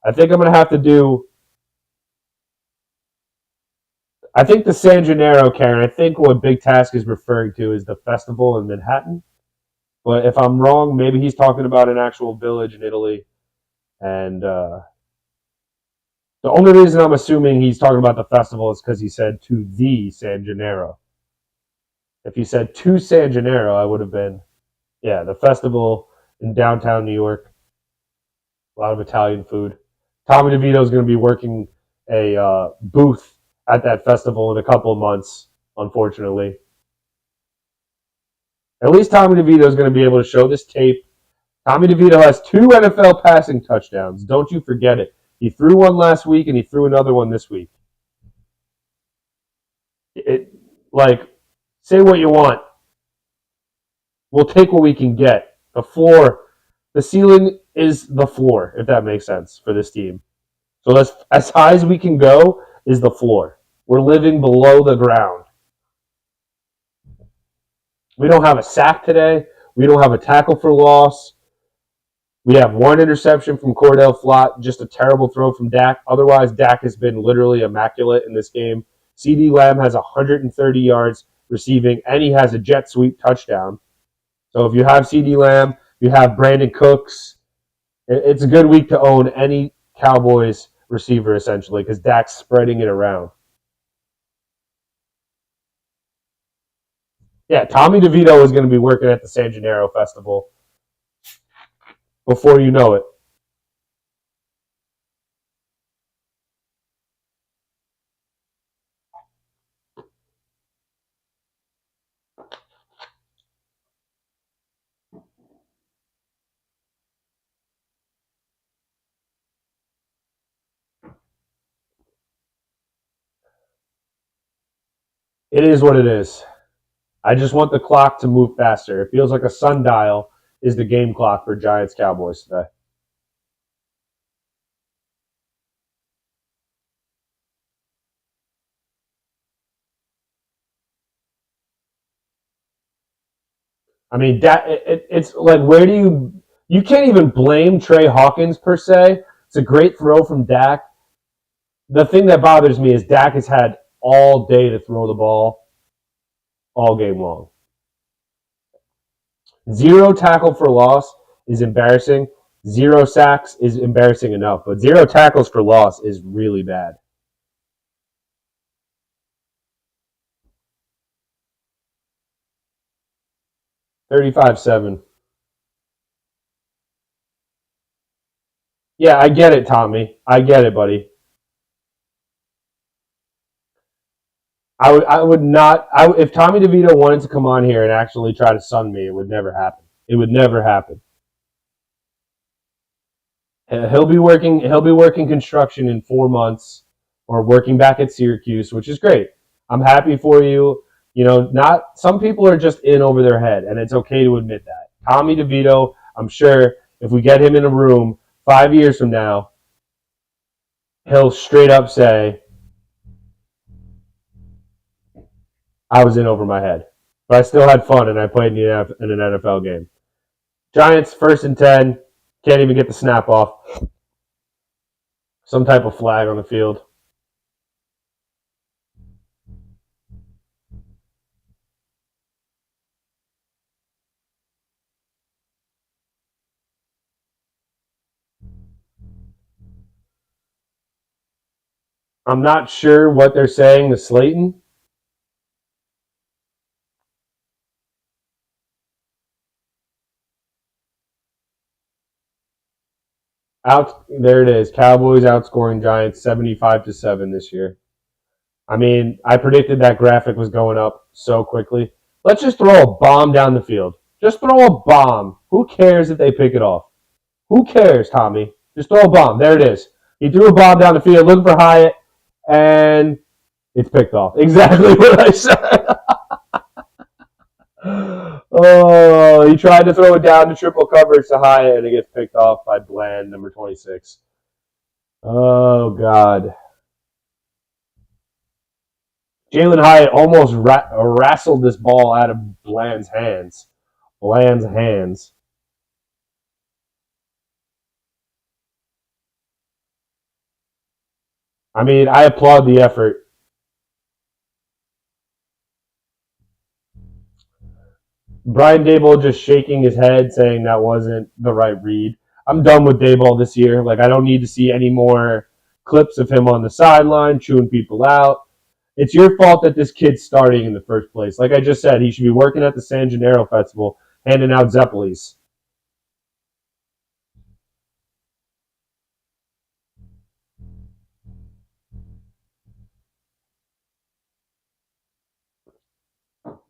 I think I'm gonna have to do. I think the San Gennaro, Karen. I think what Big Task is referring to is the festival in Manhattan. But if I'm wrong, maybe he's talking about an actual village in Italy, and the only reason I'm assuming he's talking about the festival is because he said to the San Gennaro. If he said to San Gennaro, I would have been, yeah, the festival in downtown New York. A lot of Italian food. Tommy DeVito is going to be working a booth at that festival in a couple of months, unfortunately. At least Tommy DeVito is going to be able to show this tape. Tommy DeVito has 2 NFL passing touchdowns. Don't you forget it. He threw one last week, and he threw another one this week. Say what you want. We'll take what we can get. The ceiling is the floor, if that makes sense for this team. So as high as we can go is the floor. We're living below the ground. We don't have a sack today. We don't have a tackle for loss. We have 1 interception from Cordell Flott, just a terrible throw from Dak. Otherwise, Dak has been literally immaculate in this game. CeeDee Lamb has 130 yards receiving, and he has a jet sweep touchdown. So if you have CeeDee Lamb, you have Brandon Cooks. It's a good week to own any Cowboys receiver, essentially, because Dak's spreading it around. Yeah, Tommy DeVito is going to be working at the San Gennaro Festival before you know it. It is what it is. I just want the clock to move faster. It feels like a sundial is the game clock for Giants Cowboys today. I mean, it's like, where do you can't even blame Trey Hawkins per se. It's a great throw from Dak. The thing that bothers me is Dak has had all day to throw the ball all game long. 0 tackle for loss is embarrassing. 0 sacks is embarrassing enough, but 0 tackles for loss is really bad. $35-7. Yeah, I get it, Tommy. I get it, buddy. I would not. If Tommy DeVito wanted to come on here and actually try to sun me, it would never happen. It would never happen. He'll be working. He'll be working construction in 4 months, or working back at Syracuse, which is great. I'm happy for you. You know, not some people are just in over their head, and it's okay to admit that. Tommy DeVito, I'm sure if we get him in a room 5 years from now, he'll straight up say, "I was in over my head, but I still had fun, and I played in an NFL game." Giants 1st and 10, can't even get the snap off. Some type of flag on the field. I'm not sure what they're saying to Slayton. There it is. Cowboys outscoring Giants 75-7 this year. I mean, I predicted that graphic was going up so quickly. Let's just throw a bomb down the field. Just throw a bomb. Who cares if they pick it off? Who cares, Tommy? Just throw a bomb. There it is. He threw a bomb down the field looking for Hyatt, and it's picked off. Exactly what I said. Oh, he tried to throw it down to triple coverage to Hyatt, and it gets picked off by Bland, number 26. Oh, God. Jalen Hyatt almost wrestled this ball out of Bland's hands. Bland's hands. I mean, I applaud the effort. Brian Daboll just shaking his head, saying that wasn't the right read. I'm done with Daboll this year. Like, I don't need to see any more clips of him on the sideline chewing people out. It's your fault that this kid's starting in the first place. Like I just said, he should be working at the San Gennaro Festival, handing out Zeppelis.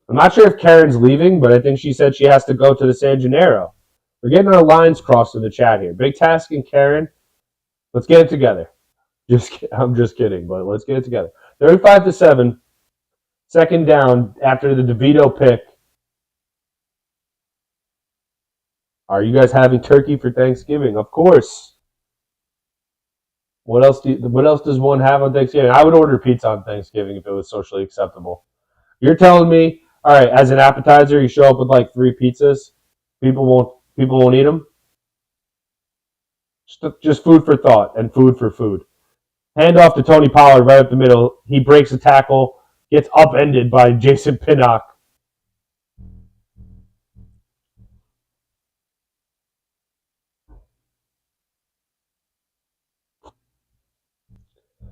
I'm not sure if Karen's leaving, but I think she said she has to go to the San Gennaro. We're getting our lines crossed in the chat here. Big Task and Karen, let's get it together. I'm just kidding, but let's get it together. 35-7, 2nd down after the DeVito pick. Are you guys having turkey for Thanksgiving? Of course. What else does one have on Thanksgiving? I would order pizza on Thanksgiving if it was socially acceptable. You're telling me, all right, as an appetizer, you show up with like 3 pizzas. People won't eat them. Just food for thought and food for food. Hand off to Tony Pollard right up the middle. He breaks a tackle, gets upended by Jason Pinnock.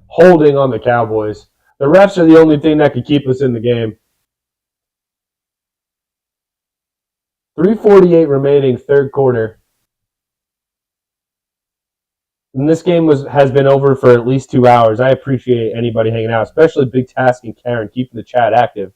Holding on the Cowboys. The refs are the only thing that could keep us in the game. 3:48 remaining, 3rd quarter. And this game has been over for at least 2 hours. I appreciate anybody hanging out, especially Big Task and Karen keeping the chat active.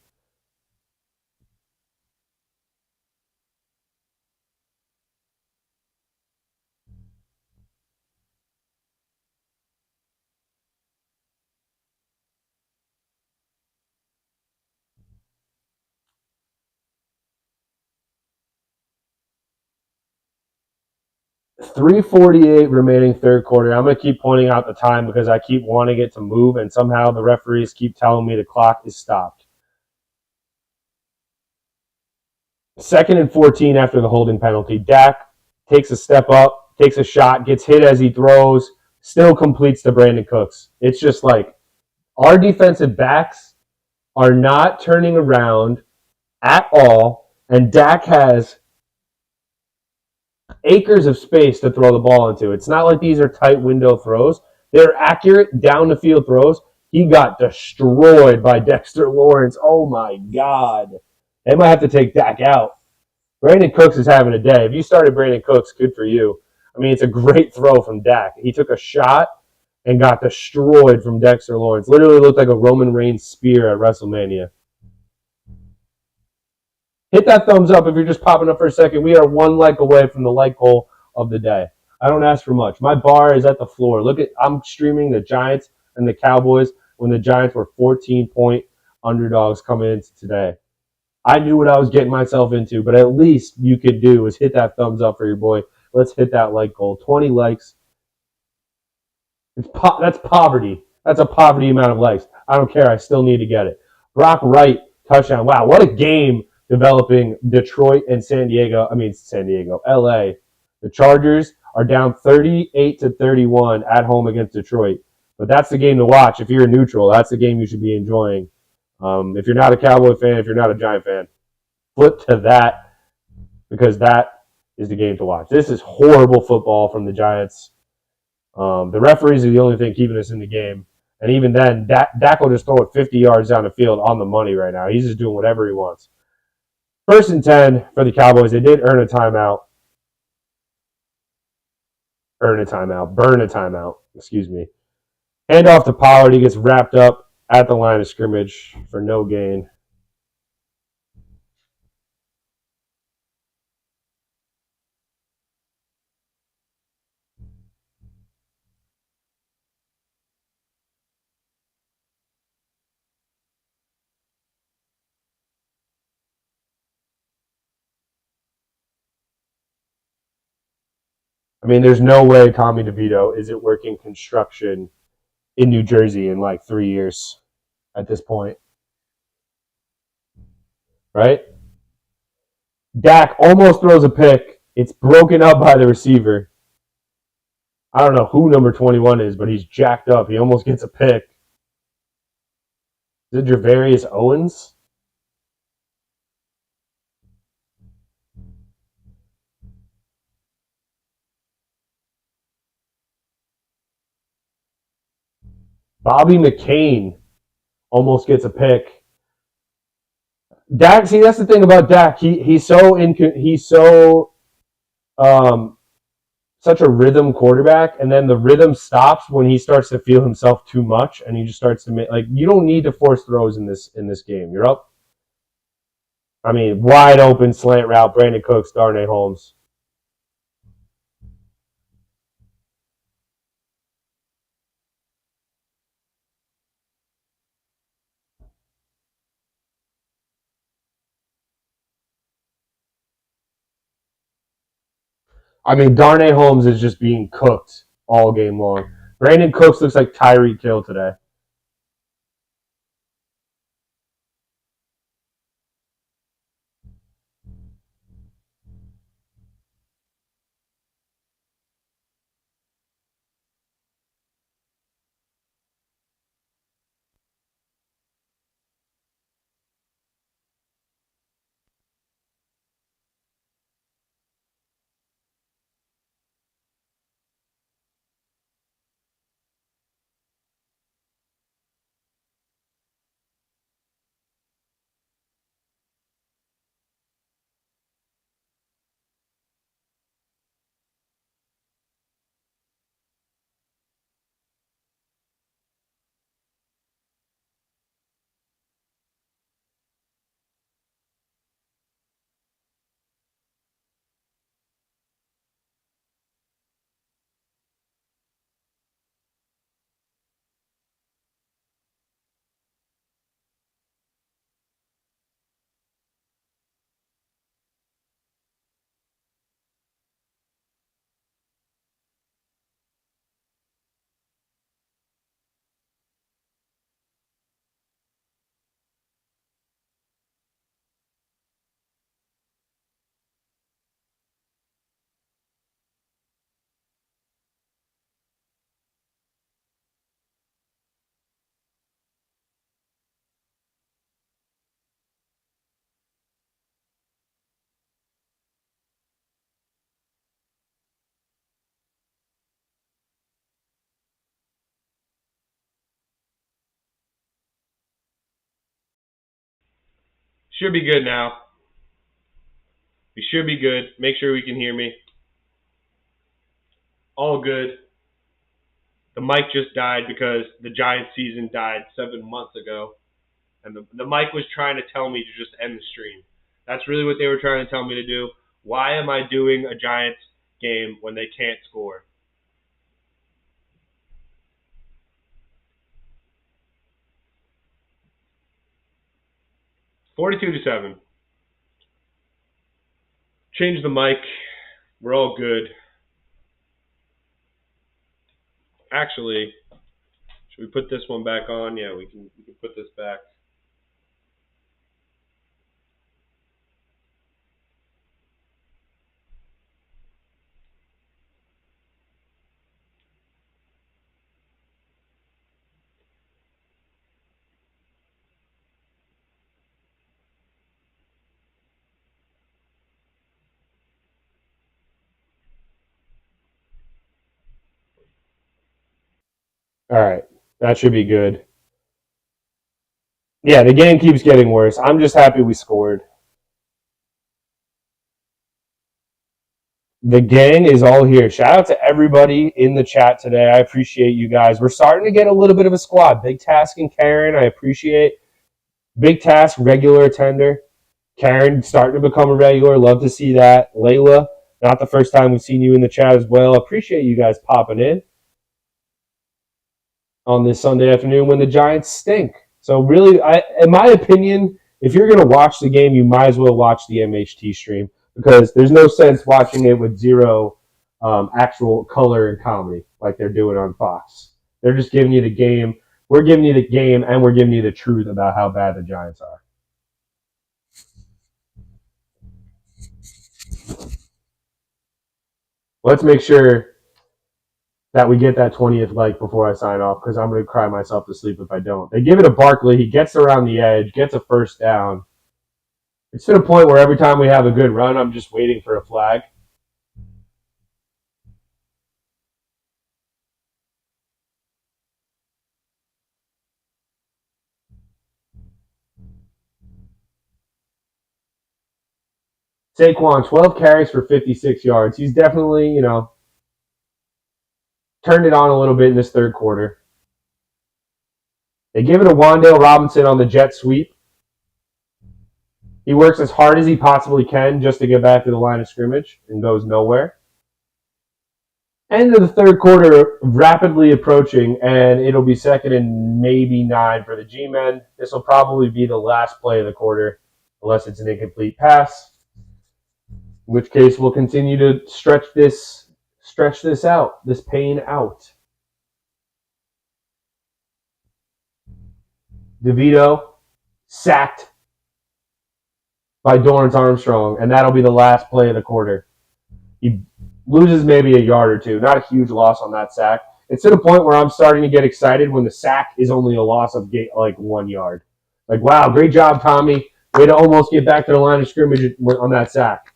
.348 remaining, 3rd quarter. I'm going to keep pointing out the time because I keep wanting it to move, and somehow the referees keep telling me the clock is stopped. 2nd and 14 after the holding penalty. Dak takes a step up, takes a shot, gets hit as he throws, still completes to Brandon Cooks. It's just like our defensive backs are not turning around at all, and Dak has acres of space to throw the ball into. It's not like these are tight window throws. They're accurate down the field throws. He got destroyed by Dexter Lawrence. Oh my God. They might have to take Dak out. Brandon Cooks is having a day. If you started Brandon Cooks, good for you. I mean, it's a great throw from Dak. He took a shot and got destroyed from Dexter Lawrence. Literally looked like a Roman Reigns spear at WrestleMania. Hit that thumbs up if you're just popping up for a second. We are one like away from the like goal of the day. I don't ask for much. My bar is at the floor. I'm streaming the Giants and the Cowboys when the Giants were 14-point underdogs coming into today. I knew what I was getting myself into, but at least you could do is hit that thumbs up for your boy. Let's hit that like goal. 20 likes. That's poverty. That's a poverty amount of likes. I don't care. I still need to get it. Brock Wright, touchdown. Wow, what a game developing Detroit and San Diego, LA. The Chargers are down 38-31 at home against Detroit. But that's the game to watch. If you're a neutral, that's the game you should be enjoying. If you're not a Cowboy fan, if you're not a Giant fan, flip to that because that is the game to watch. This is horrible football from the Giants. The referees are the only thing keeping us in the game. And even then, Dak will just throw it 50 yards down the field on the money right now. He's just doing whatever he wants. 1st and 10 for the Cowboys. They did earn a timeout. Burn a timeout. Excuse me. Hand off to Pollard. He gets wrapped up at the line of scrimmage for no gain. I mean, there's no way Tommy DeVito isn't working construction in New Jersey in like 3 years at this point. Right? Dak almost throws a pick. It's broken up by the receiver. I don't know who number 21 is, but he's jacked up. He almost gets a pick. Is it Javarius Owens? Bobby McCain almost gets a pick. Dak, see, that's the thing about Dak. He's such a rhythm quarterback, and then the rhythm stops when he starts to feel himself too much, and he just starts to make you don't need to force throws in this game. You're up. I mean, wide open slant route. Brandon Cooks, Darnay Holmes. I mean, Darnay Holmes is just being cooked all game long. Brandon Cooks looks like Tyreek Hill today. Should be good now. We should be good. Make sure we can hear me. All good. The mic just died because the Giants season died 7 months ago. And the mic was trying to tell me to just end the stream. That's really what they were trying to tell me to do. Why am I doing a Giants game when they can't score. $42-7. Change the mic. We're all good. Actually, should we put this one back on? Yeah, we can put this back. All right, that should be good. Yeah, the game keeps getting worse. I'm just happy we scored. The gang is all here. Shout out to everybody in the chat today. I appreciate you guys. We're starting to get a little bit of a squad. Big Task and Karen, I appreciate. Big Task, regular attender. Karen starting to become a regular. Love to see that. Layla, not the first time we've seen you in the chat as well. Appreciate you guys popping in on this Sunday afternoon when the Giants stink. So really, in my opinion, if you're going to watch the game, you might as well watch the MHT stream because there's no sense watching it with zero actual color and comedy like they're doing on Fox. They're just giving you the game. We're giving you the game, and we're giving you the truth about how bad the Giants are. Let's make sure that we get that 20th like before I sign off because I'm going to cry myself to sleep if I don't. They give it to Barkley. He gets around the edge, gets a first down. It's to the point where every time we have a good run, I'm just waiting for a flag. Saquon, 12 carries for 56 yards. He's definitely, turned it on a little bit in this third quarter. They give it to Wan'Dale Robinson on the jet sweep. He works as hard as he possibly can just to get back to the line of scrimmage and goes nowhere. End of the third quarter, rapidly approaching, and it'll be second and maybe 9 for the G-men. This will probably be the last play of the quarter, unless it's an incomplete pass. In which case, we'll continue to stretch this out, this pain out. DeVito sacked by Dorrance Armstrong, and that'll be the last play of the quarter. He loses maybe a yard or two. Not a huge loss on that sack. It's to the point where I'm starting to get excited when the sack is only a loss of like 1 yard. Like, wow, great job, Tommy. Way to almost get back to the line of scrimmage on that sack.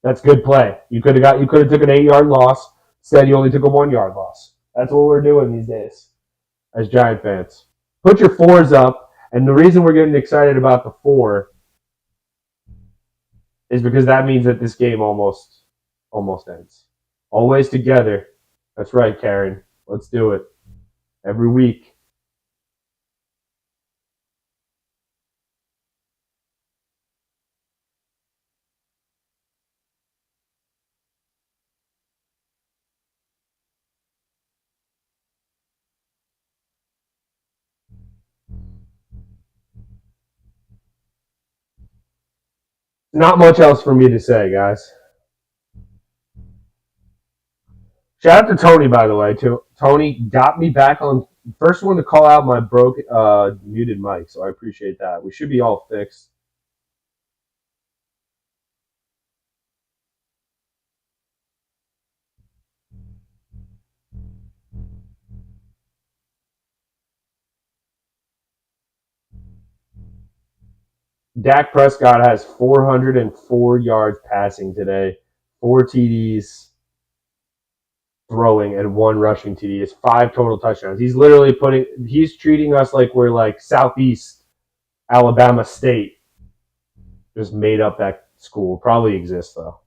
That's good play. You could have took an 8-yard loss. Instead, you only took a 1-yard loss. That's what we're doing these days as Giant fans. Put your 4s up, and the reason we're getting excited about the 4 is because that means that this game almost ends. Always together. That's right, Karen. Let's do it. Every week. Not much else for me to say, guys. Shout out to Tony, by the way. Tony got me back on. First one to call out my broken muted mic, so I appreciate that. We should be all fixed. Dak Prescott has 404 yards passing today, 4 TDs throwing, and 1 rushing TD. It's 5 total touchdowns. He's treating us like we're like Southeast Alabama State. Just made up that school. Probably exists though.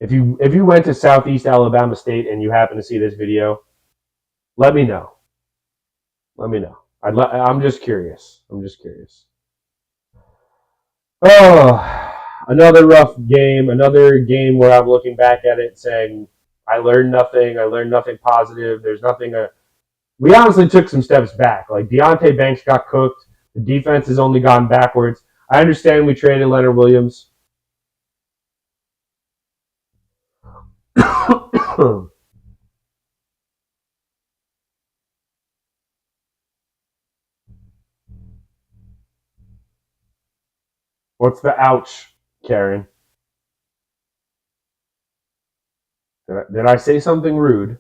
If you went to Southeast Alabama State and you happen to see this video, let me know. I'm just curious. Oh, Another rough game. Another game where I'm looking back at it saying, I learned nothing. I learned nothing positive. There's nothing. We honestly took some steps back. Like Deontay Banks got cooked. The defense has only gone backwards. I understand we traded Leonard Williams. What's the ouch, Karen? Did I say something rude?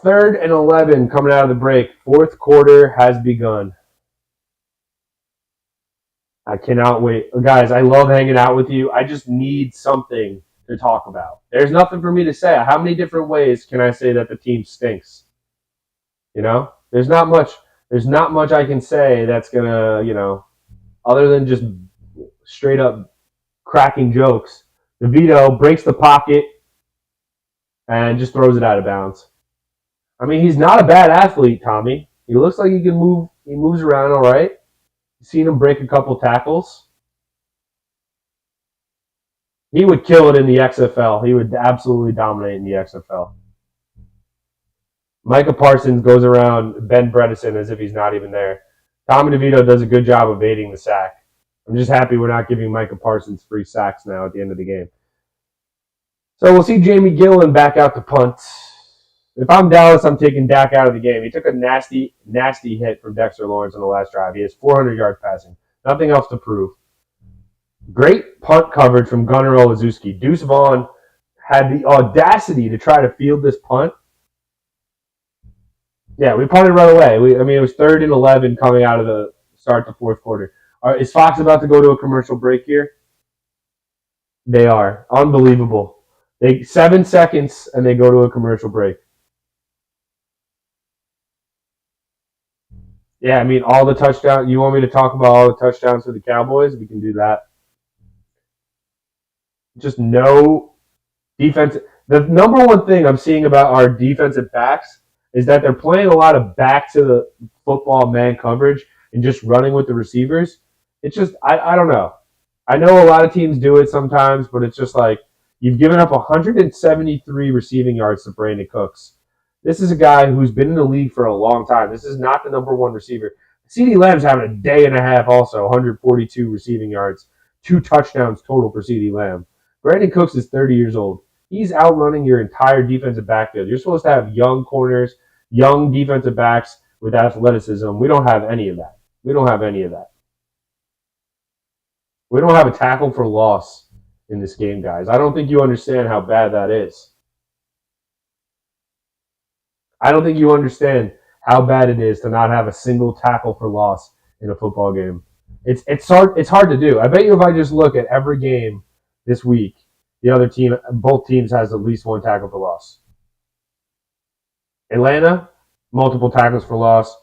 Third and 11 coming out of the break. Fourth quarter has begun. I cannot wait. Guys, I love hanging out with you. I just need something to talk about. There's nothing for me to say. How many different ways can I say that the team stinks? You know? There's not much I can say that's gonna, other than just straight up cracking jokes. DeVito breaks the pocket and just throws it out of bounds. I mean, he's not a bad athlete, Tommy. He looks like he can move. He moves around all right. You've seen him break a couple tackles. He would kill it in the XFL. He would absolutely dominate in the XFL. Micah Parsons goes around Ben Bredesen as if he's not even there. Tommy DeVito does a good job of evading the sack. I'm just happy we're not giving Micah Parsons free sacks now at the end of the game. So we'll see Jamie Gillen back out to punt. If I'm Dallas, I'm taking Dak out of the game. He took a nasty, nasty hit from Dexter Lawrence on the last drive. He has 400 yards passing. Nothing else to prove. Great punt coverage from Gunnar Olszewski. Deuce Vaughn had the audacity to try to field this punt. Yeah, we punted right away. It was 3rd and 11 coming out of the start to fourth quarter. Is Fox about to go to a commercial break here? They are. Unbelievable. 7 seconds and they go to a commercial break. Yeah, all the touchdowns. You want me to talk about all the touchdowns for the Cowboys? We can do that. Just no defense. The number one thing I'm seeing about our defensive backs is that they're playing a lot of back to the football man coverage and just running with the receivers. It's just, I don't know. I know a lot of teams do it sometimes, but it's just like you've given up 173 receiving yards to Brandon Cooks. This is a guy who's been in the league for a long time. This is not the number one receiver. CeeDee Lamb's having a day and a half also, 142 receiving yards, 2 touchdowns total for CeeDee Lamb. Brandon Cooks is 30 years old. He's outrunning your entire defensive backfield. You're supposed to have young corners, young defensive backs with athleticism. We don't have any of that. We don't have a tackle for loss in this game, guys. I don't think you understand how bad that is. I don't think you understand how bad it is to not have a single tackle for loss in a football game. It's hard to do. I bet you if I just look at every game this week, both teams has at least one tackle for loss. Atlanta, multiple tackles for loss.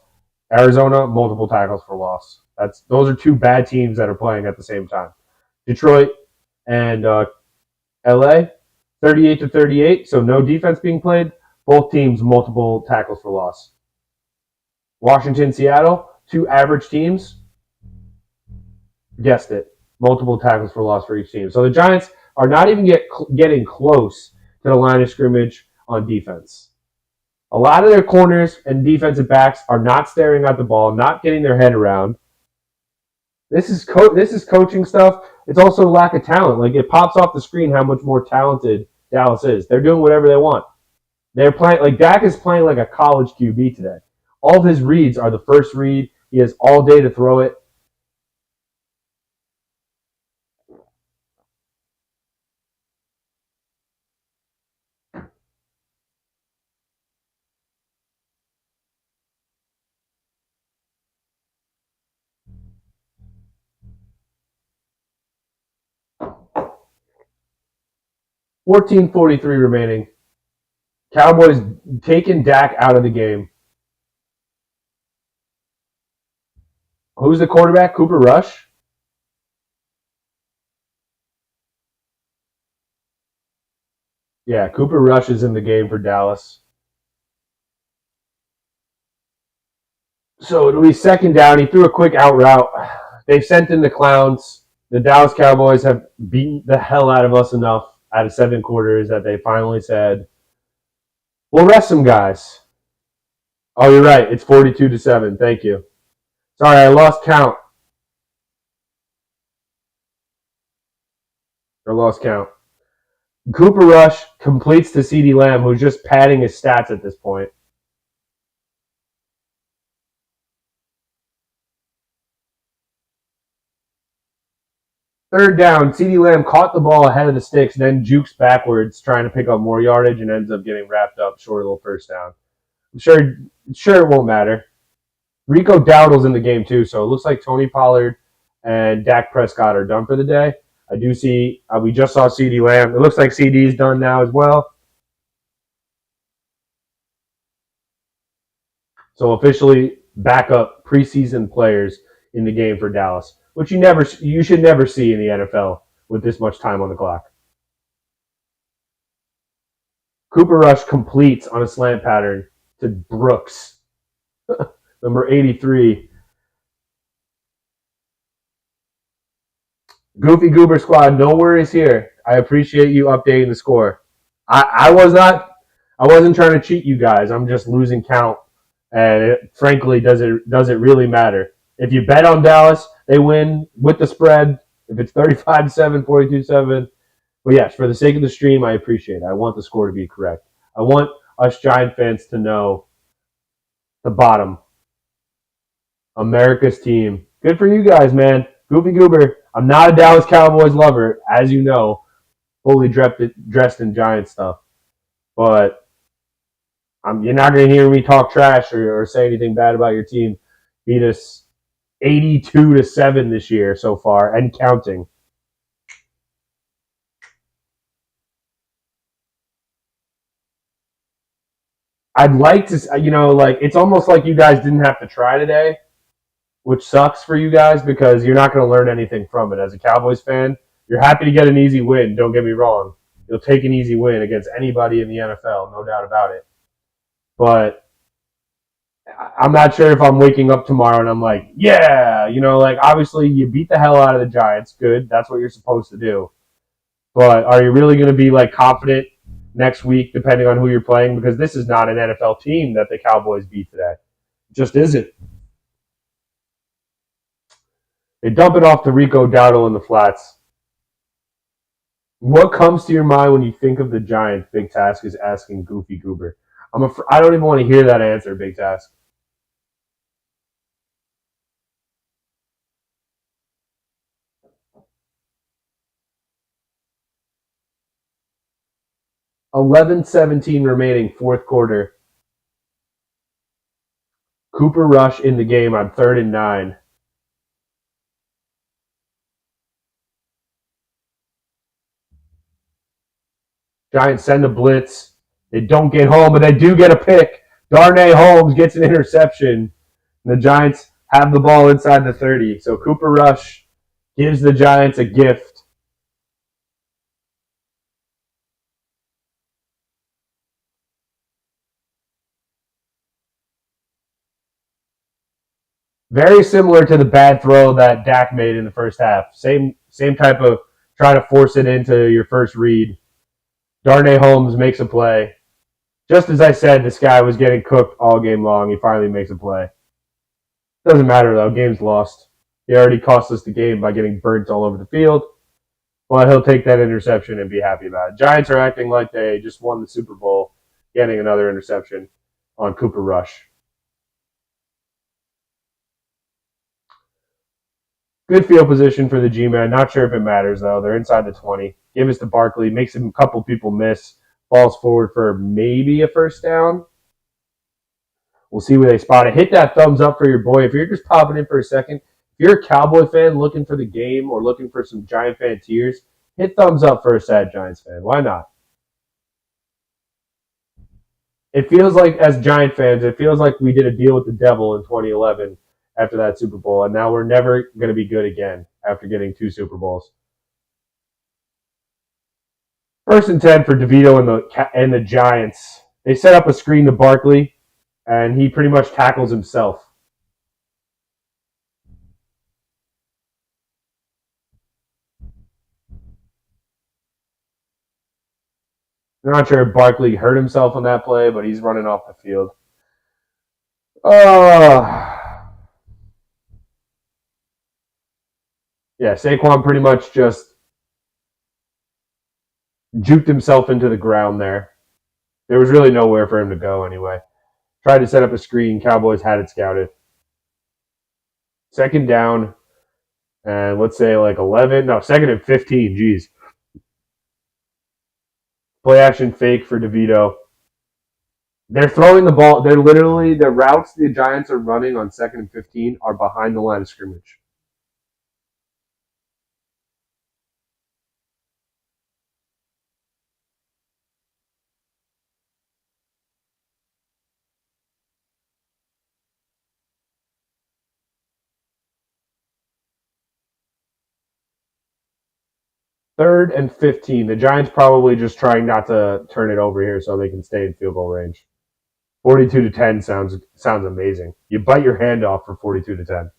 Arizona, multiple tackles for loss. Those are 2 bad teams that are playing at the same time. Detroit and LA, 38-38, so no defense being played. Both teams, multiple tackles for loss. Washington, Seattle, 2 average teams. Guessed it. Multiple tackles for loss for each team. So the Giants are not even getting close to the line of scrimmage on defense. A lot of their corners and defensive backs are not staring at the ball, not getting their head around. This is coaching stuff. It's also lack of talent. Like, it pops off the screen how much more talented Dallas is. They're doing whatever they want. They're playing like Dak is playing like a college QB today. All of his reads are the first read. He has all day to throw it. $14:43 remaining. Cowboys taking Dak out of the game. Who's the quarterback? Cooper Rush? Yeah, Cooper Rush is in the game for Dallas. So it'll be second down. He threw a quick out route. They've sent in the clowns. The Dallas Cowboys have beaten the hell out of us enough out of 7 quarters that they finally said, we'll rest some guys. Oh, you're right. It's 42-7. Thank you. Sorry, I lost count. Or lost count. Cooper Rush completes to CeeDee Lamb, who's just padding his stats at this point. Third down, CeeDee Lamb caught the ball ahead of the sticks, then jukes backwards, trying to pick up more yardage, and ends up getting wrapped up short of the first down. I'm sure it won't matter. Rico Dowdle's in the game too, so it looks like Tony Pollard and Dak Prescott are done for the day. I do see, we just saw CeeDee Lamb. It looks like CeeDee's done now as well. So officially backup preseason players in the game for Dallas, which you should never see in the NFL with this much time on the clock. Cooper Rush completes on a slant pattern to Brooks, number 83. Goofy Goober Squad, no worries here. I appreciate you updating the score. I wasn't trying to cheat you guys. I'm just losing count, and frankly, does it really matter? If you bet on Dallas, they win with the spread. If it's 35-7, 42-7. But yes, for the sake of the stream, I appreciate it. I want the score to be correct. I want us Giant fans to know the bottom. America's team. Good for you guys, man. Goofy Goober. I'm not a Dallas Cowboys lover, as you know, fully dressed in Giant stuff. But you're not going to hear me talk trash or say anything bad about your team. Beat us 82-7 this year so far and counting. I'd like to, it's almost like you guys didn't have to try today, which sucks for you guys because you're not going to learn anything from it. As a Cowboys fan, you're happy to get an easy win. Don't get me wrong. You'll take an easy win against anybody in the NFL, no doubt about it. But I'm not sure if I'm waking up tomorrow and I'm like, yeah, obviously you beat the hell out of the Giants. Good. That's what you're supposed to do. But are you really going to be confident next week, depending on who you're playing? Because this is not an NFL team that the Cowboys beat today. It just isn't. They dump it off to Rico Dowdle in the flats. What comes to your mind when you think of the Giants? Big Task is asking Goofy Goober. I don't even want to hear that answer, Big Task. $11-17 remaining, fourth quarter. Cooper Rush in the game on 3rd and 9. Giants send a blitz. They don't get home, but they do get a pick. Darnay Holmes gets an interception. The Giants have the ball inside the 30. So Cooper Rush gives the Giants a gift. Very similar to the bad throw that Dak made in the first half. Same type of try to force it into your first read. Darnay Holmes makes a play. Just as I said, this guy was getting cooked all game long. He finally makes a play. Doesn't matter, though. Game's lost. He already cost us the game by getting burnt all over the field. But he'll take that interception and be happy about it. Giants are acting like they just won the Super Bowl, getting another interception on Cooper Rush. Good field position for the G-Man. Not sure if it matters, though. They're inside the 20. Give us to Barkley. Makes a couple people miss. Falls forward for maybe a first down. We'll see where they spot it. Hit that thumbs up for your boy. If you're just popping in for a second, if you're a Cowboy fan looking for the game or looking for some Giant fan tears, hit thumbs up for a sad Giants fan. Why not? It feels like, as Giant fans, it feels like we did a deal with the devil in 2011, after that Super Bowl, and now we're never going to be good again after getting 2 Super Bowls. 1st and 10 for DeVito and the Giants. They set up a screen to Barkley, and he pretty much tackles himself. I'm not sure if Barkley hurt himself on that play, but he's running off the field. Yeah, Saquon pretty much just juked himself into the ground there. There was really nowhere for him to go anyway. Tried to set up a screen. Cowboys had it scouted. 2nd down, and let's say like 11. No, 2nd and 15. Geez. Play action fake for DeVito. They're throwing the ball. They're literally, the routes the Giants are running on 2nd and 15 are behind the line of scrimmage. Third and 15. The Giants probably just trying not to turn it over here so they can stay in field goal range. 42-10 sounds amazing. You bite your hand off for 42-10.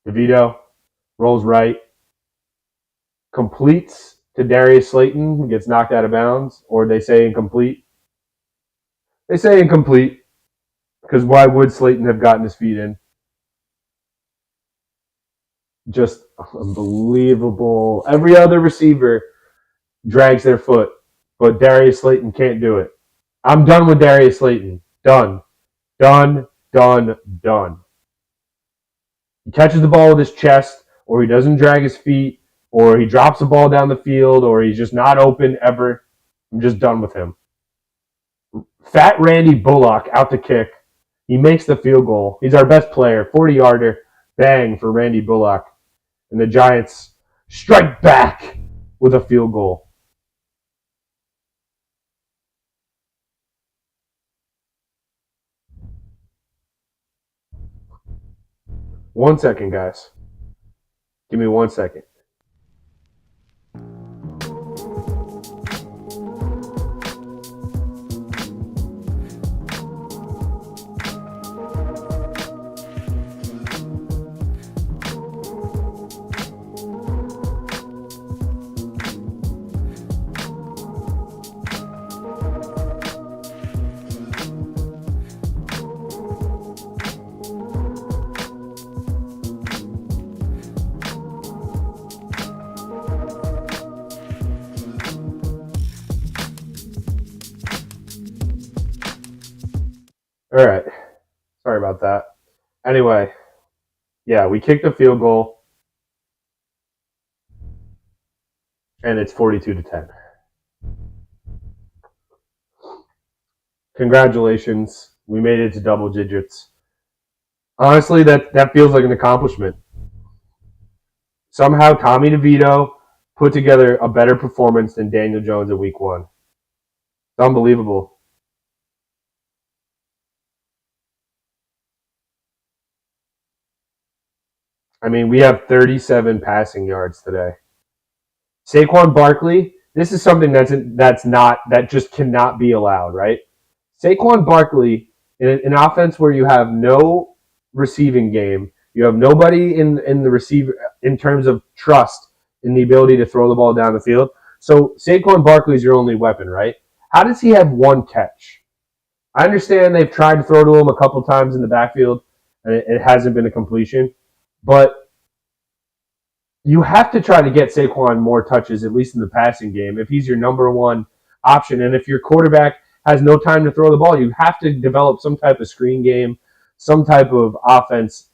DeVito rolls right, completes to Darius Slayton, who gets knocked out of bounds, or they say incomplete. They say incomplete because why would Slayton have gotten his feet in? Just unbelievable. Every other receiver drags their foot, but Darius Slayton can't do it. I'm done with Darius Slayton. Done. He catches the ball with his chest, or he doesn't drag his feet, or he drops the ball down the field, or he's just not open ever. I'm just done with him. Fat Randy Bullock out to kick. He makes the field goal. He's our best player. 40-yarder. Bang for Randy Bullock. And the Giants strike back with a field goal. One second, guys. Give me 1 second. All right. Sorry about that. Anyway, yeah, we kicked the field goal, and it's 42-10. Congratulations. We made it to double digits. Honestly, that feels like an accomplishment. Somehow Tommy DeVito put together a better performance than Daniel Jones in week 1. It's unbelievable. I mean, we have 37 passing yards today. Saquon Barkley, this is something that just cannot be allowed, right? Saquon Barkley, in an offense where you have no receiving game, you have nobody in the receiver in terms of trust in the ability to throw the ball down the field. So Saquon Barkley is your only weapon, right? How does he have 1 catch? I understand they've tried to throw to him a couple times in the backfield, and it hasn't been a completion. But you have to try to get Saquon more touches, at least in the passing game, if he's your number 1 option. And if your quarterback has no time to throw the ball, you have to develop some type of screen game, some type of offense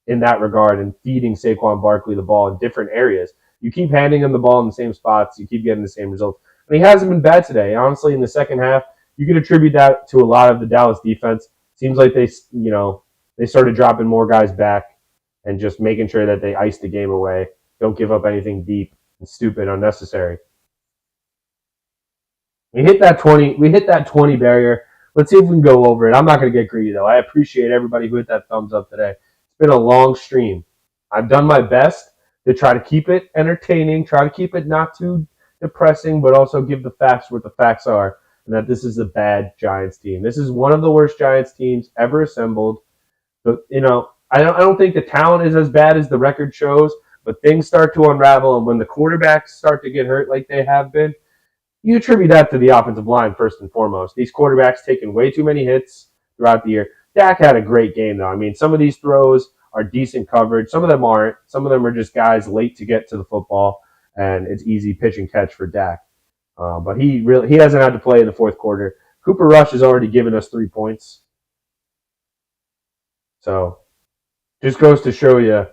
in that regard, and feeding Saquon Barkley the ball in different areas. You keep handing him the ball in the same spots, you keep getting the same results. And he hasn't been bad today. Honestly, in the second half, you can attribute that to a lot of the Dallas defense. Seems like they started dropping more guys back and just making sure that they ice the game away. Don't give up anything deep and stupid, unnecessary. We hit that 20 barrier. Let's see if we can go over it. I'm not going to get greedy, though. I appreciate everybody who hit that thumbs up today. It's been a long stream. I've done my best to try to keep it entertaining, try to keep it not too depressing, but also give the facts what the facts are, and that this is a bad Giants team. This is one of the worst Giants teams ever assembled. But, I don't think the talent is as bad as the record shows, but things start to unravel, and when the quarterbacks start to get hurt like they have been, you attribute that to the offensive line first and foremost. These quarterbacks taking way too many hits throughout the year. Dak had a great game, though. I mean, some of these throws are decent coverage. Some of them aren't. Some of them are just guys late to get to the football, and it's easy pitch and catch for Dak. But he hasn't had to play in the fourth quarter. Cooper Rush has already given us 3 points. So just goes to show you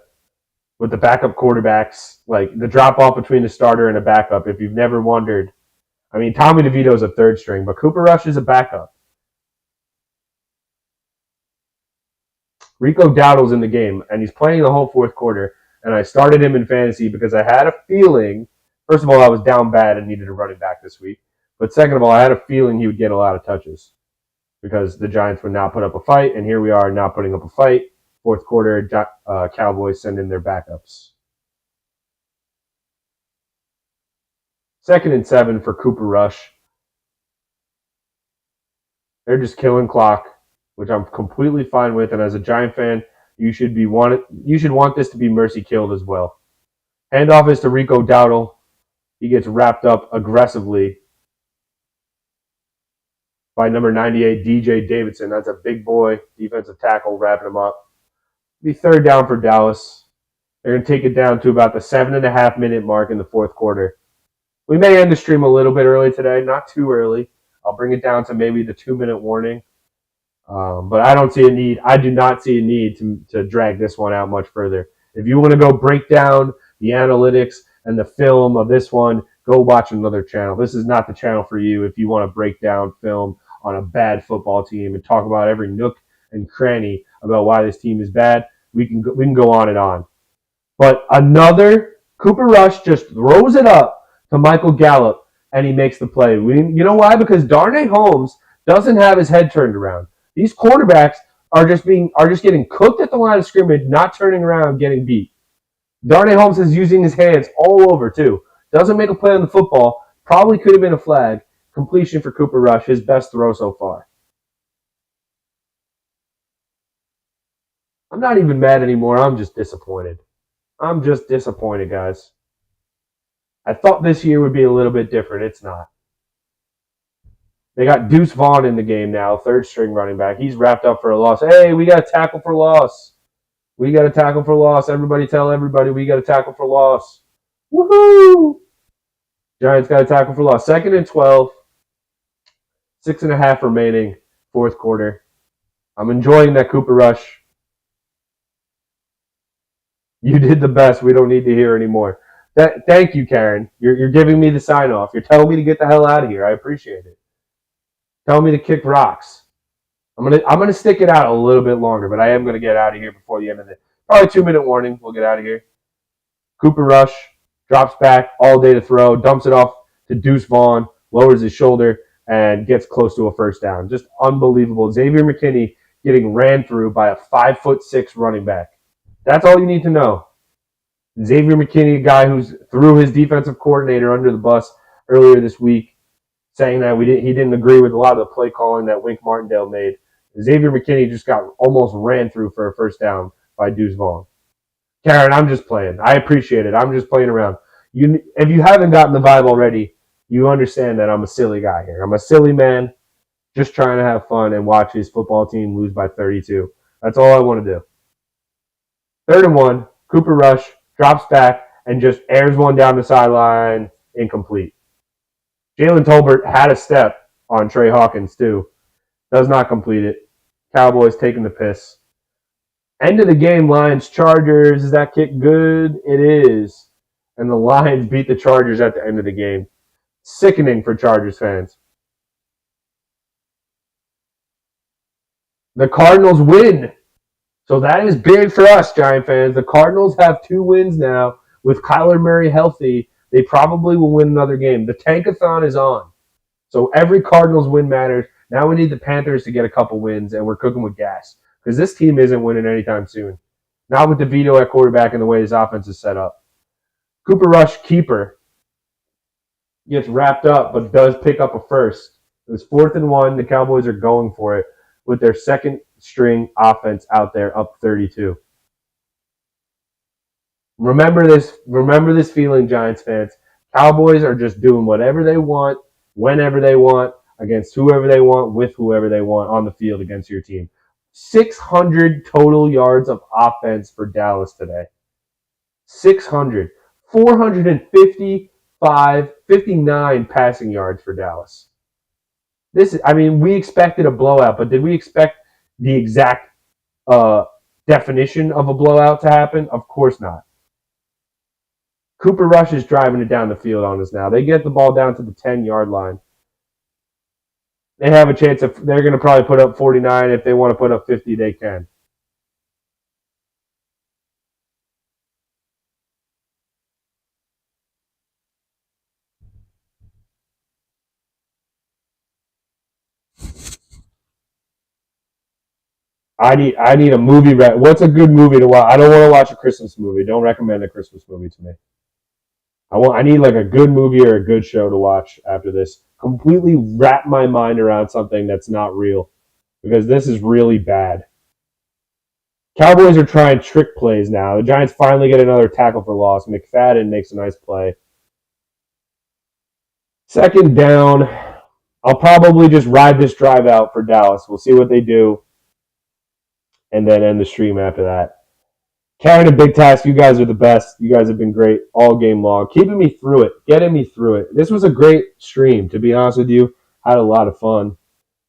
with the backup quarterbacks, like the drop-off between the starter and a backup, if you've never wondered. I mean, Tommy DeVito's a third string, but Cooper Rush is a backup. Rico Dowdle's in the game, and he's playing the whole fourth quarter, and I started him in fantasy because I had a feeling, first of all, I was down bad and needed a running back this week, but second of all, I had a feeling he would get a lot of touches because the Giants would not put up a fight, and here we are not putting up a fight. Fourth quarter, Cowboys send in their backups. 2nd and 7 for Cooper Rush. They're just killing clock, which I'm completely fine with. And as a Giant fan, you should want this to be mercy killed as well. Handoff is to Rico Dowdle. He gets wrapped up aggressively by number 98, DJ Davidson. That's a big boy defensive tackle wrapping him up. Be third down for Dallas. They're going to take it down to about the 7.5-minute mark in the fourth quarter. We may end the stream a little bit early today, not too early. I'll bring it down to maybe the 2-minute warning. But I don't see a need. I do not see a need to drag this one out much further. If you want to go break down the analytics and the film of this one, go watch another channel. This is not the channel for you if you want to break down film on a bad football team and talk about every nook and cranny about why this team is bad. We can go on and on. But another Cooper Rush just throws it up to Michael Gallup, and he makes the play. You know why? Because Darnay Holmes doesn't have his head turned around. These quarterbacks are just getting cooked at the line of scrimmage, not turning around, getting beat. Darnay Holmes is using his hands all over too. Doesn't make a play on the football. Probably could have been a flag. Completion for Cooper Rush, his best throw so far. I'm not even mad anymore. I'm just disappointed. I'm just disappointed, guys. I thought this year would be a little bit different. It's not. They got Deuce Vaughn in the game now, third string running back. He's wrapped up for a loss. Hey, we got a tackle for loss. We got a tackle for loss. Everybody tell everybody we got a tackle for loss. Woohoo! Giants got a tackle for loss. 2nd and 12. 6.5 remaining. Fourth quarter. I'm enjoying that Cooper Rush. You did the best. We don't need to hear anymore. Thank you, Karen. You're giving me the sign off. You're telling me to get the hell out of here. I appreciate it. Tell me to kick rocks. I'm gonna stick it out a little bit longer, but I am gonna get out of here before the end of it. Probably 2-minute warning. We'll get out of here. Cooper Rush drops back all day to throw, dumps it off to Deuce Vaughn, lowers his shoulder, and gets close to a first down. Just unbelievable. Xavier McKinney getting ran through by a 5'6" running back. That's all you need to know. Xavier McKinney, a guy who's threw his defensive coordinator under the bus earlier this week, saying that he didn't agree with a lot of the play calling that Wink Martindale made. Xavier McKinney just got almost ran through for a first down by Deuce Vaughn. Karen, I'm just playing. I appreciate it. I'm just playing around. If you haven't gotten the vibe already, you understand that I'm a silly guy here. I'm a silly man just trying to have fun and watch his football team lose by 32. That's all I want to do. 3rd and 1, Cooper Rush drops back and just airs one down the sideline, incomplete. Jalen Tolbert had a step on Trey Hawkins, too. Does not complete it. Cowboys taking the piss. End of the game, Lions-Chargers. Is that kick good? It is. And the Lions beat the Chargers at the end of the game. Sickening for Chargers fans. The Cardinals win. So that is big for us, Giant fans. The Cardinals have 2 wins now. With Kyler Murray healthy, they probably will win another game. The tankathon is on. So every Cardinals win matters. Now we need the Panthers to get a couple wins, and we're cooking with gas because this team isn't winning anytime soon. Not with DeVito at quarterback and the way his offense is set up. Cooper Rush, keeper, gets wrapped up but does pick up a first. It was 4th and 1. The Cowboys are going for it with their second string offense out there up 32. Remember this feeling, Giants fans. Cowboys are just doing whatever they want, whenever they want, against whoever they want, with whoever they want on the field against your team. 600 total yards of offense for Dallas today. 600. 59 passing yards for Dallas. We expected a blowout, but did we expect the exact definition of a blowout to happen? Of course not. Cooper Rush is driving it down the field on us now. They get the ball down to the 10-yard line. They have a chance they're going to probably put up 49. If they want to put up 50, they can. I need a movie. What's a good movie to watch? I don't want to watch a Christmas movie. Don't recommend a Christmas movie to me. I need like a good movie or a good show to watch after this. Completely wrap my mind around something that's not real, because this is really bad. Cowboys are trying trick plays now. The Giants finally get another tackle for loss. McFadden makes a nice play. 2nd down. I'll probably just ride this drive out for Dallas. We'll see what they do, and then end the stream after that. Carrying a big task. You guys are the best. You guys have been great all game long. Keeping me through it. Getting me through it. This was a great stream, to be honest with you. I had a lot of fun.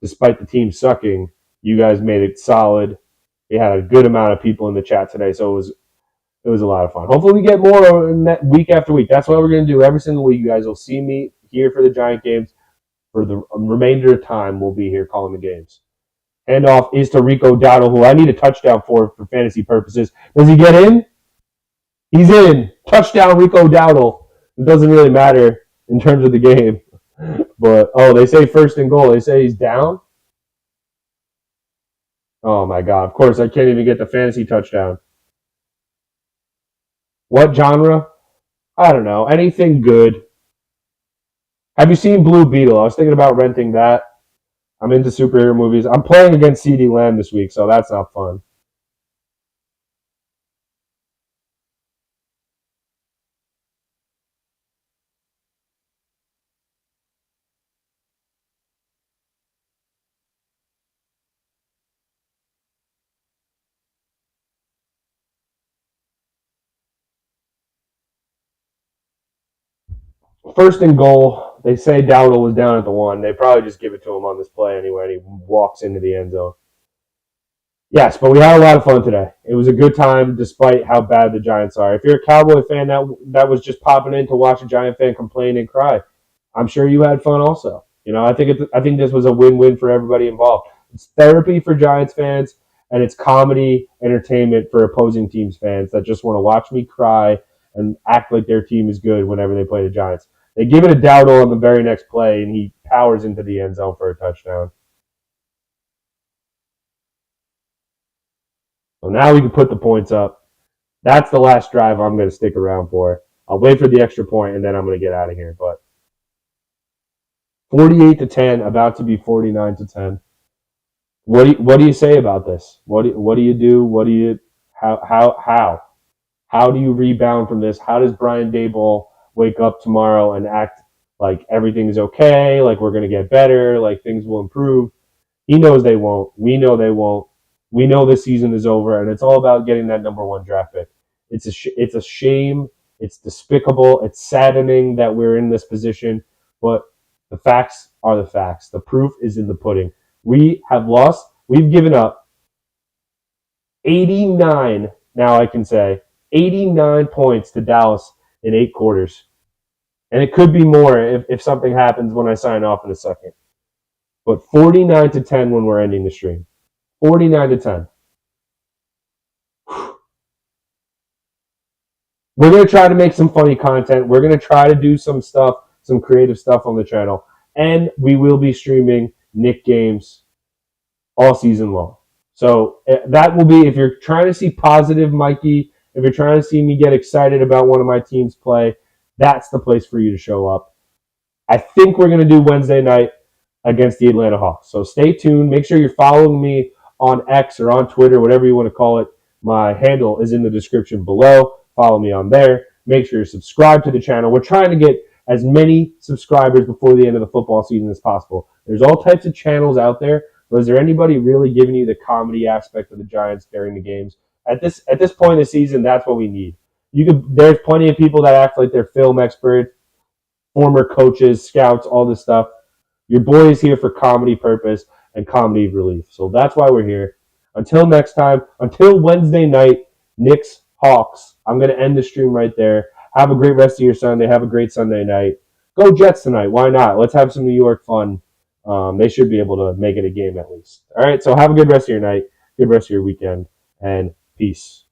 Despite the team sucking, you guys made it solid. We had a good amount of people in the chat today, so it was a lot of fun. Hopefully we get more week after week. That's what we're going to do every single week. You guys will see me here for the Giant games. For the remainder of time, we'll be here calling the games. Handoff is to Rico Dowdle, who I need a touchdown for fantasy purposes. Does he get in? He's in. Touchdown, Rico Dowdle. It doesn't really matter in terms of the game. But, they say 1st and goal. They say he's down? Oh, my God. Of course, I can't even get the fantasy touchdown. What genre? I don't know. Anything good. Have you seen Blue Beetle? I was thinking about renting that. I'm into superhero movies. I'm playing against CeeDee Lamb this week, so that's not fun. First and goal. They say Dowdle was down at the 1. They probably just give it to him on this play anyway, and he walks into the end zone. Yes, but we had a lot of fun today. It was a good time despite how bad the Giants are. If you're a Cowboy fan that was just popping in to watch a Giant fan complain and cry, I'm sure you had fun also. I think this was a win-win for everybody involved. It's therapy for Giants fans, and it's comedy entertainment for opposing teams fans that just want to watch me cry and act like their team is good whenever they play the Giants. They give it to Dowdle on the very next play, and he powers into the end zone for a touchdown. So now we can put the points up. That's the last drive I'm going to stick around for. I'll wait for the extra point, and then I'm going to get out of here. But 48-10, about to be 49-10. What do you say about this? What do you do? How do you rebound from this? How does Brian Daboll wake up tomorrow and act like everything is okay, like we're going to get better, like things will improve? He knows they won't. We know they won't. We know this season is over, and it's all about getting that number 1 draft pick. It's a shame. It's despicable. It's saddening that we're in this position, but the facts are the facts. The proof is in the pudding. We have lost. We've given up 89, now I can say, 89 points to Dallas in 8 quarters. And it could be more if something happens when I sign off in a second. But 49-10 when we're ending the stream. 49-10. We're going to try to make some funny content. We're going to try to do some stuff, some creative stuff on the channel. And we will be streaming Nick games all season long. So that will be, if you're trying to see positive, Mikey, if you're trying to see me get excited about one of my teams play, that's the place for you to show up. I think we're going to do Wednesday night against the Atlanta Hawks. So stay tuned. Make sure you're following me on X or on Twitter, whatever you want to call it. My handle is in the description below. Follow me on there. Make sure you're subscribed to the channel. We're trying to get as many subscribers before the end of the football season as possible. There's all types of channels out there, but is there anybody really giving you the comedy aspect of the Giants during the games? At this point in the season, that's what we need. There's plenty of people that act like they're film experts, former coaches, scouts, all this stuff. Your boy is here for comedy purpose and comedy relief. So that's why we're here. Until next time, until Wednesday night, Knicks, Hawks, I'm going to end the stream right there. Have a great rest of your Sunday. Have a great Sunday night. Go Jets tonight. Why not? Let's have some New York fun. They should be able to make it a game at least. All right, so have a good rest of your night, good rest of your weekend, and peace.